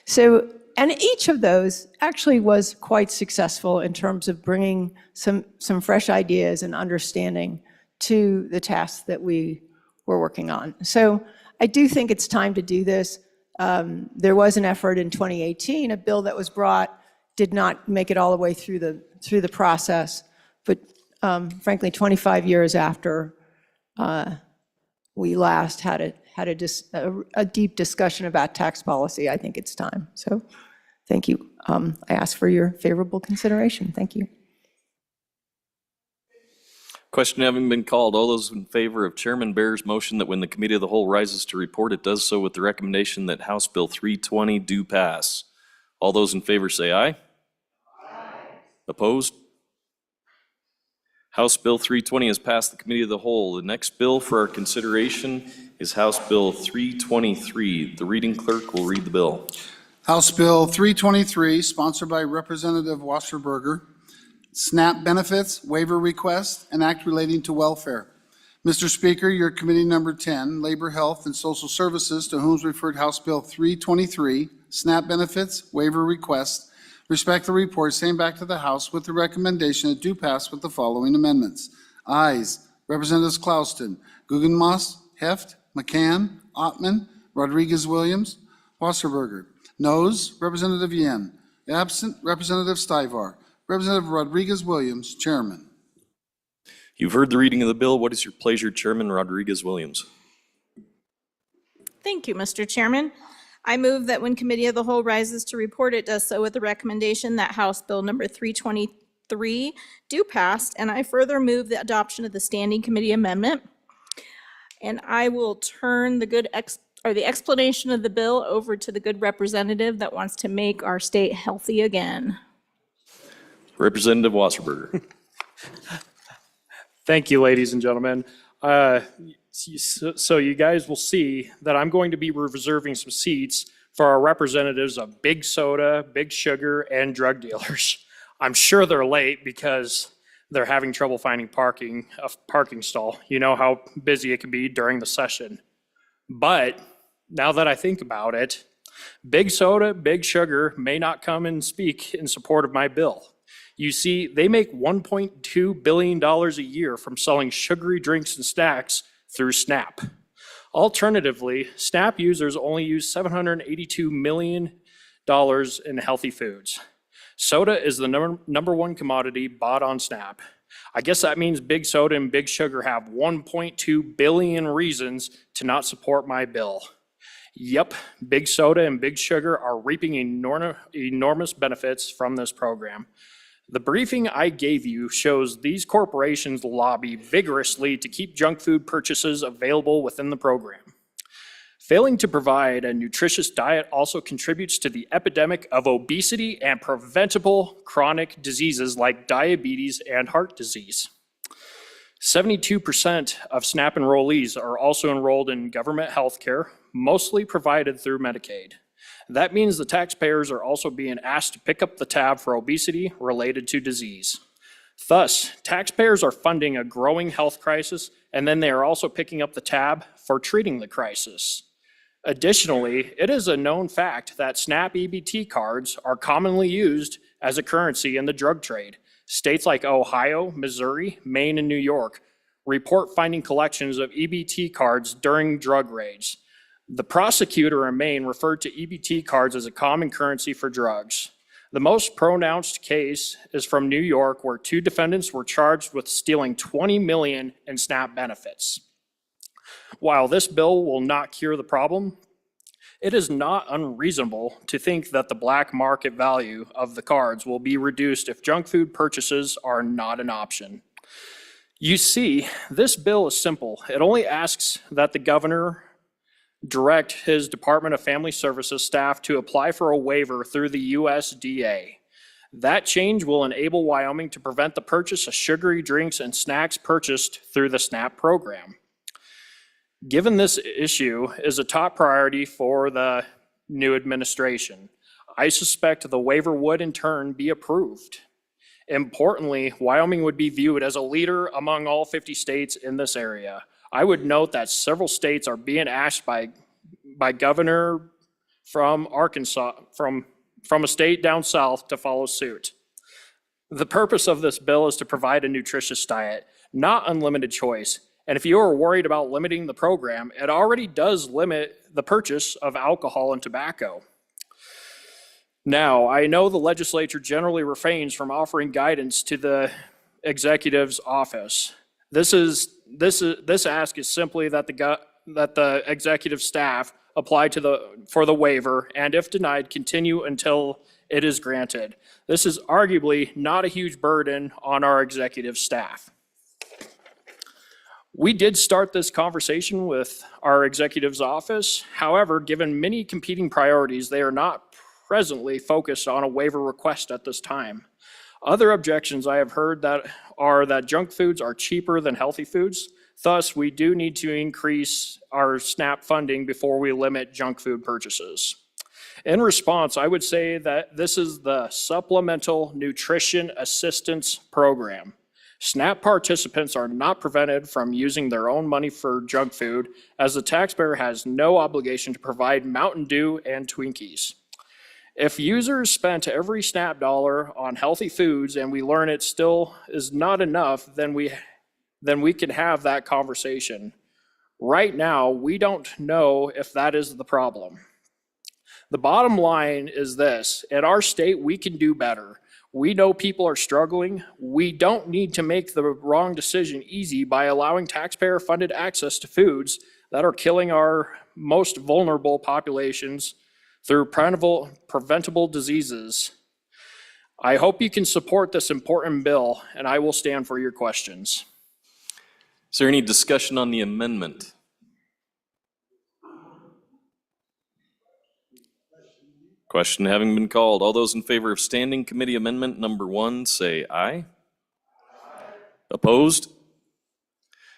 So, and each of those actually was quite successful in terms of bringing some fresh ideas and understanding to the tasks that we were working on. So I do think it's time to do this. There was an effort in 2018, a bill that was brought, did not make it all the way through the process, but frankly, 25 years after we last had a deep discussion about tax policy, I think it's time. So thank you. I ask for your favorable consideration. Thank you. Question having been called, all those in favor of Chairman Bear's motion that when the Committee of the Whole rises to report, it does so with the recommendation that House Bill 320 do pass. All those in favor say aye. Aye. Opposed? House Bill 320 has passed the Committee of the Whole. The next bill for our consideration is House Bill 323. The reading clerk will read the bill. House Bill 323, sponsored by Representative Wasserberger, SNAP benefits, waiver request, and act relating to welfare. Mr. Speaker, your committee number 10, Labor, Health, and Social Services, to whom is referred House Bill 323, SNAP benefits, waiver request, respectfully report same back to the House with the recommendation it do pass with the following amendments. Ayes, Representatives Clouston, Guggenmoss, Heft, McCann, Ottman, Rodriguez-Williams, Wasserberger. Noes, Representative Yen. Absent, Representative Stivar. Representative Rodriguez-Williams, Chairman. You've heard the reading of the bill. What is your pleasure, Chairman Rodriguez-Williams? Thank you, Mr. Chairman. I move that when Committee of the Whole rises to report, it does so with the recommendation that House Bill number 323 do pass, and I further move the adoption of the Standing Committee Amendment. And I will turn the explanation of the bill over to the good representative that wants to make our state healthy again. Representative Wasserberger. Thank you, ladies and gentlemen. So you guys will see that I'm going to be reserving some seats for our representatives of Big Soda, Big Sugar, and drug dealers. I'm sure they're late because they're having trouble finding a parking stall. You know how busy it can be during the session. But now that I think about it, Big Soda, Big Sugar may not come and speak in support of my bill. You see, they make $1.2 billion a year from selling sugary drinks and snacks through SNAP. Alternatively, SNAP users only use $782 million in healthy foods. Soda is the number one commodity bought on SNAP. I guess that means Big Soda and Big Sugar have 1.2 billion reasons to not support my bill. Yep, Big Soda and Big Sugar are reaping enormous benefits from this program. The briefing I gave you shows these corporations lobby vigorously to keep junk food purchases available within the program. Failing to provide a nutritious diet also contributes to the epidemic of obesity and preventable chronic diseases like diabetes and heart disease. 72% of SNAP enrollees are also enrolled in government health care, mostly provided through Medicaid. That means the taxpayers are also being asked to pick up the tab for obesity related to disease. Thus, taxpayers are funding a growing health crisis, and then they are also picking up the tab for treating the crisis. Additionally, it is a known fact that SNAP EBT cards are commonly used as a currency in the drug trade. States like Ohio, Missouri, Maine, and New York report finding collections of EBT cards during drug raids. The prosecutor in Maine referred to EBT cards as a common currency for drugs. The most pronounced case is from New York, where 2 defendants were charged with stealing $20 million in SNAP benefits. While this bill will not cure the problem, it is not unreasonable to think that the black market value of the cards will be reduced if junk food purchases are not an option. You see, this bill is simple. It only asks that the governor direct his Department of Family Services staff to apply for a waiver through the USDA. That change will enable Wyoming to prevent the purchase of sugary drinks and snacks purchased through the SNAP program. Given this issue is a top priority for the new administration, I suspect the waiver would in turn be approved. Importantly, Wyoming would be viewed as a leader among all 50 states in this area. I would note that several states are being asked by governor from Arkansas, from a state down south, to follow suit. The purpose of this bill is to provide a nutritious diet, not unlimited choice. And if you are worried about limiting the program, it already does limit the purchase of alcohol and tobacco. Now, I know the legislature generally refrains from offering guidance to the executive's office. This ask is simply that the executive staff apply for the waiver, and if denied, continue until it is granted. This is arguably not a huge burden on our executive staff. We did start this conversation with our executive's office. However, given many competing priorities, they are not presently focused on a waiver request at this time. Other objections I have heard are that junk foods are cheaper than healthy foods. Thus, we do need to increase our SNAP funding before we limit junk food purchases. In response, I would say that this is the Supplemental Nutrition Assistance Program. SNAP participants are not prevented from using their own money for junk food, as the taxpayer has no obligation to provide Mountain Dew and Twinkies. If users spent every SNAP dollar on healthy foods and we learn it still is not enough, then we can have that conversation. Right now, we don't know if that is the problem. The bottom line is this: in our state, we can do better. We know people are struggling. We don't need to make the wrong decision easy by allowing taxpayer-funded access to foods that are killing our most vulnerable populations through preventable diseases. I hope you can support this important bill, and I will stand for your questions. Is there any discussion on the amendment? Question having been called, all those in favor of Standing Committee Amendment number 1, say aye. Opposed?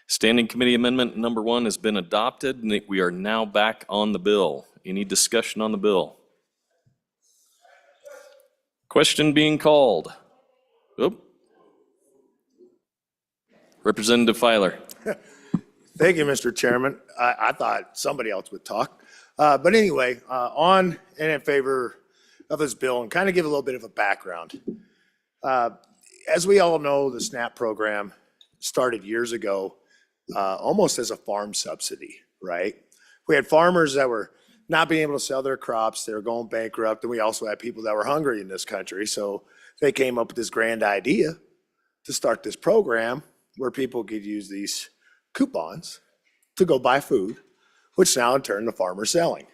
Standing Committee Amendment number 1 has been adopted, and we are now back on the bill. Any discussion on the bill? Question being called. Oop. Representative Filer. Thank you, Mr. Chairman. I thought somebody else would talk. But anyway, on and in favor of this bill, and kind of give a little bit of a background. As we all know, the SNAP program started years ago, almost as a farm subsidy, right? We had farmers that were not being able to sell their crops, they were going bankrupt, and we also had people that were hungry in this country. So they came up with this grand idea to start this program where people could use these coupons to go buy food, which now in turn the farmer's selling.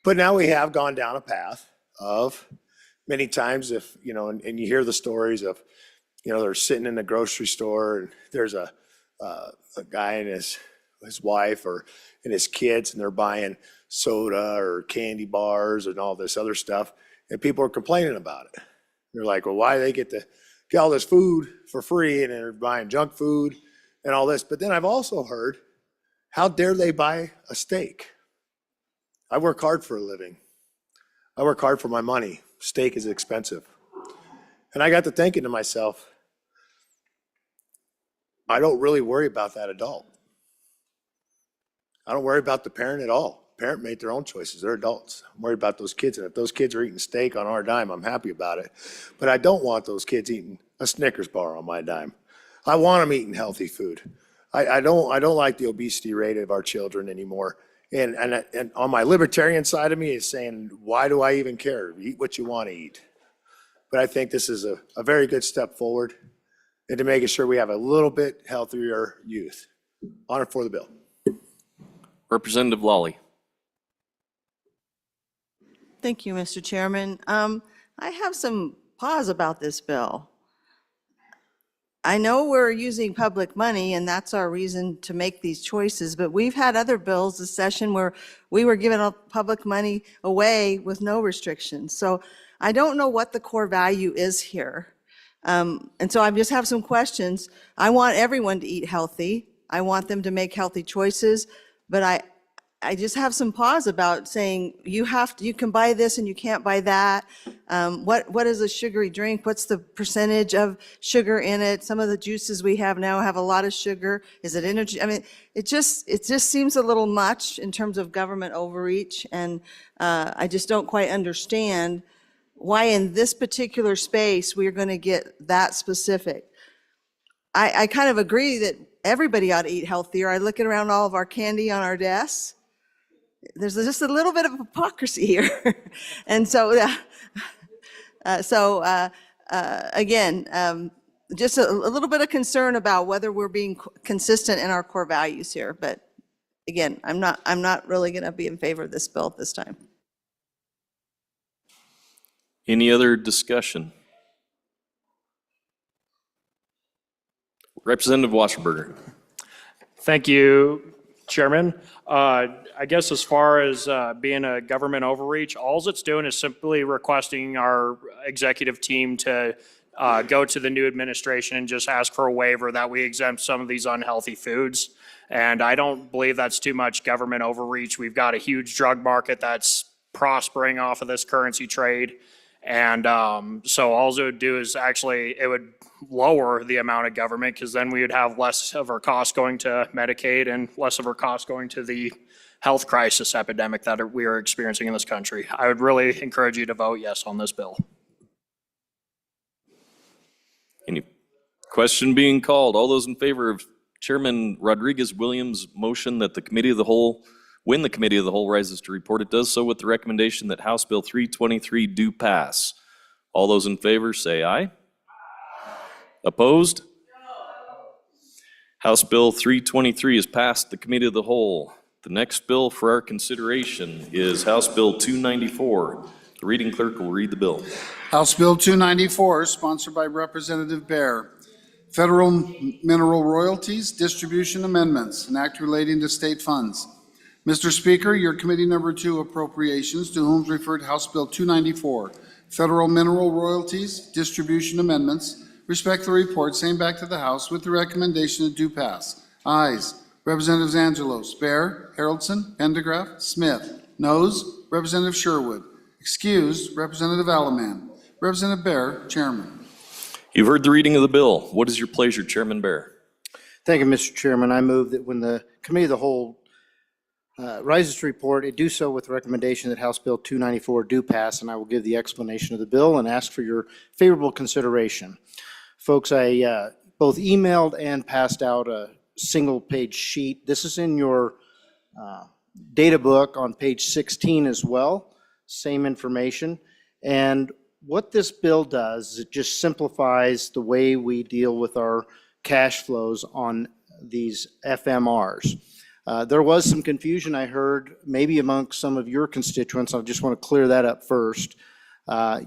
But now we have gone down a path of many times if, and you hear the stories of, they're sitting in the grocery store and there's a guy and his wife and his kids, and they're buying soda or candy bars and all this other stuff, and people are complaining about it. They're like, well, why do they get to get all this food for free and they're buying junk food and all this? But then I've also heard, how dare they buy a steak? I work hard for a living. I work hard for my money. Steak is expensive. And I got to thinking to myself, I don't really worry about that adult. I don't worry about the parent at all. Parent made their own choices. They're adults. I'm worried about those kids. And if those kids are eating steak on our dime, I'm happy about it. But I don't want those kids eating a Snickers bar on my dime. I want them eating healthy food. I don't like the obesity rate of our children anymore. And on my libertarian side of me is saying, why do I even care? Eat what you want to eat. But I think this is a very good step forward into making sure we have a little bit healthier youth. Honor for the bill. Representative Lawley. Thank you, Mr. Chairman. I have some pause about this bill. I know we're using public money and that's our reason to make these choices, but we've had other bills this session where we were giving public money away with no restrictions. So I don't know what the core value is here. And so I just have some questions. I want everyone to eat healthy. I want them to make healthy choices, but I just have some pause about saying you can buy this and you can't buy that. What is a sugary drink? What's the percentage of sugar in it? Some of the juices we have now have a lot of sugar. Is it energy? I mean, it just seems a little much in terms of government overreach, and I just don't quite understand why in this particular space we're going to get that specific. I kind of agree that everybody ought to eat healthier. I look around all of our candy on our desks. There's just a little bit of hypocrisy here. And so, again, just a little bit of concern about whether we're being consistent in our core values here. But again, I'm not really going to be in favor of this bill at this time. Any other discussion? Representative Wasserberger. Thank you, Chairman. I guess as far as being a government overreach, all it's doing is simply requesting our executive team to go to the new administration and just ask for a waiver that we exempt some of these unhealthy foods. And I don't believe that's too much government overreach. We've got a huge drug market that's prospering off of this currency trade. And so all it would do is actually, it would lower the amount of government, because then we would have less of our costs going to Medicaid and less of our costs going to the health crisis epidemic that we are experiencing in this country. I would really encourage you to vote yes on this bill. Any question being called? All those in favor of Chairman Rodriguez-Williams' motion that the Committee of the Whole, when the Committee of the Whole rises to report, it does so with the recommendation that House Bill 323 do pass. All those in favor say aye. Opposed? House Bill 323 is passed the Committee of the Whole. The next bill for our consideration is House Bill 294. The reading clerk will read the bill. House Bill 294, sponsored by Representative Baer. Federal mineral royalties, distribution amendments, an act relating to state funds. Mr. Speaker, your committee number 2 appropriations, to whom is referred House Bill 294, federal mineral royalties, distribution amendments. Respect the report, same back to the House with the recommendation that do pass. Ayes, Representatives Angelos, Bear, Haroldson, Pendergraft, Smith. Noes, Representative Sherwood. Excused, Representative Alaman. Representative Bear, Chairman. You've heard the reading of the bill. What is your pleasure, Chairman Bear? Thank you, Mr. Chairman. I move that when the Committee of the Whole rises to report, it do so with the recommendation that House Bill 294 do pass, and I will give the explanation of the bill and ask for your favorable consideration. Folks, I both emailed and passed out a single-page sheet. This is in your data book on page 16 as well, same information. And what this bill does is it just simplifies the way we deal with our cash flows on these FMRs. There was some confusion I heard maybe amongst some of your constituents. I just want to clear that up first.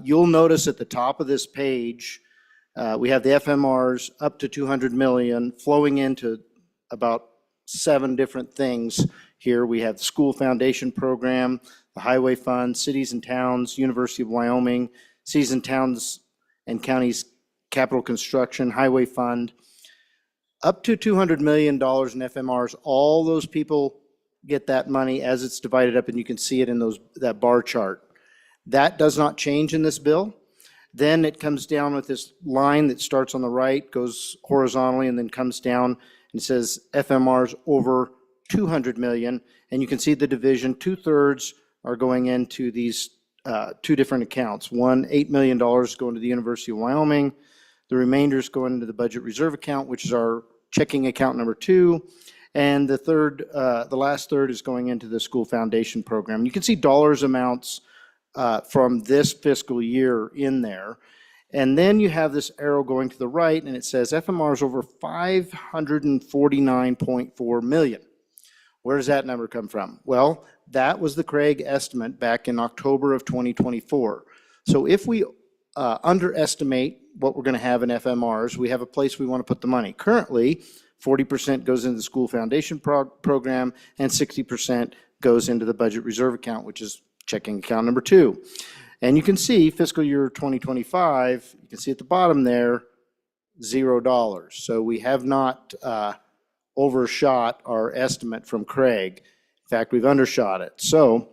You'll notice at the top of this page, we have the FMRs up to 200 million flowing into about 7 different things here. We have the School Foundation Program, the Highway Fund, Cities and Towns, University of Wyoming, Cities and Towns and Counties Capital Construction, Highway Fund, up to $200 million in FMRs. All those people get that money as it's divided up, and you can see it in that bar chart. That does not change in this bill. Then it comes down with this line that starts on the right, goes horizontally, and then comes down and says FMRs over 200 million. And you can see the division, 2/3 are going into these 2 different accounts. One, $8 million going to the University of Wyoming. The remainder is going into the budget reserve account, which is our checking account number 2. And the last third is going into the School Foundation Program. You can see dollars amounts from this fiscal year in there. And then you have this arrow going to the right, and it says FMRs over 549.4 million. Where does that number come from? Well, that was the Craig estimate back in October of 2024. So if we underestimate what we're going to have in FMRs, we have a place we want to put the money. Currently, 40% goes into the School Foundation Program, and 60% goes into the Budget Reserve Account, which is checking account number 2. And you can see fiscal year 2025, you can see at the bottom there, $0. So we have not overshot our estimate from Craig. In fact, we've undershot it. So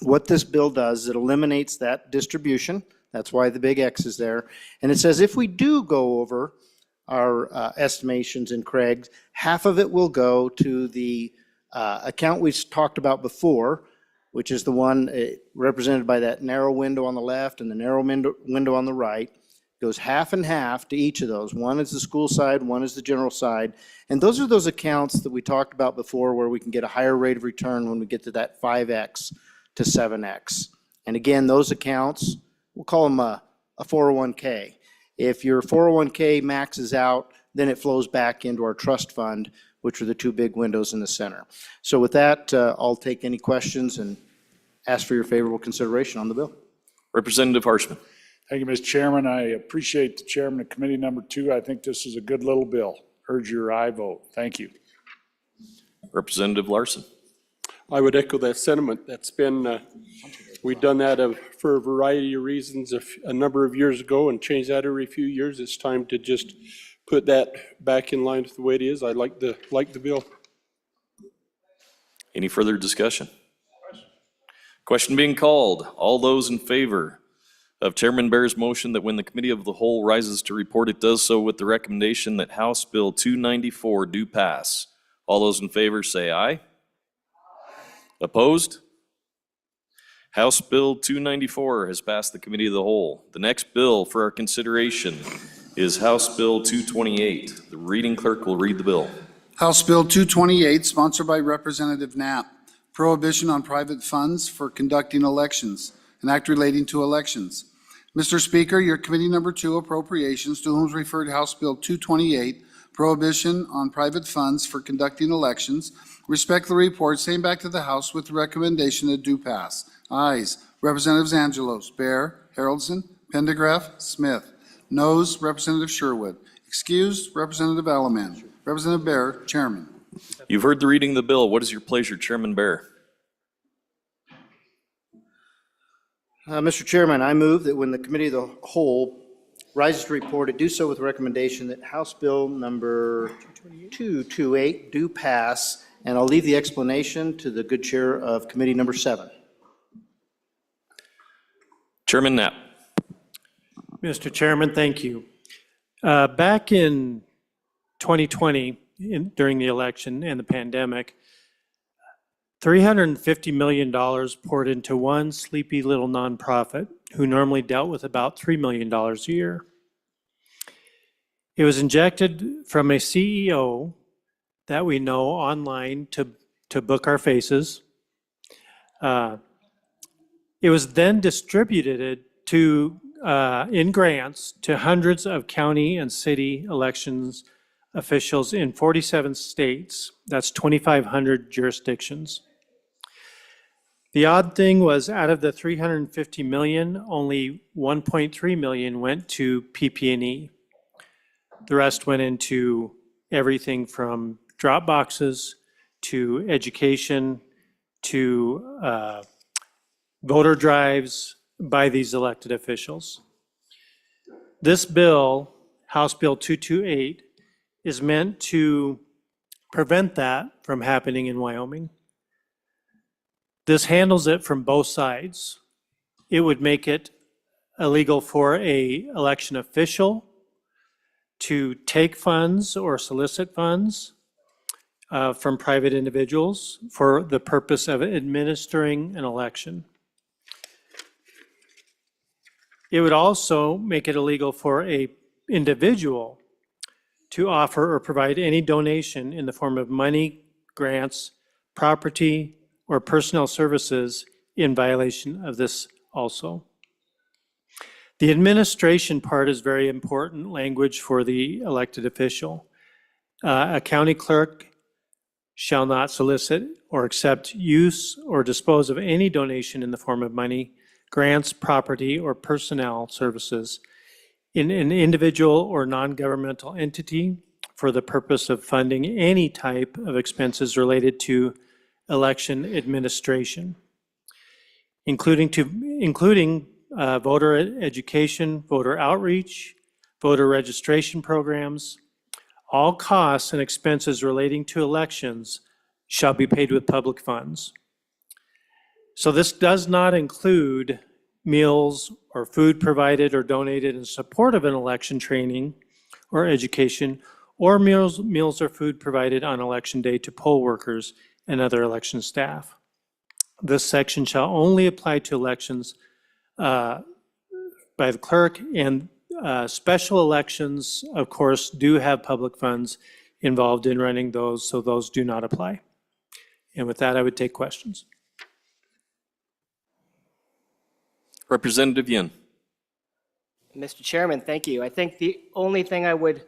what this bill does is it eliminates that distribution. That's why the big X is there. And it says if we do go over our estimations in Craig, half of it will go to the account we talked about before, which is the one represented by that narrow window on the left and the narrow window on the right. It goes half and half to each of those. One is the school side, one is the general side. And those are those accounts that we talked about before where we can get a higher rate of return when we get to that 5X to 7X. And again, those accounts, we'll call them a 401k. If your 401k maxes out, then it flows back into our trust fund, which are the 2 big windows in the center. So with that, I'll take any questions and ask for your favorable consideration on the bill. Representative Harshman. Thank you, Mr. Chairman. I appreciate the chairman of committee number 2. I think this is a good little bill. Urge your aye vote. Thank you. Representative Larson. I would echo that sentiment. That's been, we've done that for a variety of reasons a number of years ago and changed that every few years. It's time to just put that back in line with the way it is. I like the bill. Any further discussion? Question being called. All those in favor of Chairman Bear's motion that when the Committee of the Whole rises to report, it does so with the recommendation that House Bill 294 do pass. All those in favor say aye. Opposed? House Bill 294 has passed the Committee of the Whole. The next bill for our consideration is House Bill 228. The reading clerk will read the bill. House Bill 228, sponsored by Representative Knapp, prohibition on private funds for conducting elections, an act relating to elections. Mr. Speaker, your committee number 2 appropriations, to whom is referred House Bill 228, prohibition on private funds for conducting elections. Respect the report, same back to the House with the recommendation that do pass. Ayes, Representatives Angelos, Bear, Haroldson, Pendergraft, Smith. Noes, Representative Sherwood. Excused, Representative Alaman. Representative Bear, Chairman. You've heard the reading of the bill. What is your pleasure, Chairman Bear? Mr. Chairman, I move that when the Committee of the Whole rises to report, it do so with recommendation that House Bill number 228 do pass, and I'll leave the explanation to the good chair of Committee number 7. Chairman Knapp. Mr. Chairman, thank you. Back in 2020, during the election and the pandemic, $350 million poured into one sleepy little nonprofit who normally dealt with about $3 million a year. It was injected from a CEO that we know online to book our faces. It was then distributed to in grants to hundreds of county and city elections officials in 47 states. That's 2,500 jurisdictions. The odd thing was, out of the 350 million, only 1.3 million went to PP&E. The rest went into everything from drop boxes to education to voter drives by these elected officials. This bill, House Bill 228, is meant to prevent that from happening in Wyoming. This handles it from both sides. It would make it illegal for an election official to take funds or solicit funds from private individuals for the purpose of administering an election. It would also make it illegal for an individual to offer or provide any donation in the form of money, grants, property, or personnel services in violation of this also. The administration part is very important language for the elected official. A county clerk shall not solicit or accept use or dispose of any donation in the form of money, grants, property, or personnel services in an individual or non-governmental entity for the purpose of funding any type of expenses related to election administration, including voter education, voter outreach, voter registration programs. All costs and expenses relating to elections shall be paid with public funds. So this does not include meals or food provided or donated in support of an election training or education, or meals or food provided on election day to poll workers and other election staff. This section shall only apply to elections by the clerk, and special elections, of course, do have public funds involved in running those, so those do not apply. And with that, I would take questions. Representative Yin. Mr. Chairman, thank you. I think the only thing I would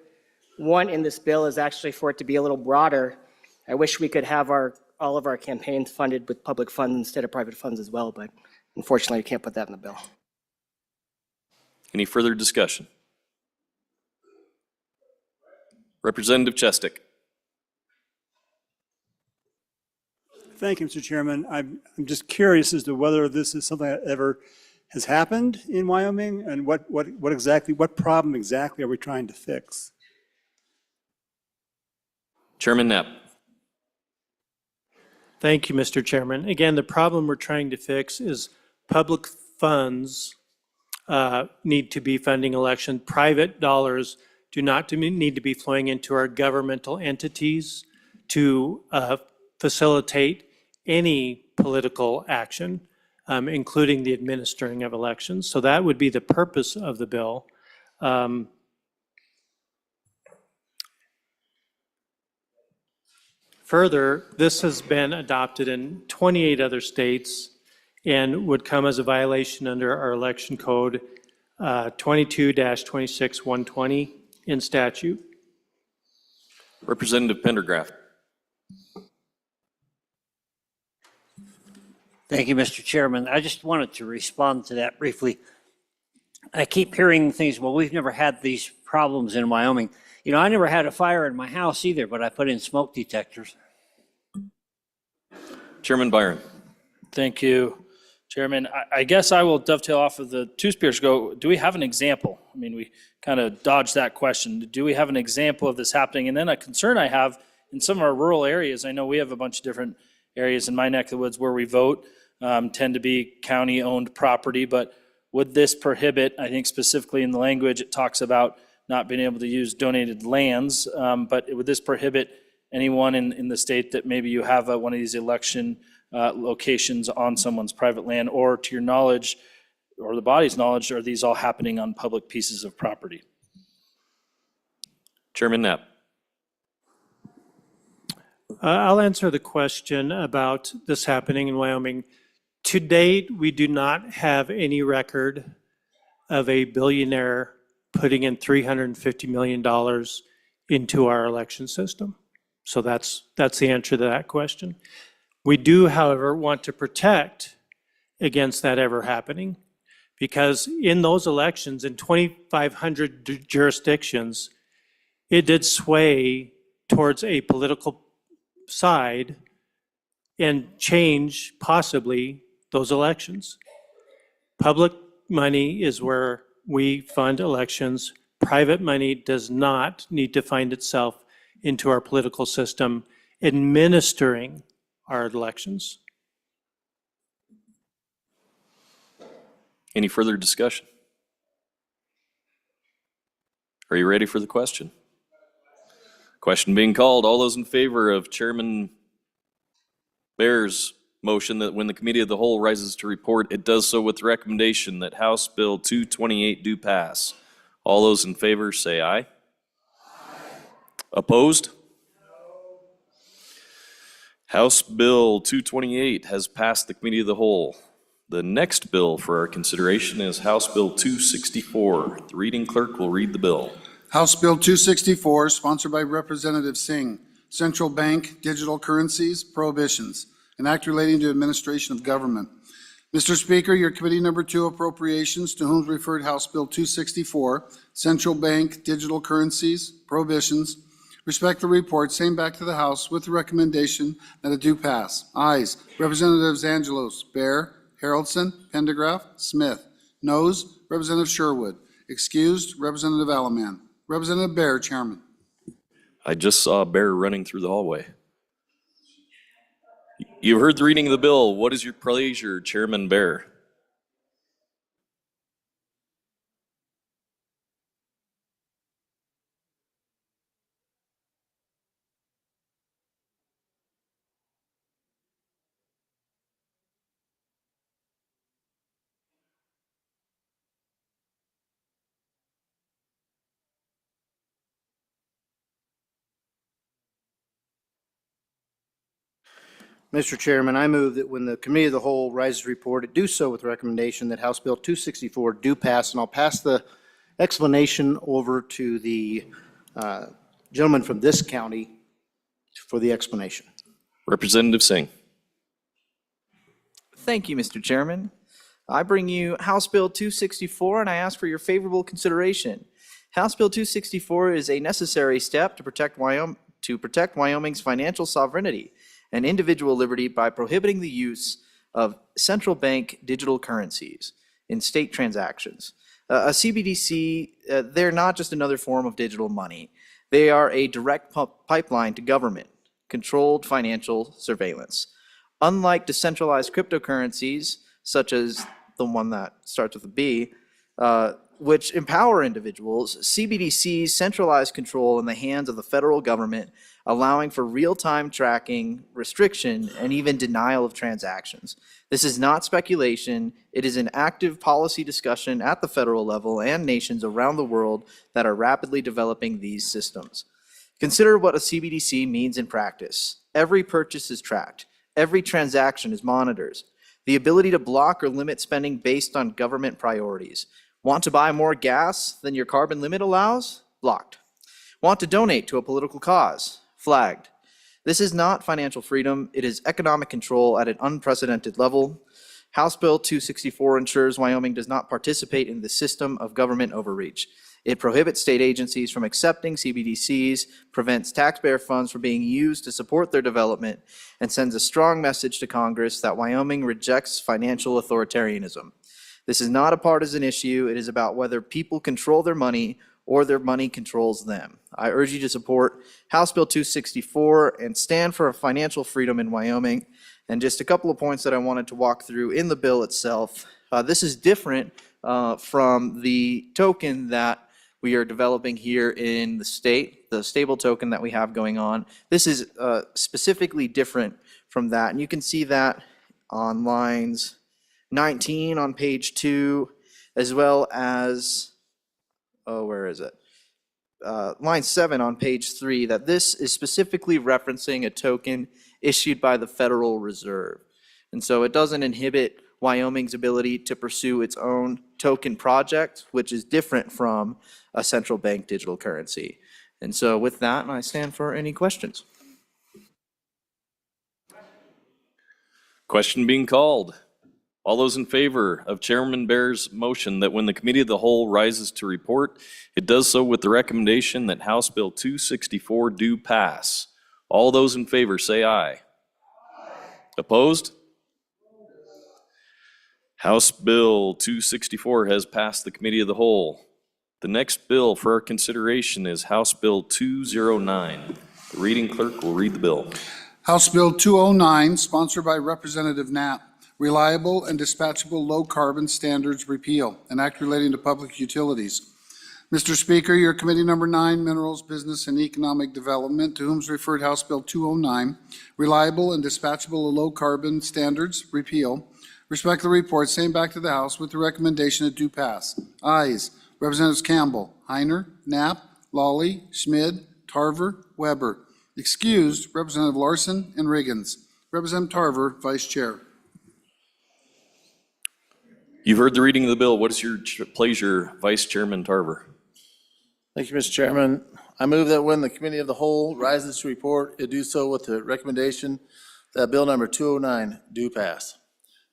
want in this bill is actually for it to be a little broader. I wish we could have all of our campaigns funded with public funds instead of private funds as well, but unfortunately, you can't put that in the bill. Any further discussion? Representative Chestick. Thank you, Mr. Chairman. I'm just curious as to whether this is something that ever has happened in Wyoming, and what problem exactly are we trying to fix? Chairman Knapp. Thank you, Mr. Chairman. Again, the problem we're trying to fix is public funds need to be funding election. Private dollars do not need to be flowing into our governmental entities to facilitate any political action, including the administering of elections. So that would be the purpose of the bill. Further, this has been adopted in 28 other states and would come as a violation under our election code 22-26-120 in statute. Representative Pendergraft. Thank you, Mr. Chairman. I just wanted to respond to that briefly. I keep hearing things, well, we've never had these problems in Wyoming. You know, I never had a fire in my house either, but I put in smoke detectors. Chairman Byron. Thank you, Chairman. I guess I will dovetail off of the two speakers. Do we have an example? I mean, we kind of dodged that question. Do we have an example of this happening? And then a concern I have in some of our rural areas, I know we have a bunch of different areas in my neck of the woods where we vote, tend to be county-owned property, but would this prohibit, I think specifically in the language, it talks about not being able to use donated lands, but would this prohibit anyone in the state that maybe you have one of these election locations on someone's private land, or to your knowledge, or the body's knowledge, are these all happening on public pieces of property? Chairman Knapp. I'll answer the question about this happening in Wyoming. To date, we do not have any record of a billionaire putting in $350 million into our election system. So that's the answer to that question. We do, however, want to protect against that ever happening, because in those elections, in 2,500 jurisdictions, it did sway towards a political side and change possibly those elections. Public money is where we fund elections. Private money does not need to find itself into our political system administering our elections. Any further discussion? Are you ready for the question? Question being called. All those in favor of Chairman Bear's motion that when the Committee of the Whole rises to report, it does so with the recommendation that House Bill 228 do pass. All those in favor say aye. Opposed? House Bill 228 has passed the Committee of the Whole. The next bill for our consideration is House Bill 264. The reading clerk will read the bill. House Bill 264, sponsored by Representative Singh, Central Bank Digital Currencies Prohibitions, an act relating to administration of government. Mr. Speaker, your Committee Number 2 Appropriations, to whom is referred House Bill 264, Central Bank Digital Currencies Prohibitions, respectfully report, same back to the House with the recommendation that it do pass. Ayes, Representatives Angelos, Bear, Haroldson, Pendergraft, Smith. Noes, Representative Sherwood. Excused, Representative Alaman. Representative Bear, Chairman. I just saw a bear running through the hallway. You've heard the reading of the bill. What is your pleasure, Chairman Bear? Mr. Chairman, I move that when the Committee of the Whole rises to report, it do so with the recommendation that House Bill 264 do pass, and I'll pass the explanation over to the gentleman from this county for the explanation. Representative Singh. Thank you, Mr. Chairman. I bring you House Bill 264, and I ask for your favorable consideration. House Bill 264 is a necessary step to protect Wyoming's financial sovereignty and individual liberty by prohibiting the use of central bank digital currencies in state transactions. A CBDC, they're not just another form of digital money. They are a direct pipeline to government, controlled financial surveillance. Unlike decentralized cryptocurrencies, such as the one that starts with a B, which empower individuals, CBDCs centralize control in the hands of the federal government, allowing for real-time tracking, restriction, and even denial of transactions. This is not speculation. It is an active policy discussion at the federal level and nations around the world that are rapidly developing these systems. Consider what a CBDC means in practice. Every purchase is tracked. Every transaction is monitored. The ability to block or limit spending based on government priorities. Want to buy more gas than your carbon limit allows? Blocked. Want to donate to a political cause? Flagged. This is not financial freedom. It is economic control at an unprecedented level. House Bill 264 ensures Wyoming does not participate in the system of government overreach. It prohibits state agencies from accepting CBDCs, prevents taxpayer funds from being used to support their development, and sends a strong message to Congress that Wyoming rejects financial authoritarianism. This is not a partisan issue. It is about whether people control their money or their money controls them. I urge you to support House Bill 264 and stand for financial freedom in Wyoming. And just a couple of points that I wanted to walk through in the bill itself. This is different from the token that we are developing here in the state, the stable token that we have going on. This is specifically different from that. And you can see that on lines 19 on page 2, as well as, where is it? Line 7 on page 3, that this is specifically referencing a token issued by the Federal Reserve. And so it doesn't inhibit Wyoming's ability to pursue its own token project, which is different from a central bank digital currency. And so with that, I stand for any questions. Question being called. All those in favor of Chairman Bear's motion that when the Committee of the Whole rises to report, it does so with the recommendation that House Bill 264 do pass. All those in favor say aye. Opposed? House Bill 264 has passed the Committee of the Whole. The next bill for our consideration is House Bill 209. The reading clerk will read the bill. House Bill 209, sponsored by Representative Knapp, Reliable and Dispatchable Low Carbon Standards Repeal, an act relating to public utilities. Mr. Speaker, your Committee Number 9, Minerals, Business, and Economic Development, to whom is referred House Bill 209, Reliable and Dispatchable Low Carbon Standards Repeal, respectfully report, same back to the House with the recommendation it do pass. Ayes, Representatives Campbell, Heiner, Knapp, Lawley, Schmid, Tarver, Weber. Excused, Representative Larson and Riggins. Representative Tarver, Vice Chair. You've heard the reading of the bill. What is your pleasure, Vice Chairman Tarver? Thank you, Mr. Chairman. I move that when the Committee of the Whole rises to report, it do so with the recommendation that Bill number 209 do pass.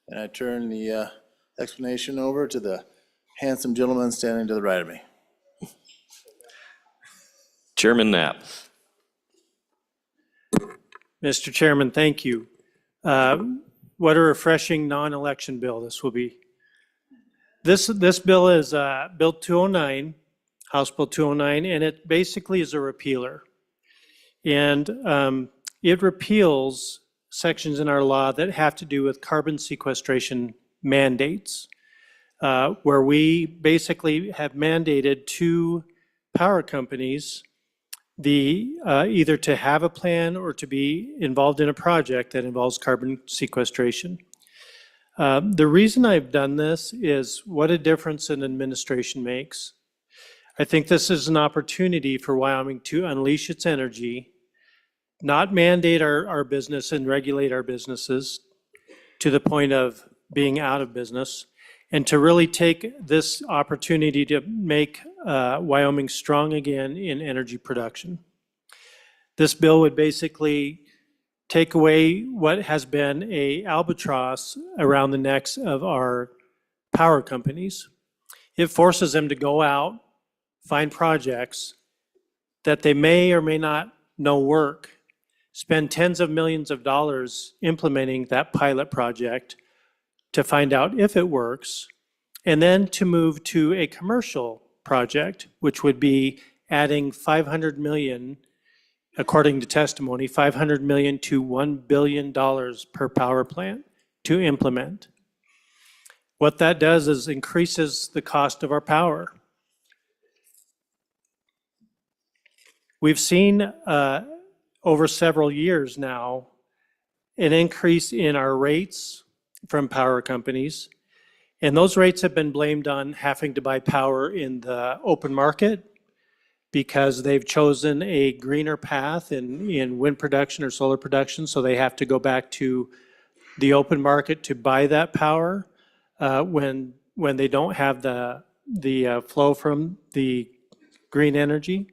And I turn the explanation over to the handsome gentleman standing to the right of me. Chairman Knapp. Mr. Chairman, thank you. What a refreshing non-election bill this will be. This bill is Bill 209, House Bill 209, and it basically is a repealer. And it repeals sections in our law that have to do with carbon sequestration mandates, where we basically have mandated two power companies either to have a plan or to be involved in a project that involves carbon sequestration. The reason I've done this is what a difference an administration makes. I think this is an opportunity for Wyoming to unleash its energy, not mandate our business and regulate our businesses to the point of being out of business, and to really take this opportunity to make Wyoming strong again in energy production. This bill would basically take away what has been an albatross around the necks of our power companies. It forces them to go out, find projects that they may or may not know work, spend tens of millions of dollars implementing that pilot project to find out if it works, and then to move to a commercial project, which would be adding $500 million, according to testimony, $500 million to $1 billion per power plant to implement. What that does is increases the cost of our power. We've seen over several years now an increase in our rates from power companies, and those rates have been blamed on having to buy power in the open market because they've chosen a greener path in wind production or solar production, so they have to go back to the open market to buy that power when they don't have the flow from the green energy.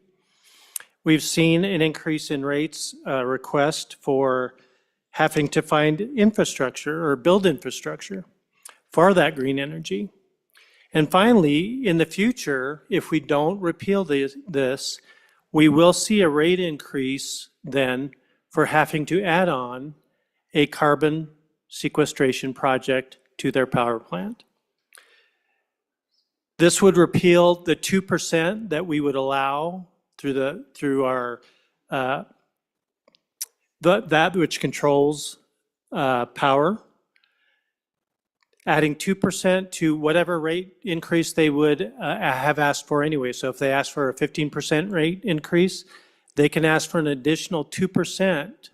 We've seen an increase in rates request for having to find infrastructure or build infrastructure. for that green energy. And finally, in the future, if we don't repeal this, we will see a rate increase then for having to add on a carbon sequestration project to their power plant. This would repeal the 2% that we would allow through our that which controls power, adding 2% to whatever rate increase they would have asked for anyway. So if they ask for a 15% rate increase, they can ask for an additional 2%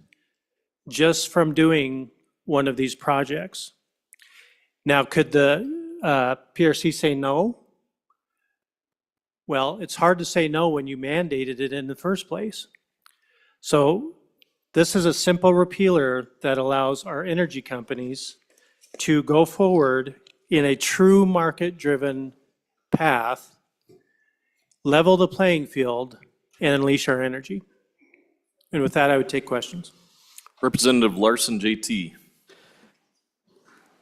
just from doing one of these projects. Now, could the PRC say no? Well, it's hard to say no when you mandated it in the first place. So this is a simple repealer that allows our energy companies to go forward in a true market-driven path, level the playing field, and unleash our energy. And with that, I would take questions. Representative Larson, JT.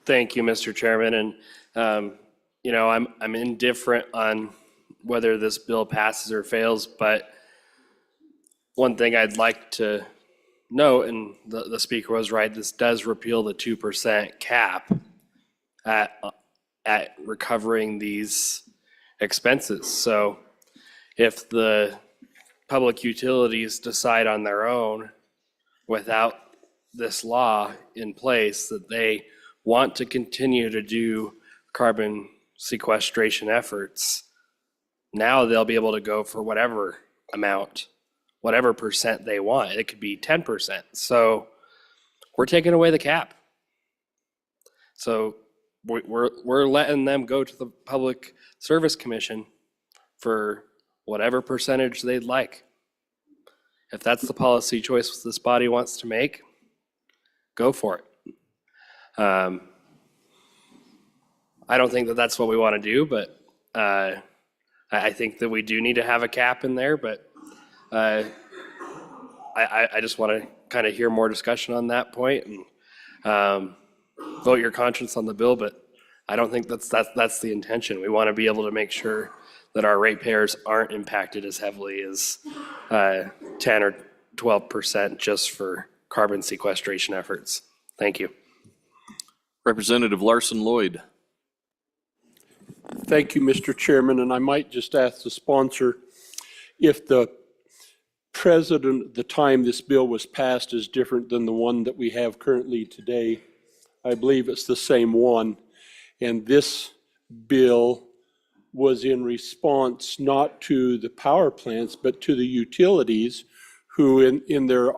Thank you, Mr. Chairman. And, you know, I'm indifferent on whether this bill passes or fails, but one thing I'd like to note, and the speaker was right, this does repeal the 2% cap at recovering these expenses. So if the public utilities decide on their own without this law in place that they want to continue to do carbon sequestration efforts, now they'll be able to go for whatever amount, whatever percent they want. It could be 10%. So we're taking away the cap. So we're letting them go to the Public Service Commission for whatever percentage they'd like. If that's the policy choice this body wants to make, go for it. I don't think that that's what we want to do, but I think that we do need to have a cap in there, but I just want to kind of hear more discussion on that point and vote your conscience on the bill, but I don't think that's the intention. We want to be able to make sure that our ratepayers aren't impacted as heavily as 10 or 12% just for carbon sequestration efforts. Thank you. Representative Larson Lloyd. Thank you, Mr. Chairman, and I might just ask the sponsor if the president at the time this bill was passed is different than the one that we have currently today. I believe it's the same one, and this bill was in response not to the power plants, but to the utilities who in their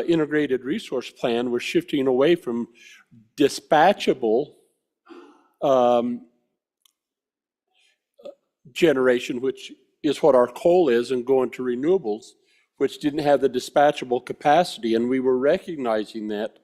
integrated resource plan were shifting away from dispatchable generation, which is what our coal is, and going to renewables, which didn't have the dispatchable capacity, and we were recognizing that.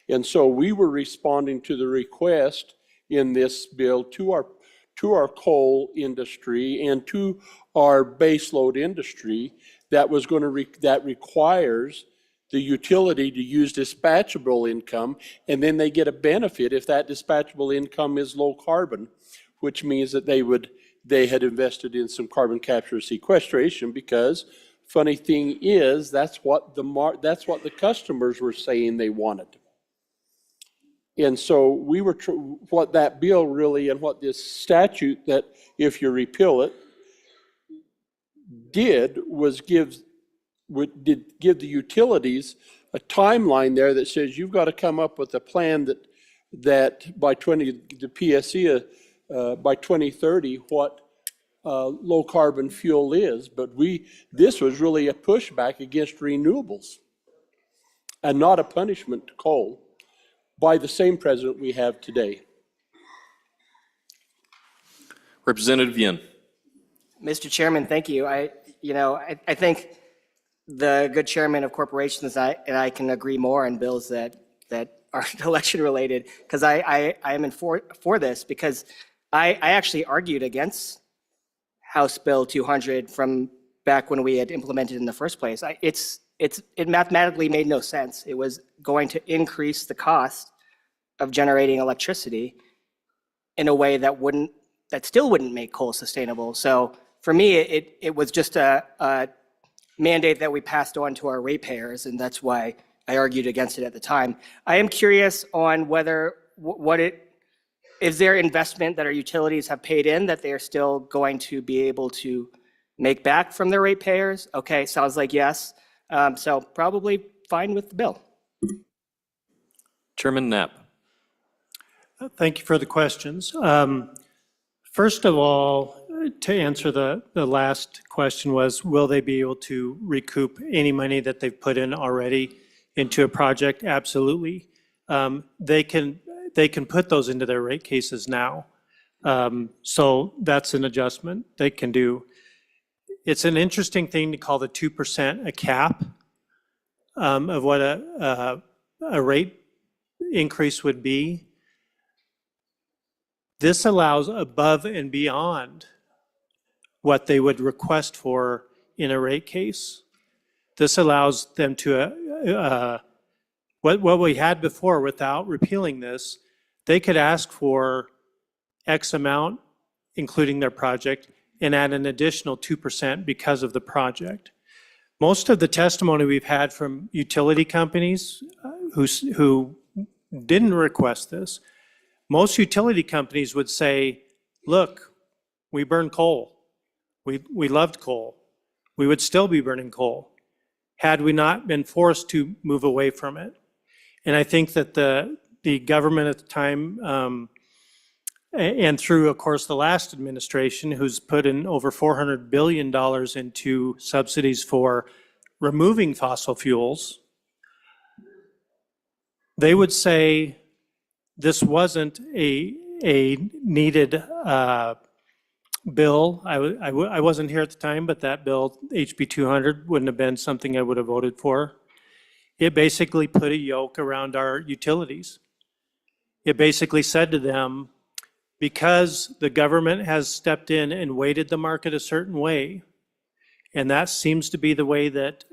And so we were responding to the request in this bill to our coal industry and to our baseload industry that was going to that requires the utility to use dispatchable income, and then they get a benefit if that dispatchable income is low carbon, which means that they had invested in some carbon capture sequestration, because funny thing is that's what the customers were saying they wanted. And so we were what that bill really, and what this statute that if you repeal it did was give the utilities a timeline there that says you've got to come up with a plan that by the PSC by 2030 what low carbon fuel is. But this was really a pushback against renewables and not a punishment to coal by the same president we have today. Representative Yin. Mr. Chairman, thank you. I think the good chairman of corporations and I can agree more on bills that are election related, because I am for this, because I actually argued against House Bill 200 from back when we had implemented in the first place. It mathematically made no sense. It was going to increase the cost of generating electricity. in a way that still wouldn't make coal sustainable. So for me, it was just a mandate that we passed on to our ratepayers, and that's why I argued against it at the time. I am curious on whether is there investment that our utilities have paid in that they are still going to be able to make back from their ratepayers? Okay, sounds like yes. So probably fine with the bill. Chairman Knapp. Thank you for the questions. First of all, to answer the last question was, will they be able to recoup any money that they've put in already into a project? Absolutely. They can put those into their rate cases now. So that's an adjustment they can do. It's an interesting thing to call the 2% a cap of what a rate increase would be. This allows above and beyond what they would request for in a rate case. This allows them to, what we had before without repealing this, they could ask for X amount, including their project, and add an additional 2% because of the project. Most of the testimony we've had from utility companies who didn't request this, most utility companies would say, look, we burn coal. We loved coal. We would still be burning coal had we not been forced to move away from it. And I think that the government at the time, and through, of course, the last administration, who's put in over $400 billion into subsidies for removing fossil fuels, they would say this wasn't a needed bill. I wasn't here at the time, but that bill, HB 200, wouldn't have been something I would have voted for. It basically put a yoke around our utilities. It basically said to them, because the government has stepped in and weighted the market a certain way, and that seems to be the way that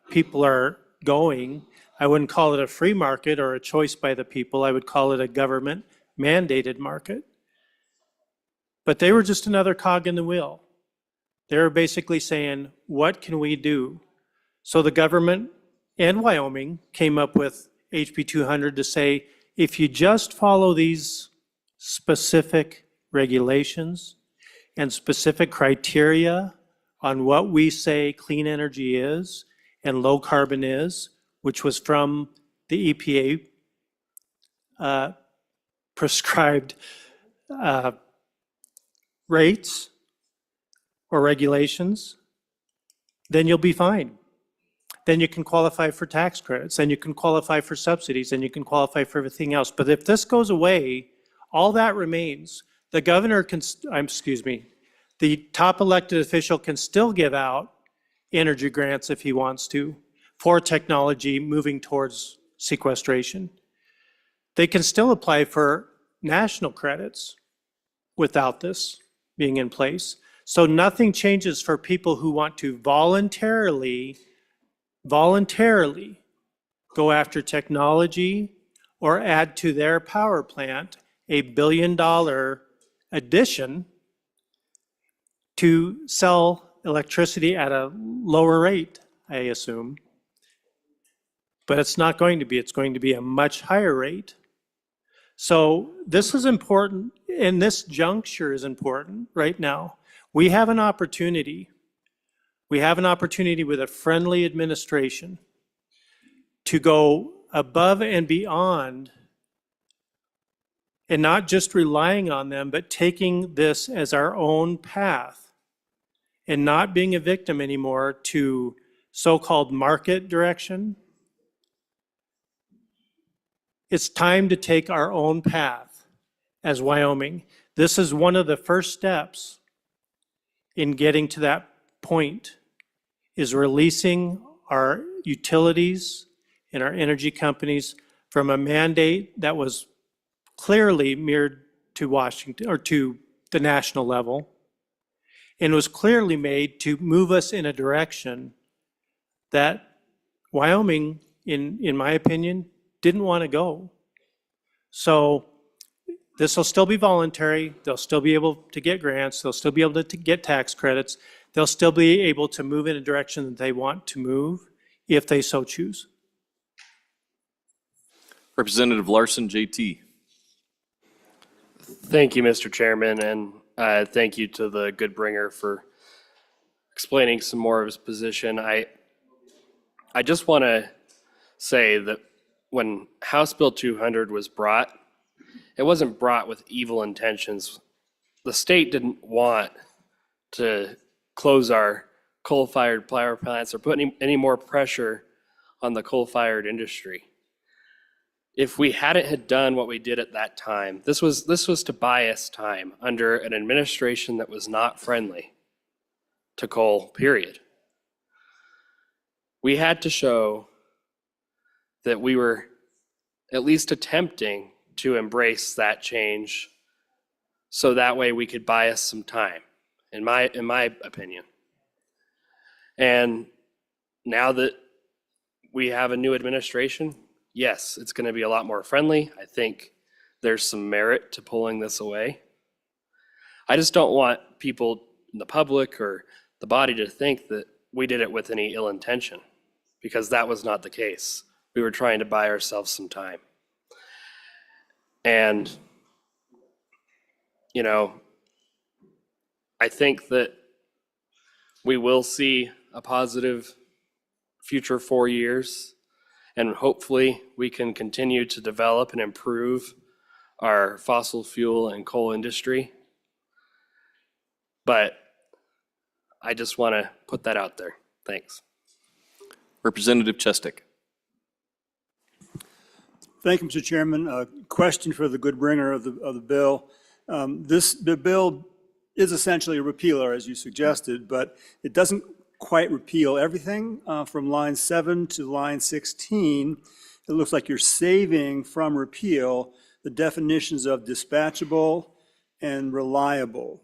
people are going, I wouldn't call it a free market or a choice by the people. I would call it a government mandated market. But they were just another cog in the wheel. They were basically saying, what can we do? So the government and Wyoming came up with HB 200 to say, if you just follow these specific regulations and specific criteria on what we say clean energy is and low carbon is, which was from the EPA prescribed rates or regulations, then you'll be fine. Then you can qualify for tax credits, then you can qualify for subsidies, and you can qualify for everything else. But if this goes away, all that remains. The governor can, the top elected official can still give out energy grants if he wants to for technology moving towards sequestration. They can still apply for national credits without this being in place. So nothing changes for people who want to voluntarily go after technology or add to their power plant $1 billion addition to sell electricity at a lower rate, I assume. But it's not going to be. It's going to be a much higher rate. So this is important, and this juncture is important right now. We have an opportunity. We have an opportunity with a friendly administration to go above and beyond, and not just relying on them, but taking this as our own path and not being a victim anymore to so-called market direction. It's time to take our own path as Wyoming. This is one of the first steps in getting to that point, is releasing our utilities and our energy companies from a mandate that was clearly mirrored to Washington or to the national level, and was clearly made to move us in a direction that Wyoming, in my opinion, didn't want to go. So This will still be voluntary. They'll still be able to get grants. They'll still be able to get tax credits. They'll still be able to move in a direction that they want to move if they so choose. Representative Larson, JT. Thank you, Mr. Chairman, and thank you to the good bringer for explaining some more of his position. I just want to say that when House Bill 200 was brought, it wasn't brought with evil intentions. The state didn't want to close our coal-fired power plants or put any more pressure on the coal-fired industry. If we hadn't had done what we did at that time, this was to buy us time under an administration that was not friendly to coal, period. We had to show that we were at least attempting to embrace that change so that way we could buy us some time, in my opinion. And now that we have a new administration, yes, it's going to be a lot more friendly. I think there's some merit to pulling this away. I just don't want people in the public or the body to think that we did it with any ill intention, because that was not the case. We were trying to buy ourselves some time. And, you know, I think that we will see a positive future 4 years, and hopefully we can continue to develop and improve our fossil fuel and coal industry. But I just want to put that out there. Thanks. Representative Chestik. Thank you, Mr. Chairman. A question for the good bringer of the bill. The bill is essentially a repealer, as you suggested, but it doesn't quite repeal everything. From line 7 to line 16, it looks like you're saving from repeal the definitions of dispatchable and reliable.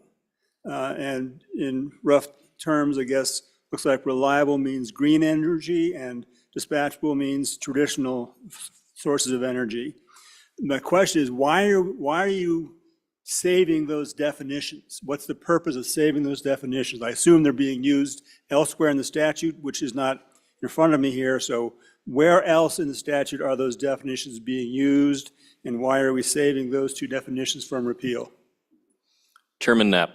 And in rough terms, I guess, looks like reliable means green energy and dispatchable means traditional sources of energy. My question is, why are you saving those definitions? What's the purpose of saving those definitions? I assume they're being used elsewhere in the statute, which is not in front of me here. So where else in the statute are those definitions being used, and why are we saving those two definitions from repeal? Chairman Knapp.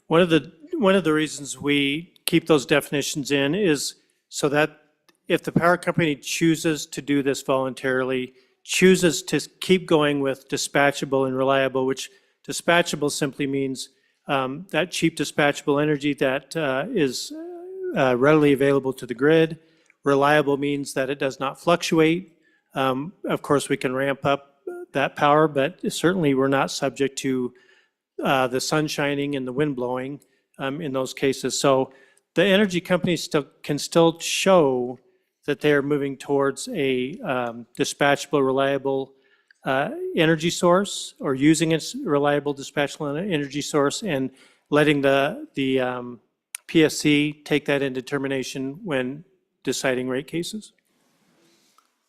One of the reasons we keep those definitions in is so that if the power company chooses to do this voluntarily, chooses to keep going with dispatchable and reliable, which dispatchable simply means that cheap dispatchable energy that is readily available to the grid. Reliable means that it does not fluctuate. Of course, we can ramp up that power, but certainly we're not subject to the sun shining and the wind blowing in those cases. So the energy companies can still show that they're moving towards a dispatchable, reliable energy source, or using a reliable, dispatchable energy source, and letting the PSC take that into determination when deciding rate cases.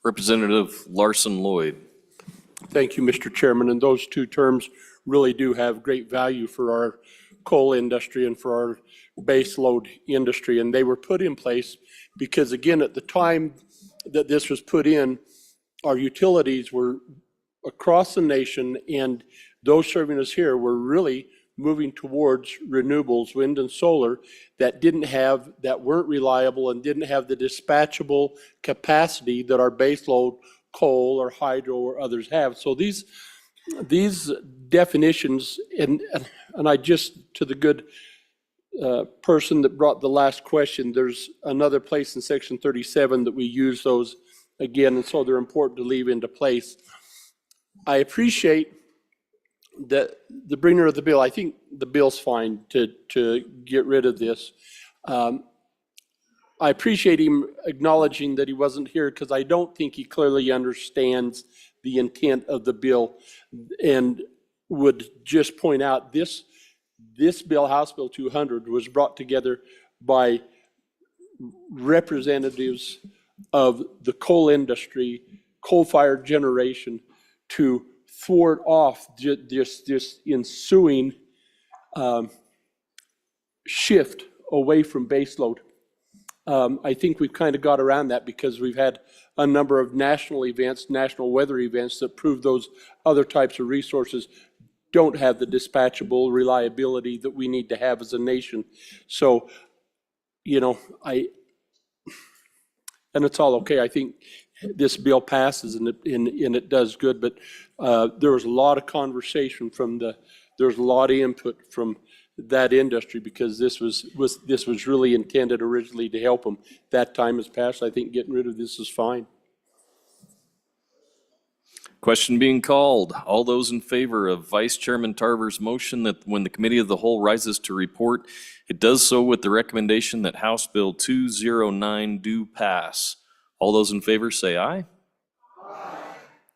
Representative Larson Lloyd. Thank you, Mr. Chairman. And those two terms really do have great value for our coal industry and for our base load industry. And they were put in place because, again, at the time that this was put in, our utilities were across the nation, and those serving us here were really moving towards renewables, wind and solar, that weren't reliable and didn't have the dispatchable capacity that our baseload coal or hydro or others have. So these definitions, and I just, to the good person that brought the last question, there's another place in section 37 that we use those again, and so they're important to leave into place. I appreciate that the bringer of the bill, I think the bill's fine to get rid of this. I appreciate him acknowledging that he wasn't here, because I don't think he clearly understands the intent of the bill, and would just point out this bill, House Bill 200, was brought together by representatives of the coal industry, coal-fired generation, to thwart off this ensuing shift away from baseload. I think we've kind of got around that because we've had a number of national events, national weather events that prove those other types of resources don't have the dispatchable reliability that we need to have as a nation. So, you know, and it's all okay. I think this bill passes and it does good, but there was a lot of conversation there's a lot of input from that industry because this was really intended originally to help them. That time has passed. I think getting rid of this is fine. Question being called. All those in favor of Vice Chairman Tarver's motion that when the Committee of the Whole rises to report, it does so with the recommendation that House Bill 209 do pass. All those in favor say aye. Aye.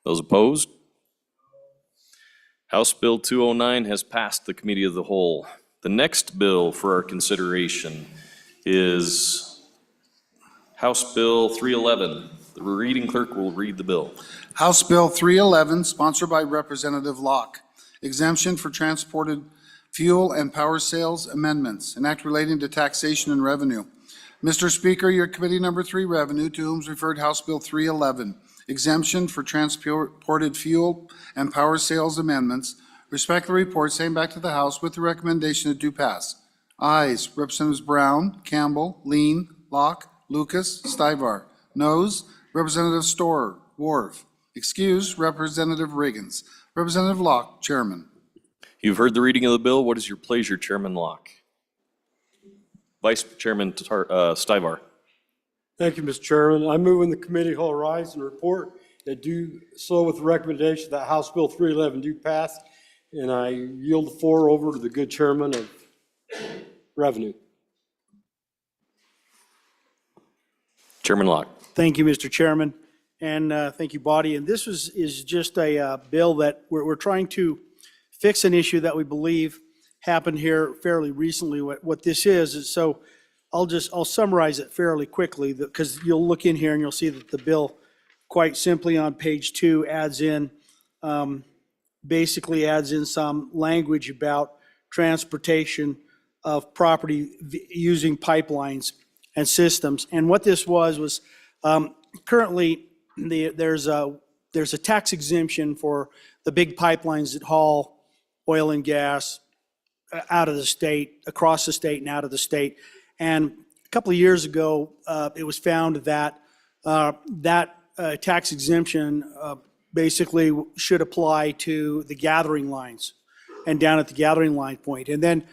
Those opposed? House Bill 209 has passed the Committee of the Whole. The next bill for our consideration is House Bill 311. The reading clerk will read the bill. House Bill 311, sponsored by Representative Locke, exemption for transported fuel and power sales amendments, an act relating to taxation and revenue. Mr. Speaker, your Committee Number 3 Revenue, to whom is referred House Bill 311, exemption for transported fuel and power sales amendments, respectfully report, same back to the House with the recommendation that do pass. Ayes, Representatives Brown, Campbell, Lean, Locke, Lucas, Stivar. Noes, Representative Storer, Worf. Excuse, Representative Riggins. Representative Locke, Chairman. You've heard the reading of the bill. What is your pleasure, Chairman Locke? Vice Chairman Stivar. Thank you, Mr. Chairman. I move in the committee whole rise and report that do so with the recommendation that House Bill 311 do pass, and I yield the floor over to the good chairman of Revenue. Chairman Locke. Thank you, Mr. Chairman, and thank you, body. And this is just a bill that we're trying to fix an issue that we believe happened here fairly recently. What this is so I'll summarize it fairly quickly because you'll look in here and you'll see that the bill quite simply on page 2 basically adds in some language about transportation of property using pipelines and systems. And what this was currently there's a tax exemption for the big pipelines that haul oil and gas out of the state, across the state and out of the state. And a couple of years ago, it was found that that tax exemption basically should apply to the gathering lines and down at the gathering line point. And then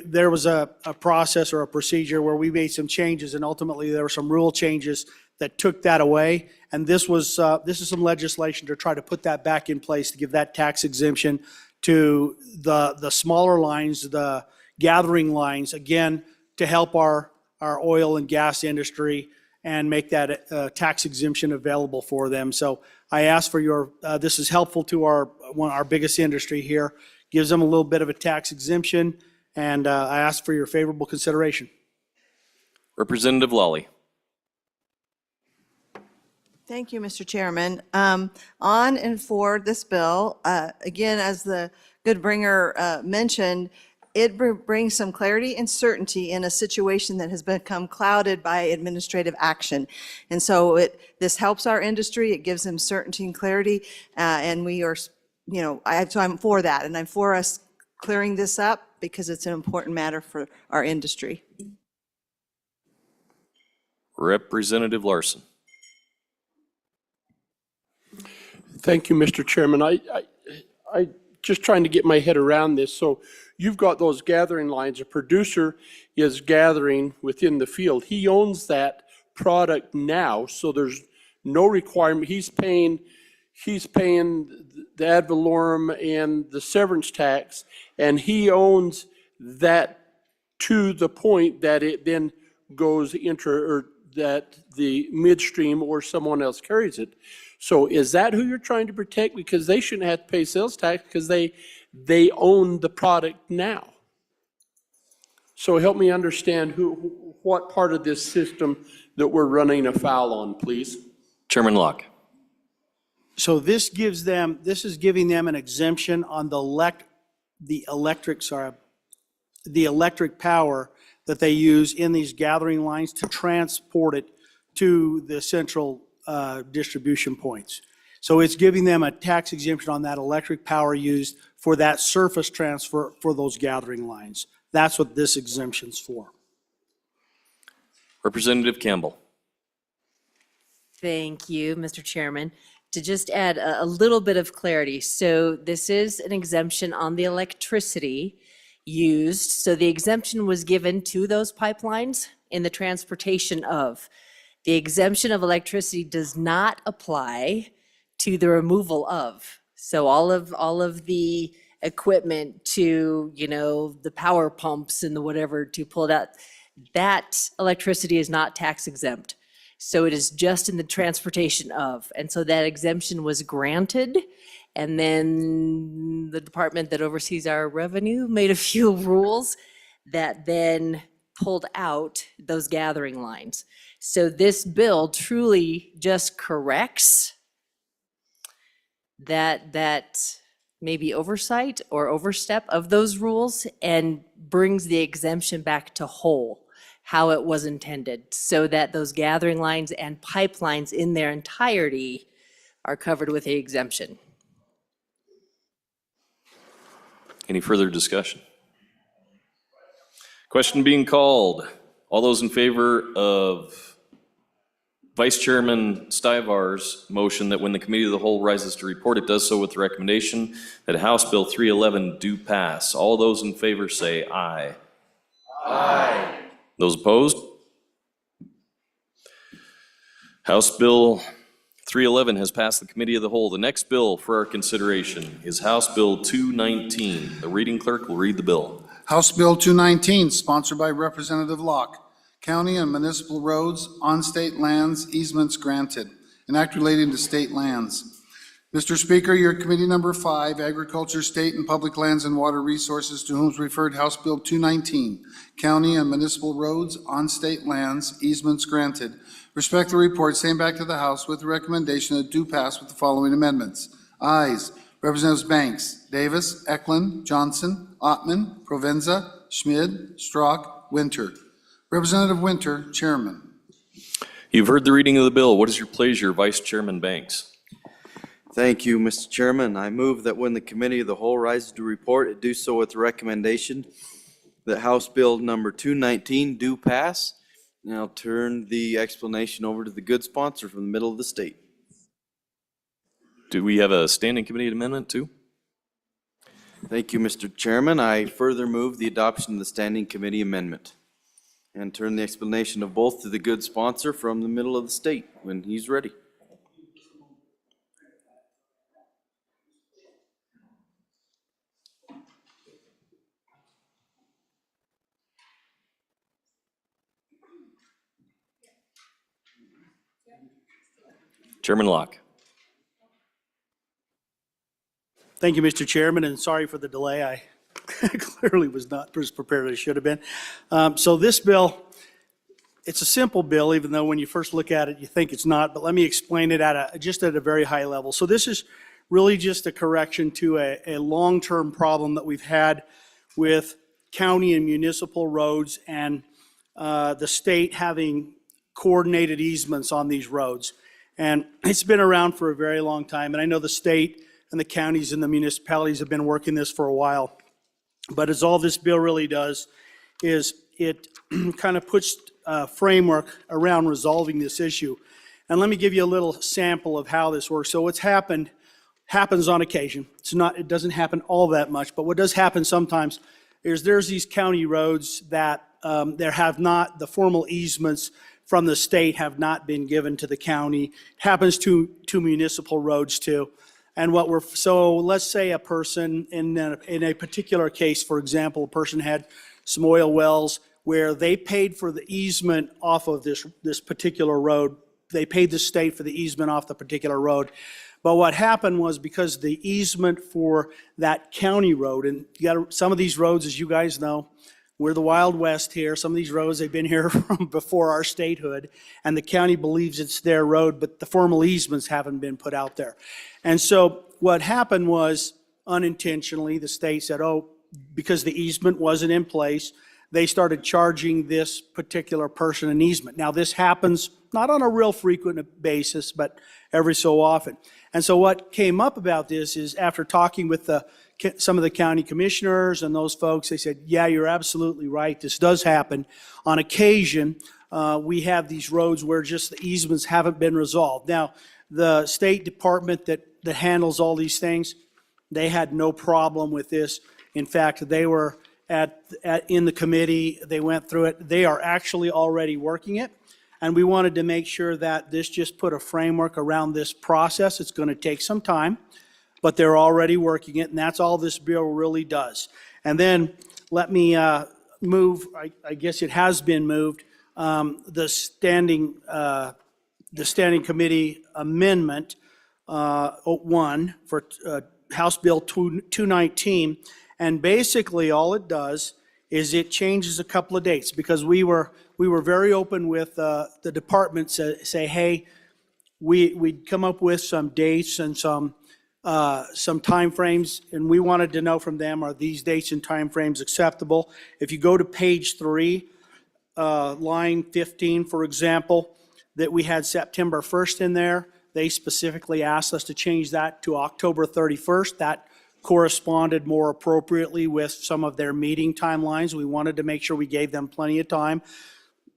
there was a process or a procedure where we made some changes, and ultimately there were some rule changes that took that away. And this is some legislation to try to put that back in place to give that tax exemption to the smaller lines, the gathering lines, again, to help our oil and gas industry and make that tax exemption available for them. So I ask for your, this is helpful to our biggest industry here, gives them a little bit of a tax exemption, and I ask for your favorable consideration. Representative Lawley. Thank you, Mr. Chairman. On and for this bill, again, as the good bringer mentioned, it brings some clarity and certainty in a situation that has become clouded by administrative action. And so this helps our industry, it gives them certainty and clarity, and we are, so I'm for that, and I'm for us clearing this up because it's an important matter for our industry. Representative Larson. Thank you, Mr. Chairman. I just trying to get my head around this. So you've got those gathering lines. A producer is gathering within the field. He owns that product now, so there's no requirement. He's paying the ad valorem and the severance tax, and he owns that to the point that it then goes or that the midstream or someone else carries it. So is that who you're trying to protect? Because they shouldn't have to pay sales tax because they own the product now. So help me understand what part of this system that we're running afoul on, please. Chairman Locke. So this gives them, this is giving them an exemption on the electric power that they use in these gathering lines to transport it to the central distribution points. So it's giving them a tax exemption on that electric power used for that surface transfer for those gathering lines. That's what this exemption's for. Representative Campbell. Thank you, Mr. Chairman. To just add a little bit of clarity, so this is an exemption on the electricity used. So the exemption was given to those pipelines in the transportation of. The exemption of electricity does not apply to the removal of. So all of the equipment to, you know, the power pumps and the whatever to pull it out, that electricity is not tax exempt. So it is just in the transportation of. And so that exemption was granted. And then the department that oversees our revenue made a few rules that then pulled out those gathering lines. So this bill truly just corrects that maybe oversight or overstep of those rules and brings the exemption back to whole, how it was intended, so that those gathering lines and pipelines in their entirety are covered with the exemption. Any further discussion? Question being called. All those in favor of Vice Chairman Stivar's motion that when the Committee of the Whole rises to report, it does so with the recommendation that House Bill 311 do pass. All those in favor say aye. Aye. Those opposed? House Bill 311 has passed the Committee of the Whole. The next bill for our consideration is House Bill 219. The reading clerk will read the bill. House Bill 219, sponsored by Representative Locke. County and municipal roads, on state lands, easements granted. An act relating to state lands. Mr. Speaker, your Committee Number 5, Agriculture, State and Public Lands and Water Resources, to whom is referred House Bill 219, County and municipal roads, on state lands, easements granted. Respect the report, same back to the House with the recommendation that do pass with the following amendments. Ayes, Representatives Banks, Davis, Eklund, Johnson, Ottman, Provenza, Schmid, Strzok, Winter. Representative Winter, Chairman. You've heard the reading of the bill. What is your pleasure, Vice Chairman Banks? Thank you, Mr. Chairman. I move that when the Committee of the Whole rises to report, it do so with the recommendation that House Bill number 219 do pass. And I'll turn the explanation over to the good sponsor from the middle of the state. Do we have a standing committee amendment too? Thank you, Mr. Chairman. I further move the adoption of the standing committee amendment and turn the explanation of both to the good sponsor from the middle of the state when he's ready. Chairman Locke. Thank you, Mr. Chairman, and sorry for the delay. I clearly was not as prepared as I should have been. So this bill, it's a simple bill, even though when you first look at it, you think it's not, but let me explain it just at a very high level. So this is really just a correction to a long-term problem that we've had with county and municipal roads and the state having coordinated easements on these roads. And it's been around for a very long time, and I know the state and the counties and the municipalities have been working this for a while. But as all this bill really does is it kind of puts a framework around resolving this issue. And let me give you a little sample of how this works. So what's happens on occasion. It doesn't happen all that much, but what does happen sometimes is there's these county roads that there have not, the formal easements from the state have not been given to the county. It happens to municipal roads too. And so let's say a person in a particular case, for example, a person had some oil wells where they paid for the easement off of this particular road. They paid the state for the easement off the particular road. But what happened was because the easement for that county road, and you got some of these roads, as you guys know, We're the Wild West here. Some of these roads, they've been here from before our statehood, and the county believes it's their road, but the formal easements haven't been put out there. And so what happened was, unintentionally, the state said, oh, because the easement wasn't in place, they started charging this particular person an easement. Now, this happens not on a real frequent basis, but every so often. And so what came up about this is, after talking with some of the county commissioners and those folks, they said, yeah, you're absolutely right. This does happen. On occasion, we have these roads where just the easements haven't been resolved. Now, the State Department that handles all these things, they had no problem with this. In fact, they were in the committee, they went through it. They are actually already working it. And we wanted to make sure that this just put a framework around this process. It's going to take some time, but they're already working it, and that's all this bill really does. And then let me move, I guess it has been moved, the standing committee amendment 1 for House Bill 219. And basically all it does is it changes a couple of dates, because we were very open with the department to say, hey, we'd come up with some dates and some timeframes, and we wanted to know from them, are these dates and timeframes acceptable? If you go to page 3, line 15, for example, that we had September 1st in there, they specifically asked us to change that to October 31st. That corresponded more appropriately with some of their meeting timelines. We wanted to make sure we gave them plenty of time.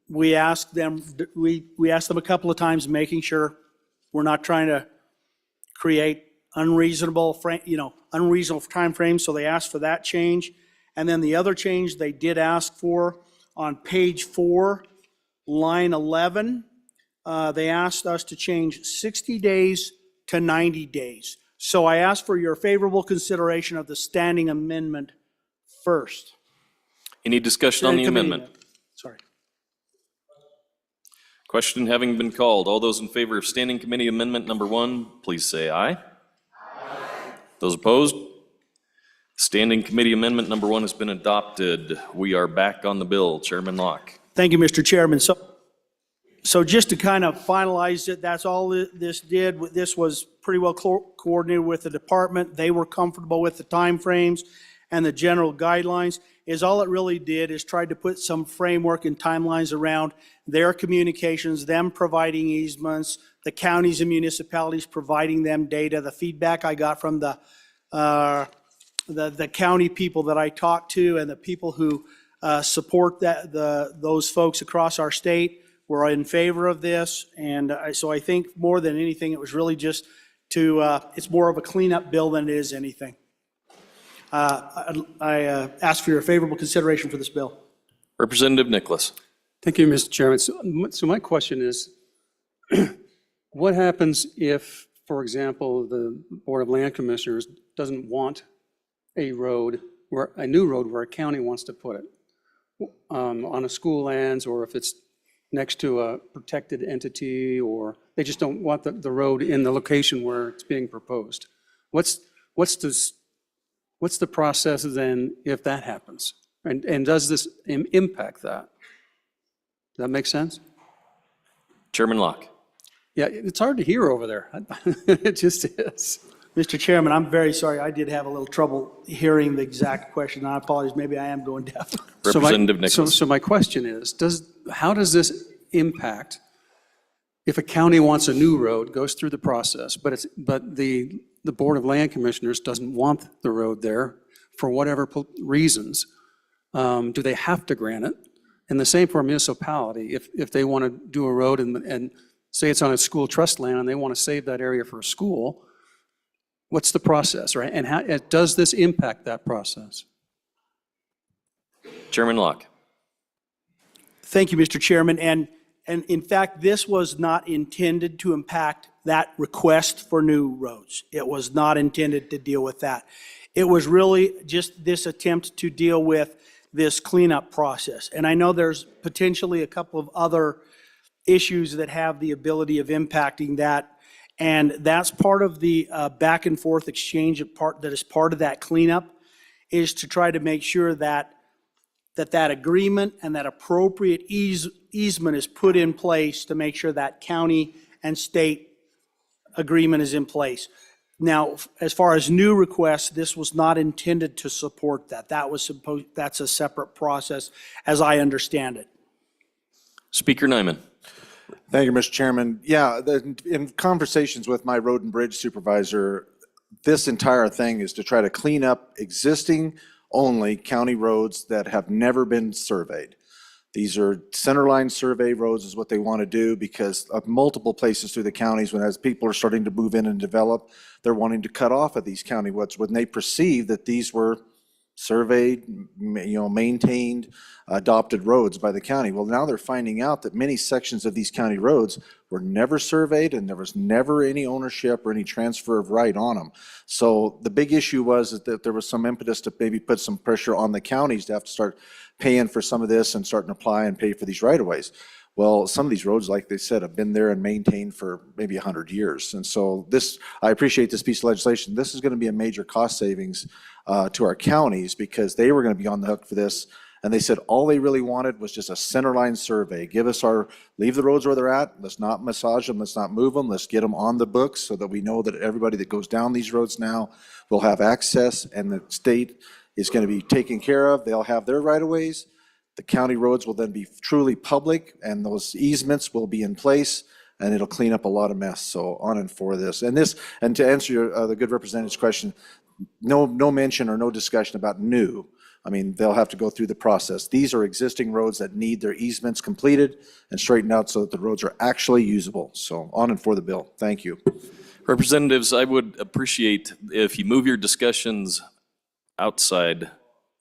We asked them a couple of times, making sure we're not trying to create unreasonable time frames, so they asked for that change. And then the other change they did ask for on page 4, line 11, they asked us to change 60 days to 90 days. So I ask for your favorable consideration of the standing amendment first. Any discussion on the amendment? Sorry. Question having been called, all those in favor of standing committee amendment number 1, please say aye. Aye. Those opposed? Standing committee amendment number 1 has been adopted. We are back on the bill. Chairman Locke. Thank you, Mr. Chairman. So just to kind of finalize it, that's all this did. This was pretty well coordinated with the department. They were comfortable with the timeframes and the general guidelines. All it really did is tried to put some framework and timelines around their communications, them providing easements, the counties and municipalities providing them data. The feedback I got from the county people that I talked to, and the people who support those folks across our state, were in favor of this. And so I think more than anything, it was really just it's more of a cleanup bill than it is anything. I ask for your favorable consideration for this bill. Representative Nicholas. Thank you, Mr. Chairman. So my question is, what happens if, for example, the Board of Land Commissioners doesn't want a new road where a county wants to put it on a school lands, or if it's next to a protected entity, or they just don't want the road in the location where it's being proposed? What's the process then if that happens? And does this impact that? Does that make sense? Chairman Locke. Yeah, it's hard to hear over there. It just is. Mr. Chairman, I'm very sorry. I did have a little trouble hearing the exact question. I apologize. Maybe I am going deaf. Representative Nicholas. So my question is, how does this impact if a county wants a new road, goes through the process, but the Board of Land Commissioners doesn't want the road there for whatever reasons? Do they have to grant it? And the same for a municipality. If they want to do a road and say it's on a school trust land and they want to save that area for a school, what's the process, right? And how does this impact that process? Chairman Locke. Thank you, Mr. Chairman. And in fact, this was not intended to impact that request for new roads. It was not intended to deal with that. It was really just this attempt to deal with this cleanup process. And I know there's potentially a couple of other issues that have the ability of impacting that. And that's part of the back and forth exchange that is part of that cleanup, is to try to make sure that that agreement and that appropriate easement is put in place to make sure that county and state agreement is in place. Now, as far as new requests, this was not intended to support that. That's a separate process, as I understand it. Speaker Nyman. Thank you, Mr. Chairman. Yeah, in conversations with my road and bridge supervisor, this entire thing is to try to clean up existing only county roads that have never been surveyed. These are centerline survey roads is what they want to do because of multiple places through the counties as people are starting to move in and develop, they're wanting to cut off of these county roads when they perceive that these were surveyed, maintained, adopted roads by the county. Well, now they're finding out that many sections of these county roads were never surveyed and there was never any ownership or any transfer of right on them. So the big issue was that there was some impetus to maybe put some pressure on the counties to have to start paying for some of this and starting to apply and pay for these right-of-ways. Well, some of these roads, like they said, have been there and maintained for maybe 100 years. And so I appreciate this piece of legislation. This is going to be a major cost savings to our counties because they were going to be on the hook for this. And they said all they really wanted was just a centerline survey. Leave the roads where they're at. Let's not massage them. Let's not move them. Let's get them on the books so that we know that everybody that goes down these roads now will have access and the state is going to be taken care of. They'll have their right-of-ways. The county roads will then be truly public and those easements will be in place and it'll clean up a lot of mess. So on and for this. And to answer the good representative's question, no mention or no discussion about new. I mean, they'll have to go through the process. These are existing roads that need their easements completed and straightened out so that the roads are actually usable. So on and for the bill. Thank you. Representatives, I would appreciate if you move your discussions outside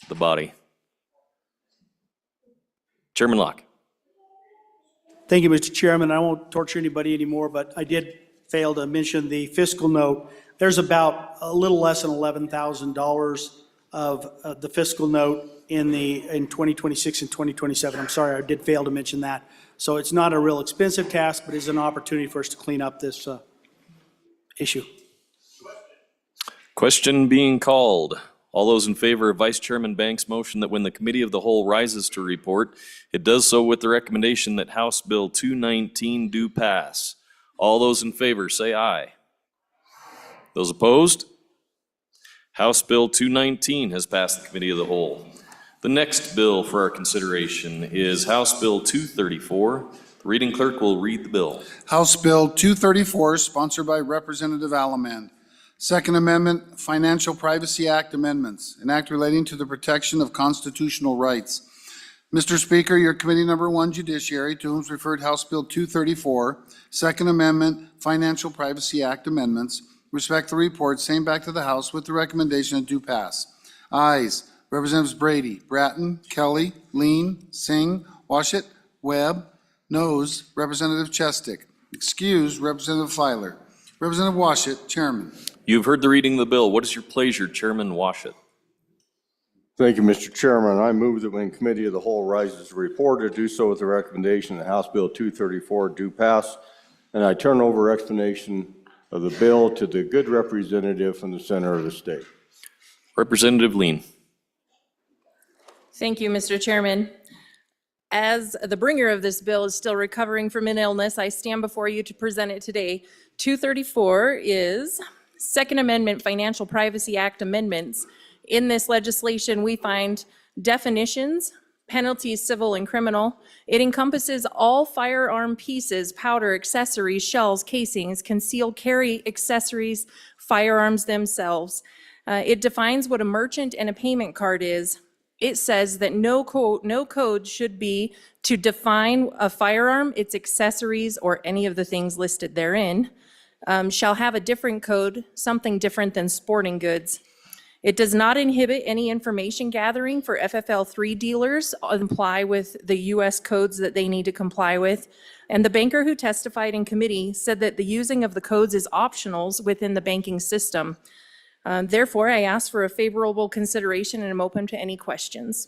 the body. Chairman Locke. Thank you, Mr. Chairman. I won't torture anybody anymore, but I did fail to mention the fiscal note. There's about a little less than $11,000 of the fiscal note in 2026 and 2027. I'm sorry, I did fail to mention that. So it's not a real expensive task, but it's an opportunity for us to clean up this issue. Question being called. All those in favor of Vice Chairman Banks' motion that when the Committee of the Whole rises to report, it does so with the recommendation that House Bill 219 do pass. All those in favor say aye. Those opposed? House Bill 219 has passed the Committee of the Whole. The next bill for our consideration is House Bill 234. The reading clerk will read the bill. House Bill 234, sponsored by Representative Allemand. Second Amendment, Financial Privacy Act amendments, an act relating to the protection of constitutional rights. Mr. Speaker, your Committee Number 1 Judiciary, to whom is referred House Bill 234, Second Amendment, Financial Privacy Act amendments, respect the report, same back to the House with the recommendation it do pass. Ayes, Representatives Brady, Bratton, Kelly, Lean, Singh, Washit, Webb. Noes, Representative Chestick. Excused, Representative Filer. Representative Washit, Chairman. You've heard the reading of the bill. What is your pleasure, Chairman Washit? Thank you, Mr. Chairman. I move that when Committee of the Whole rises to report, to do so with the recommendation that House Bill 234 do pass. And I turn over explanation of the bill to the good representative from the center of the state. Representative Lean. Thank you, Mr. Chairman. As the bringer of this bill is still recovering from an illness, I stand before you to present it today. 234 is Second Amendment Financial Privacy Act amendments. In this legislation, we find definitions, penalties, civil and criminal. It encompasses all firearm pieces, powder, accessories, shells, casings, concealed carry accessories, firearms themselves. It defines what a merchant and a payment card is. It says that no code should be to define a firearm, its accessories, or any of the things listed therein. Shall have a different code, something different than sporting goods. It does not inhibit any information gathering for FFL3 dealers, comply with the U.S. codes that they need to comply with. And the banker who testified in committee said that the using of the codes is optionals within the banking system. Therefore, I ask for a favorable consideration and I'm open to any questions.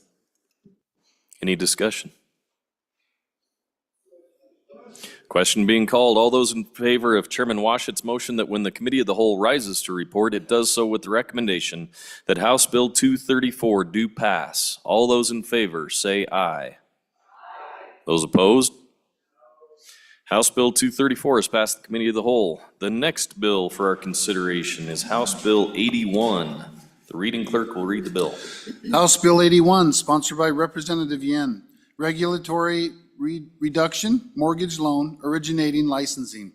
Any discussion? Question being called. All those in favor of Chairman Washett's motion that when the Committee of the Whole rises to report, it does so with the recommendation that House Bill 234 do pass. All those in favor say aye. Those opposed? House Bill 234 has passed the Committee of the Whole. The next bill for our consideration is House Bill 81. The reading clerk will read the bill. House Bill 81, sponsored by Representative Yen, regulatory reduction, mortgage loan, originating licensing,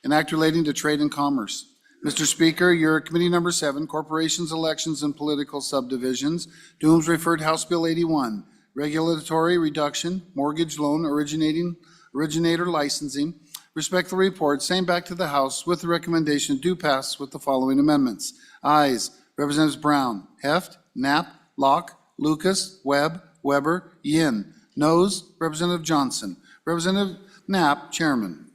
an act relating to trade and commerce. Mr. Speaker, your Committee Number 7, Corporations, Elections, and Political Subdivisions, to whom is referred House Bill 81, regulatory reduction, mortgage loan, originator licensing. Respectfully report, same back to the House with the recommendation do pass with the following amendments. Ayes, Representatives Brown, Heft, Knapp, Locke, Lucas, Webb, Weber, Yin. Noes, Representative Johnson. Representative Knapp, Chairman.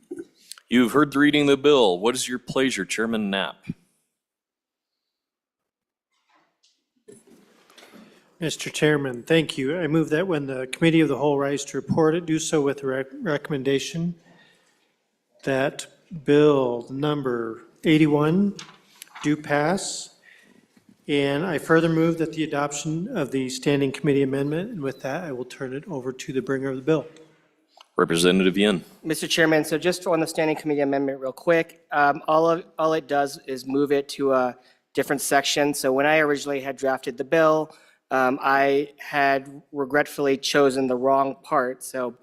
You've heard the reading of the bill. What is your pleasure, Chairman Knapp? Mr. Chairman, thank you. I move that when the Committee of the Whole rise to report it, do so with the recommendation that Bill number 81 do pass. And I further move that the adoption of the Standing Committee amendment, and with that, I will turn it over to the bringer of the bill. Representative Yin. Mr. Chairman, so just on the Standing Committee amendment real quick, all it does is move it to a different section. So when I originally had drafted the bill, I had regretfully chosen the wrong part. So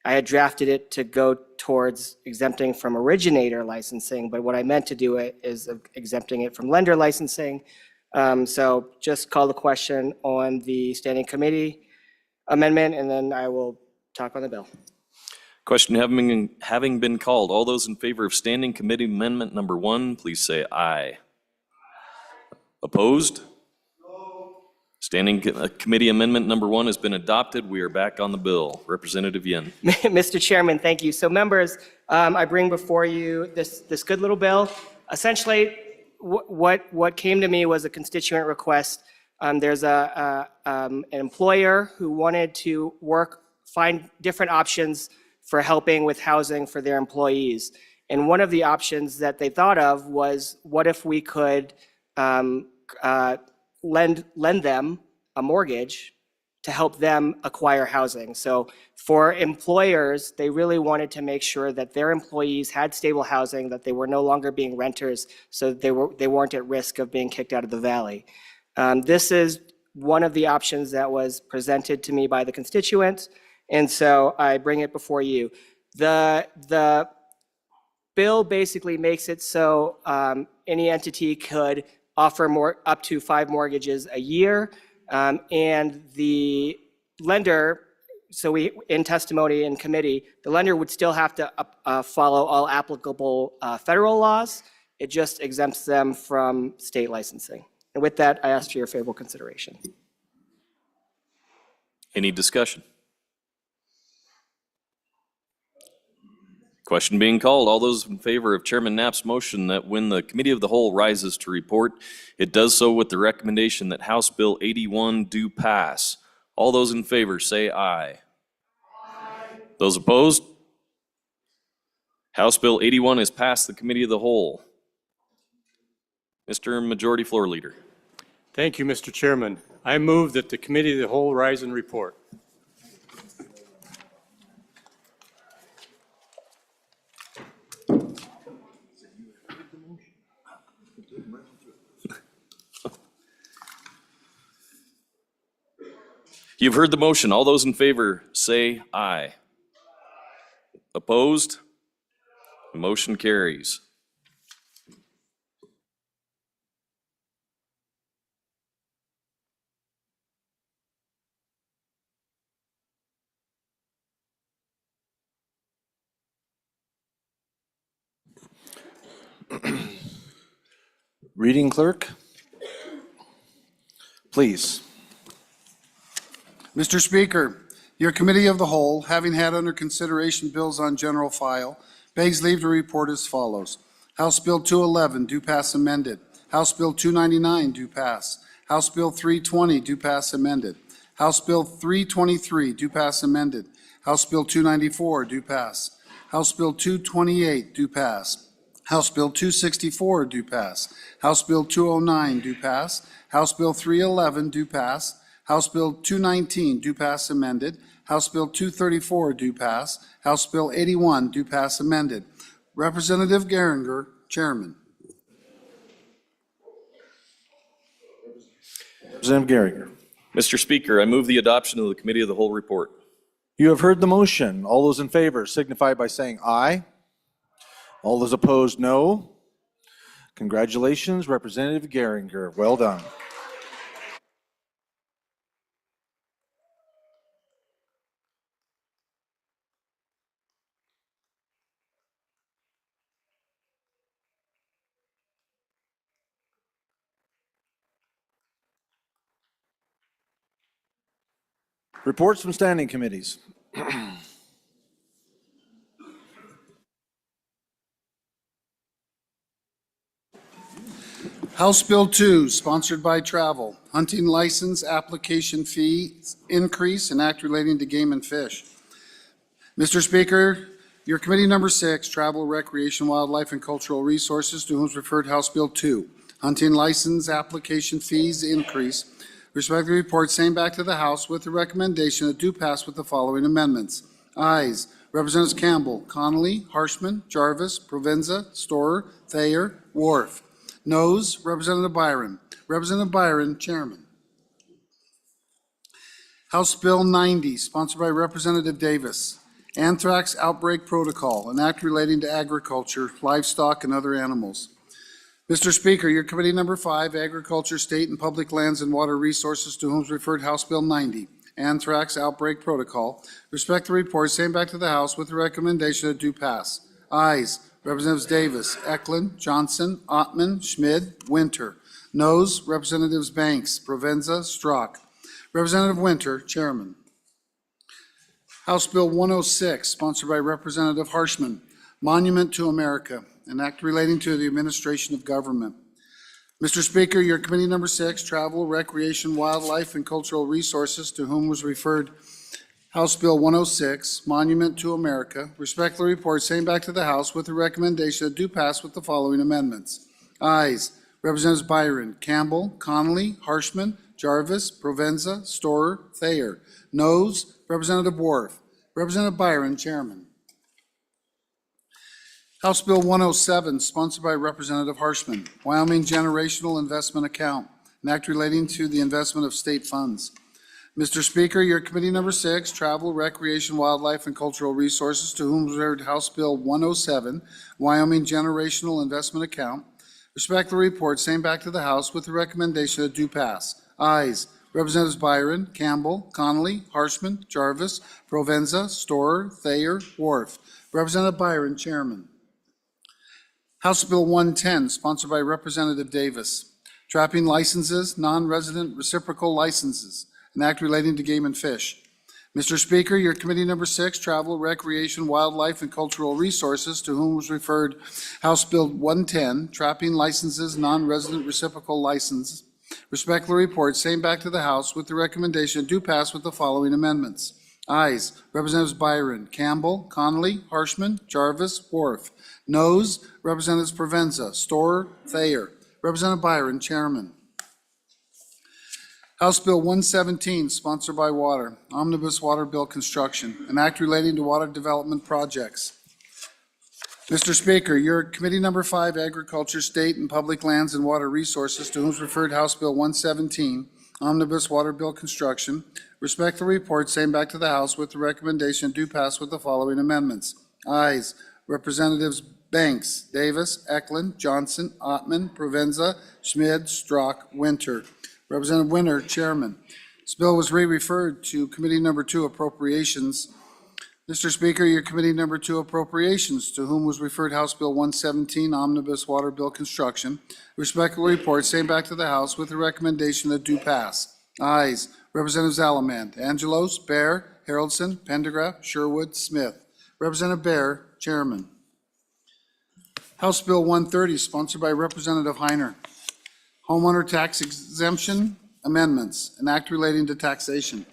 I had drafted it to go towards exempting from originator licensing, but what I meant to do it is exempting it from lender licensing. So just call the question on the Standing Committee amendment, and then I will talk on the bill. Question having been called. All those in favor of Standing Committee Amendment Number 1, please say aye. Opposed? Standing Committee Amendment Number 1 has been adopted. We are back on the bill. Representative Yin. Mr. Chairman, thank you. So members, I bring before you this good little bill. Essentially, what came to me was a constituent request. There's an employer who wanted to find different options for helping with housing for their employees. And one of the options that they thought of was, what if we could lend them a mortgage to help them acquire housing. So for employers, they really wanted to make sure that their employees had stable housing, that they were no longer being renters, so they weren't at risk of being kicked out of the valley. This is one of the options that was presented to me by the constituents, and so I bring it before you. The bill basically makes it so any entity could offer up to 5 mortgages a year, and the lender, so in testimony in committee, the lender would still have to follow all applicable federal laws. It just exempts them from state licensing. And with that, I ask for your favorable consideration. Any discussion? Question being called. All those in favor of Chairman Knapp's motion that when the Committee of the Whole rises to report, it does so with the recommendation that House Bill 81 do pass. All those in favor say aye. Aye. Those opposed? House Bill 81 has passed the Committee of the Whole. Mr. Majority Floor Leader. Thank you, Mr. Chairman. I move that the Committee of the Whole rise and report. You've heard the motion. All those in favor say aye. Opposed? The motion carries. Reading clerk, please. Mr. Speaker, your Committee of the Whole, having had under consideration bills on general file, begs leave to report as follows. House Bill 211, do pass amended. House Bill 299, do pass. House Bill 320, do pass amended. House Bill 323, do pass amended. House Bill 294, do pass. House Bill 228, do pass. House Bill 264, do pass. House Bill 209, do pass. House Bill 311, do pass. House Bill 219, do pass amended. House Bill 234, do pass. House Bill 81, do pass amended. Representative Geringer, Chairman. Representative Geringer. Mr. Speaker, I move the adoption of the Committee of the Whole report. You have heard the motion. All those in favor signify by saying aye. All those opposed, no. Congratulations, Representative Geringer. Well done. Reports from standing committees. House Bill 2, sponsored by Travel, hunting license application fee increase and act relating to game and fish. Mr. Speaker, your committee number 6, Travel, Recreation, Wildlife, and Cultural Resources, to whom is referred House Bill 2, hunting license application fees increase. Respectfully report same back to the House with the recommendation that do pass with the following amendments. Ayes, Representatives Campbell, Connolly, Harshman, Jarvis, Provenza, Storer, Thayer, Wharf. Noes, Representative Byron. Representative Byron, Chairman. House Bill 90, sponsored by Representative Davis. Anthrax Outbreak Protocol, an act relating to agriculture, livestock, and other animals. Mr. Speaker, your committee number 5, Agriculture, State and Public Lands and Water Resources, to whom is referred House Bill 90, Anthrax Outbreak Protocol. Respect the report, same back to the House with the recommendation that do pass. Ayes, Representatives Davis, Eklund, Johnson, Ottman, Schmid, Winter. Noes, Representatives Banks, Provenza, Strzok. Representative Winter, Chairman. House Bill 106, sponsored by Representative Harshman, Monument to America, an act relating to the administration of government. Mr. Speaker, your committee number 6, Travel, Recreation, Wildlife, and Cultural Resources, to whom was referred House Bill 106, Monument to America. Respectfully report, same back to the House with the recommendation that do pass with the following amendments. Ayes, Representatives Byron, Campbell, Connolly, Harshman, Jarvis, Provenza, Storer, Thayer. Noes, Representative Wharf. Representative Byron, Chairman. House Bill 107, sponsored by Representative Harshman, Wyoming Generational Investment Account, an act relating to the investment of state funds. Mr. Speaker, your committee number 6, Travel, Recreation, Wildlife, and Cultural Resources, to whom was referred House Bill 107, Wyoming Generational Investment Account. Respectfully report, same back to the House with the recommendation that do pass. Ayes, Representatives Byron, Campbell, Connolly, Harshman, Jarvis, Provenza, Storer, Thayer, Wharf. Representative Byron, Chairman. House Bill 110, sponsored by Representative Davis, trapping licenses, non-resident reciprocal licenses, an act relating to game and fish. Mr. Speaker, your committee number 6, Travel, Recreation, Wildlife, and Cultural Resources, to whom was referred House Bill 110, trapping licenses, non-resident reciprocal license. Respectfully report, same back to the House with the recommendation do pass with the following amendments. Ayes, Representatives Byron, Campbell, Connolly, Harshman, Jarvis, Wharf. Noes, Representatives Provenza, Storer, Thayer. Representative Byron, Chairman. House Bill 117, sponsored by Water, Omnibus Water Bill Construction, an act relating to water development projects. Mr. Speaker, your committee number 5, Agriculture, State and Public Lands and Water Resources, to whom is referred House Bill 117, Omnibus Water Bill Construction. Respectfully report, same back to the House with the recommendation do pass with the following amendments. Ayes, Representatives Banks, Davis, Eklund, Johnson, Ottman, Provenza, Schmid, Strzok, Winter. Representative Winter, Chairman. This bill was re-referred to Committee Number 2, Appropriations. Mr. Speaker, your Committee Number 2, Appropriations, to whom was referred House Bill 117, Omnibus Water Bill Construction. Respectfully report, same back to the House with the recommendation that do pass. Ayes, Representatives Alamand, Angelos, Bear, Haroldson, Pendergraft, Sherwood, Smith. Representative Bear, Chairman. House Bill 130, sponsored by Representative Heiner. Homeowner tax exemption amendments, an act relating to taxation.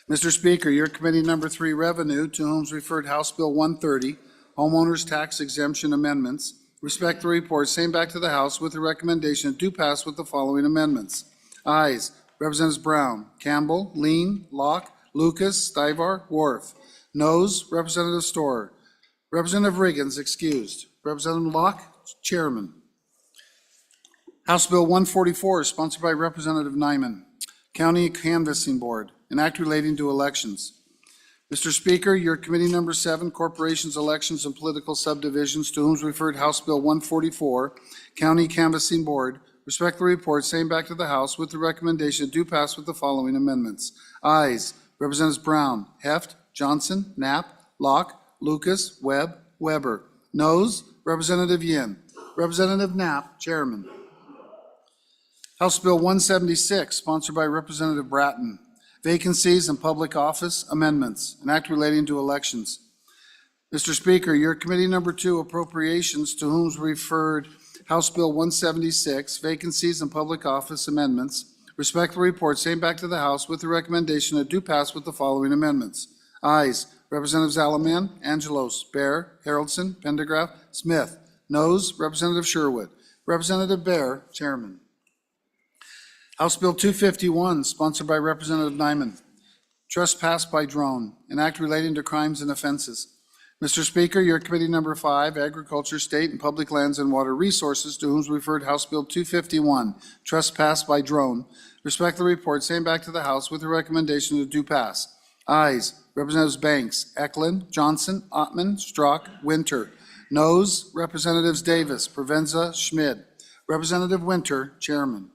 Mr. Speaker, your committee number 3, Revenue, to whom is referred House Bill 130, Homeowners Tax Exemption Amendments. Respect the report, same back to the House with the recommendation it do pass with the following amendments. Ayes, Representatives Brown, Campbell, Lean, Locke, Lucas, Stivar, Wharf. Noes, Representative Storer. Representative Riggins excused. Representative Locke, Chairman. House Bill 144 is sponsored by Representative Nyman. County Canvassing Board, an act relating to elections. Mr. Speaker, your committee number 7, Corporations, Elections, and Political Subdivisions, to whom is referred House Bill 144, County Canvassing Board. Respect the report, same back to the House with the recommendation do pass with the following amendments. Ayes, Representatives Brown, Heft, Johnson, Knapp, Locke, Lucas, Webb, Weber. Noes, Representative Yin. Representative Knapp, Chairman. House Bill 176, sponsored by Representative Bratton. Vacancies in Public Office Amendments, an act relating to elections. Mr. Speaker, your committee number 2, Appropriations, to whom is referred House Bill 176, Vacancies in Public Office Amendments. Respect the report, same back to the House with the recommendation that do pass with the following amendments. Ayes, Representatives Alaman, Angelos, Bear, Haroldson, Pendergraft, Smith. Noes, Representative Sherwood. Representative Bear, Chairman. House Bill 251, sponsored by Representative Nyman. Trespass by drone, an act relating to crimes and offenses. Mr. Speaker, your committee number 5, Agriculture, State, and Public Lands and Water Resources, to whom is referred House Bill 251, Trespass by drone. Respect the report, same back to the House with the recommendation to do pass. Ayes, Representatives Banks, Eklund, Johnson, Ottman, Strzok, Winter. Noes, Representatives Davis, Provenza, Schmid. Representative Winter, Chairman.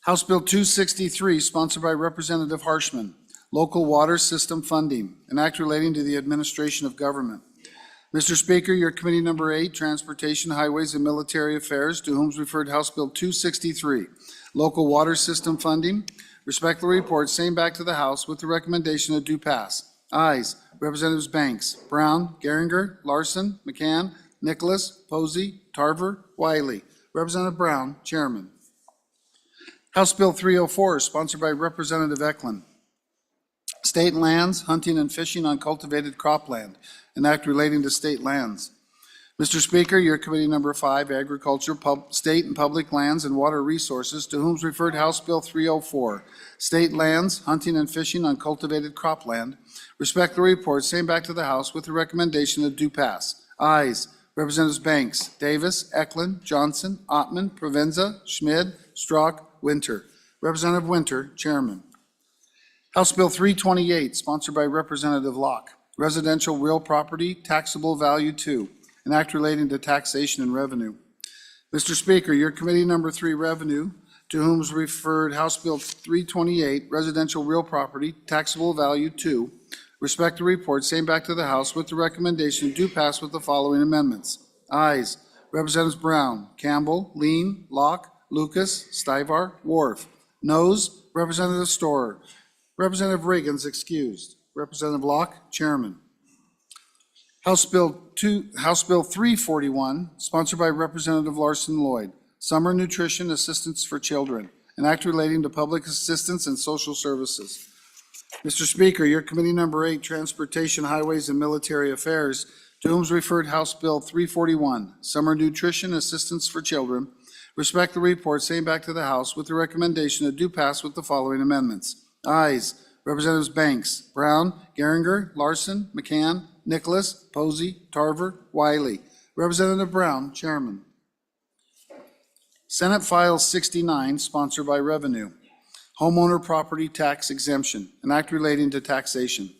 House Bill 263, sponsored by Representative Harshman. Local Water System Funding, an act relating to the administration of government. Mr. Speaker, your committee number 8, Transportation, Highways, and Military Affairs, to whom is referred House Bill 263, Local Water System Funding. Respect the report, same back to the House with the recommendation that do pass. Ayes, Representatives Banks, Brown, Geringer, Larson, McCann, Nicholas, Posey, Tarver, Wiley. Representative Brown, Chairman. House Bill 304 is sponsored by Representative Eklund. State lands, hunting and fishing on cultivated cropland, an act relating to state lands. Mr. Speaker, your committee number 5, Agriculture, State and Public Lands and Water Resources, to whom is referred House Bill 304, State lands, hunting and fishing on cultivated cropland. Respect the report, same back to the House with the recommendation that do pass. Ayes, Representatives Banks, Davis, Eklund, Johnson, Ottman, Provenza, Schmid, Strzok, Winter. Representative Winter, Chairman. House Bill 328, sponsored by Representative Locke. Residential Real Property Taxable Value 2, an act relating to taxation and revenue. Mr. Speaker, your committee number 3, Revenue, to whom is referred House Bill 328, Residential Real Property Taxable Value 2. Respect the report, same back to the House with the recommendation do pass with the following amendments. Ayes, Representatives Brown, Campbell, Lean, Locke, Lucas, Stivar, Wharf. Noes, Representative Storer. Representative Riggins excused. Representative Locke, Chairman. House Bill 341, sponsored by Representative Larson Lloyd. Summer Nutrition Assistance for Children, an act relating to public assistance and social services. Mr. Speaker, your committee number 8, Transportation, Highways, and Military Affairs, to whom is referred House Bill 341, Summer Nutrition Assistance for Children. Respect the report, same back to the House with the recommendation that do pass with the following amendments. Ayes, Representatives Banks, Brown, Geringer, Larson, McCann, Nicholas, Posey, Tarver, Wiley. Representative Brown, Chairman. Senate File 69, sponsored by Revenue. Homeowner Property Tax Exemption, an act relating to taxation.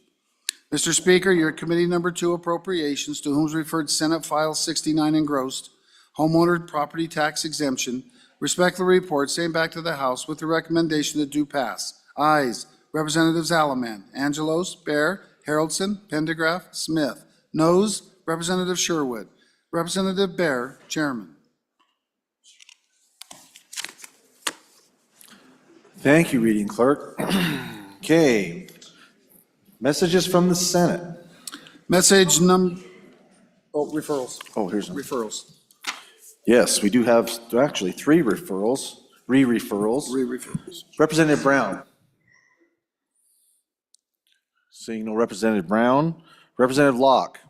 Mr. Speaker, your committee number 2, Appropriations, to whom is referred Senate File 69 engrossed. Homeowner Property Tax Exemption. Respect the report, same back to the House with the recommendation that do pass. Ayes, Representatives Alaman, Angelos, Bear, Haroldson, Pendergraft, Smith. Noes, Representative Sherwood. Representative Bear, Chairman. Thank you, Reading Clerk. Okay. Messages from the Senate. Message referrals. Oh, here's one. Referrals. Yes, we do have actually 3 referrals, re-referrals. Re-referrals. Representative Brown. Seeing no Representative Brown. Representative Locke,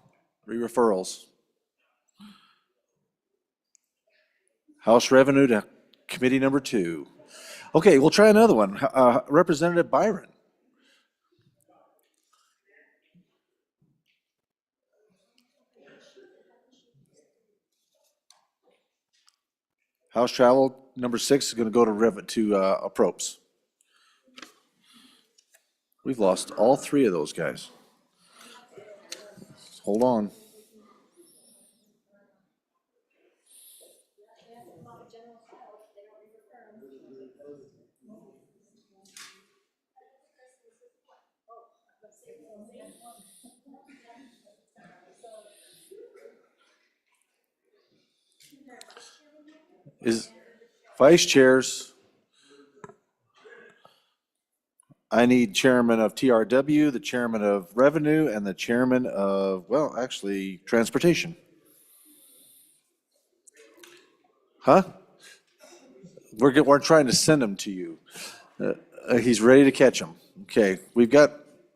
re-referrals. House Revenue to Committee number 2. Okay, we'll try another one. Representative Byron. House Travel number 6 is going to go to approps. We've lost all 3 of those guys. Hold on. Is vice chairs. I need chairman of TRW, the chairman of revenue, and the chairman of, well, actually, transportation. Huh? We're trying to send him to you. He's ready to catch him. Okay, we've got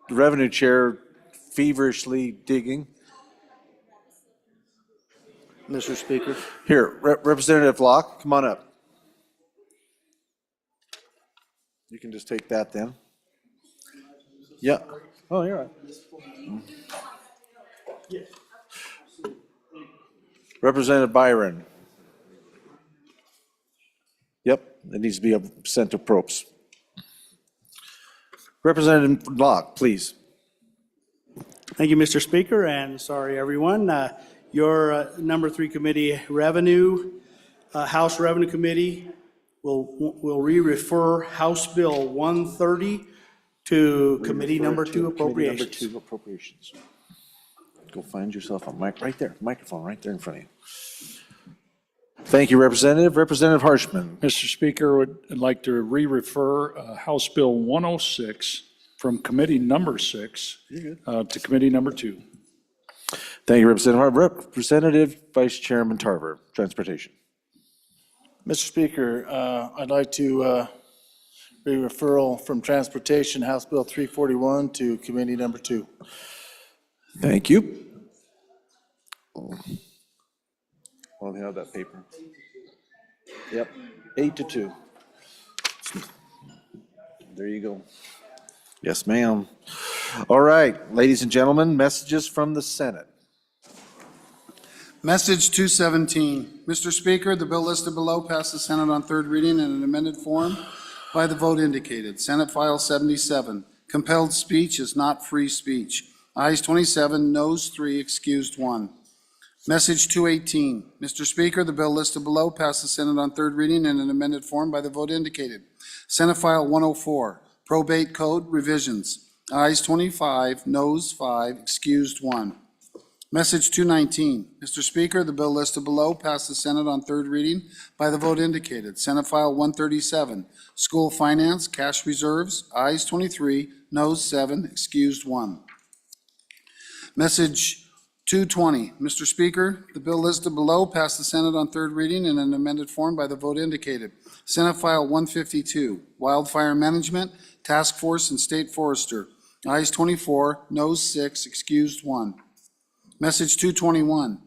the revenue chair feverishly digging. Mr. Speaker. Here, Representative Locke, come on up. You can just take that then. Yeah. Oh, you're right. Representative Byron. Yep, it needs to be sent to approps. Representative Locke, please. Thank you, Mr. Speaker, and sorry, everyone. Your number 3 committee, Revenue, House Revenue Committee, will re-refer House Bill 130 to Committee number 2 Appropriations. Committee number 2 Appropriations. Go find yourself a mic right there, microphone right there in front of you. Thank you, Representative. Representative Harshman. Mr. Speaker, I'd like to re-refer House Bill 106 from Committee number 6 to Committee number 2. Thank you, Representative. Representative Vice Chairman Tarver, Transportation. Mr. Speaker, I'd like to re-referral from Transportation, House Bill 341 to Committee number 2. Thank you. Well, they have that paper. Yep, 8-2. There you go. Yes, ma'am. All right, ladies and gentlemen, messages from the Senate. Message 217. Mr. Speaker, the bill listed below passed the Senate on 3rd reading in an amended form by the vote indicated. Senate File 77. Compelled speech is not free speech. Ayes 27, noes 3, excused 1. Message 218. Mr. Speaker, the bill listed below passed the Senate on 3rd reading in an amended form by the vote indicated. Senate File 104. Probate Code revisions. Ayes 25, noes 5, excused 1. Message 219. Mr. Speaker, the bill listed below passed the Senate on 3rd reading by the vote indicated. Senate File 137. School Finance, Cash Reserves. Ayes 23, noes 7, excused 1. Message 220. Mr. Speaker, the bill listed below passed the Senate on 3rd reading in an amended form by the vote indicated. Senate File 152. Wildfire Management, Task Force, and State Forester. Ayes 24, noes 6, excused 1. Message 221.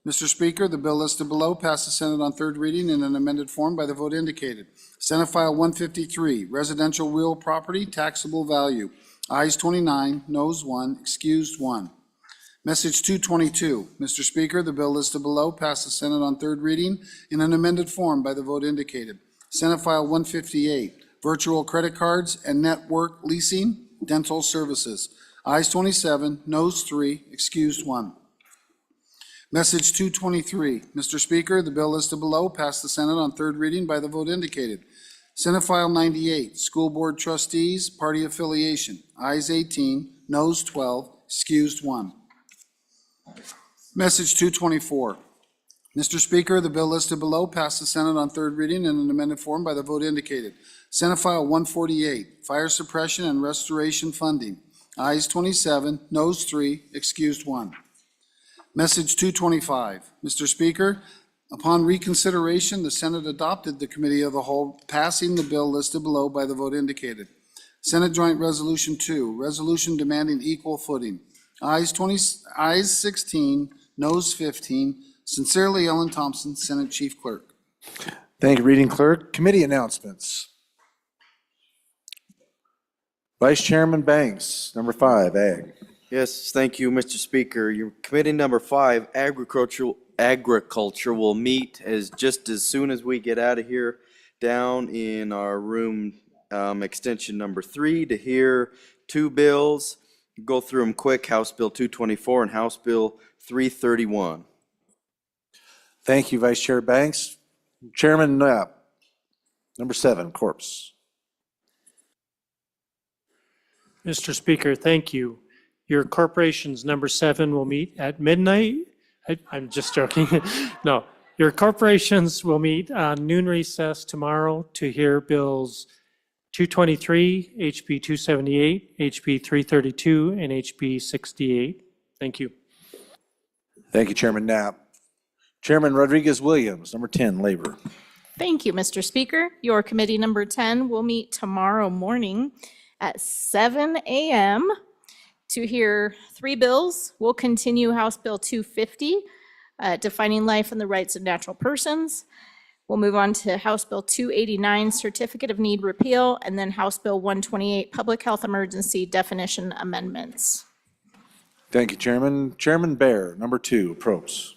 Mr. Speaker, the bill listed below passed the Senate on 3rd reading in an amended form by the vote indicated. Senate File 153, Residential Real Property, Taxable Value. Ayes 29, noes 1, excused 1. Message 222. Mr. Speaker, the bill listed below passed the Senate on 3rd reading in an amended form by the vote indicated. Senate File 158, Virtual Credit Cards and Network Leasing, Dental Services. Ayes 27, noes 3, excused 1. Message 223. Mr. Speaker, the bill listed below passed the Senate on 3rd reading by the vote indicated. Senate File 98, School Board Trustees, Party Affiliation. Ayes 18, noes 12, excused 1. Message 224. Mr. Speaker, the bill listed below passed the Senate on 3rd reading in an amended form by the vote indicated. Senate File 148, Fire Suppression and Restoration Funding. Ayes 27, noes 3, excused 1. Message 225. Mr. Speaker, upon reconsideration, the Senate adopted the Committee of the Whole, passing the bill listed below by the vote indicated. Senate Joint Resolution 2, resolution demanding equal footing. Ayes 16, noes 15. Sincerely, Ellen Thompson, Senate Chief Clerk. Thank you, Reading Clerk. Committee announcements. Vice Chairman Banks, number 5, Ag. Yes, thank you, Mr. Speaker. Your committee number 5, Agriculture will meet just as soon as we get out of here down in our room, extension number 3, to hear 2 bills. Go through them quick, House Bill 224 and House Bill 331. Thank you, Vice Chair Banks. Chairman Knapp, number 7, Corpse. Mr. Speaker, thank you. Your corporation's number 7 will meet at midnight. I'm just joking. No, your corporations will meet on noon recess tomorrow to hear bills 223, HB 278, HB 332, and HB 68. Thank you. Thank you, Chairman Knapp. Chairman Rodriguez-Williams, number 10, Labor. Thank you, Mr. Speaker. Your committee number 10 will meet tomorrow morning at 7 a.m. to hear 3 bills. We'll continue House Bill 250, defining life and the rights of natural persons. We'll move on to House Bill 289, Certificate of Need Repeal, and then House Bill 128, Public Health Emergency Definition Amendments. Thank you, Chairman. Chairman Bear, number 2, Probst.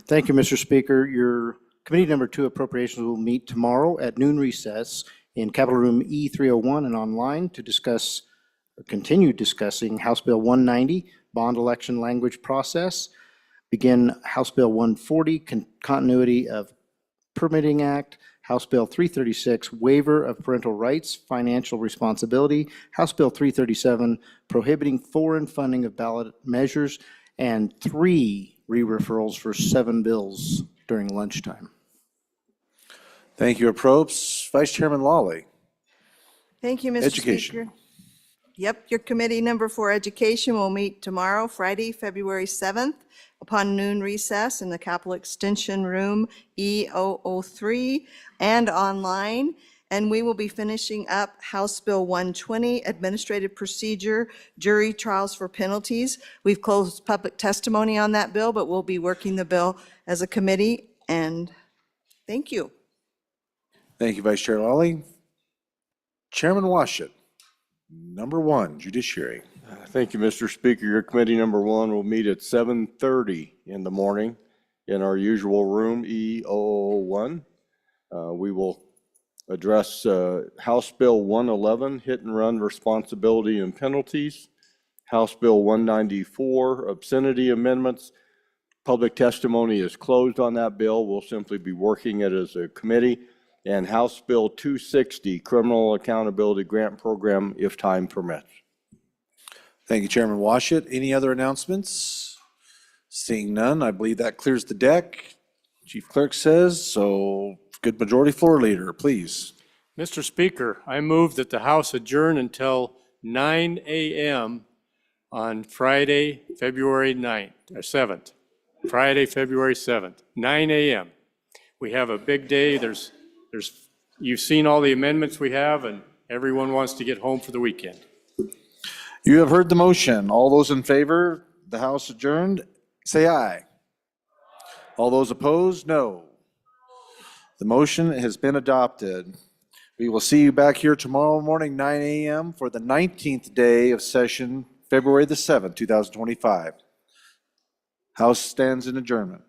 Thank you, Mr. Speaker. Your committee number 2 appropriations will meet tomorrow at noon recess in Capitol Room E301 and online to discuss, or continue discussing House Bill 190, Bond Election Language Process, begin House Bill 140, Continuity of Permitting Act, House Bill 336, Waiver of Parental Rights, Financial Responsibility, House Bill 337, Prohibiting Foreign Funding of Ballot Measures, and 3 re-referrals for 7 bills during lunchtime. Thank you, Probst. Vice Chairman Lawley. Thank you, Mr. Education. Speaker. Yep, your committee number 4, Education, will meet tomorrow, Friday, February 7th, upon noon recess in the Capitol Extension Room E003 and online. And we will be finishing up House Bill 120, Administrative Procedure, Jury Trials for Penalties. We've closed public testimony on that bill, but we'll be working the bill as a committee. And thank you. Thank you, Vice Chair Lawley. Chairman Washut, number 1, Judiciary. Thank you, Mr. Speaker. Your committee number 1 will meet at 7:30 in the morning in our usual room, E001. We will address House Bill 111, Hit and Run Responsibility and Penalties, House Bill 194, Obscenity Amendments. Public testimony is closed on that bill. We'll simply be working it as a committee. And House Bill 260, Criminal Accountability Grant Program, if time permits. Thank you, Chairman Washut. Any other announcements? Seeing none, I believe that clears the deck. Chief Clerk says, so good majority floor leader, please. Mr. Speaker, I move that the House adjourn until 9 a.m. on Friday, February 7th. Friday, February 7th, 9 a.m. We have a big day. You've seen all the amendments we have, and everyone wants to get home for the weekend. You have heard the motion. All those in favor, the House adjourned, say aye. All those opposed, no. The motion has been adopted. We will see you back here tomorrow morning, 9 a.m. for the 19th day of session, February the 7th, 2025. House stands in adjournment.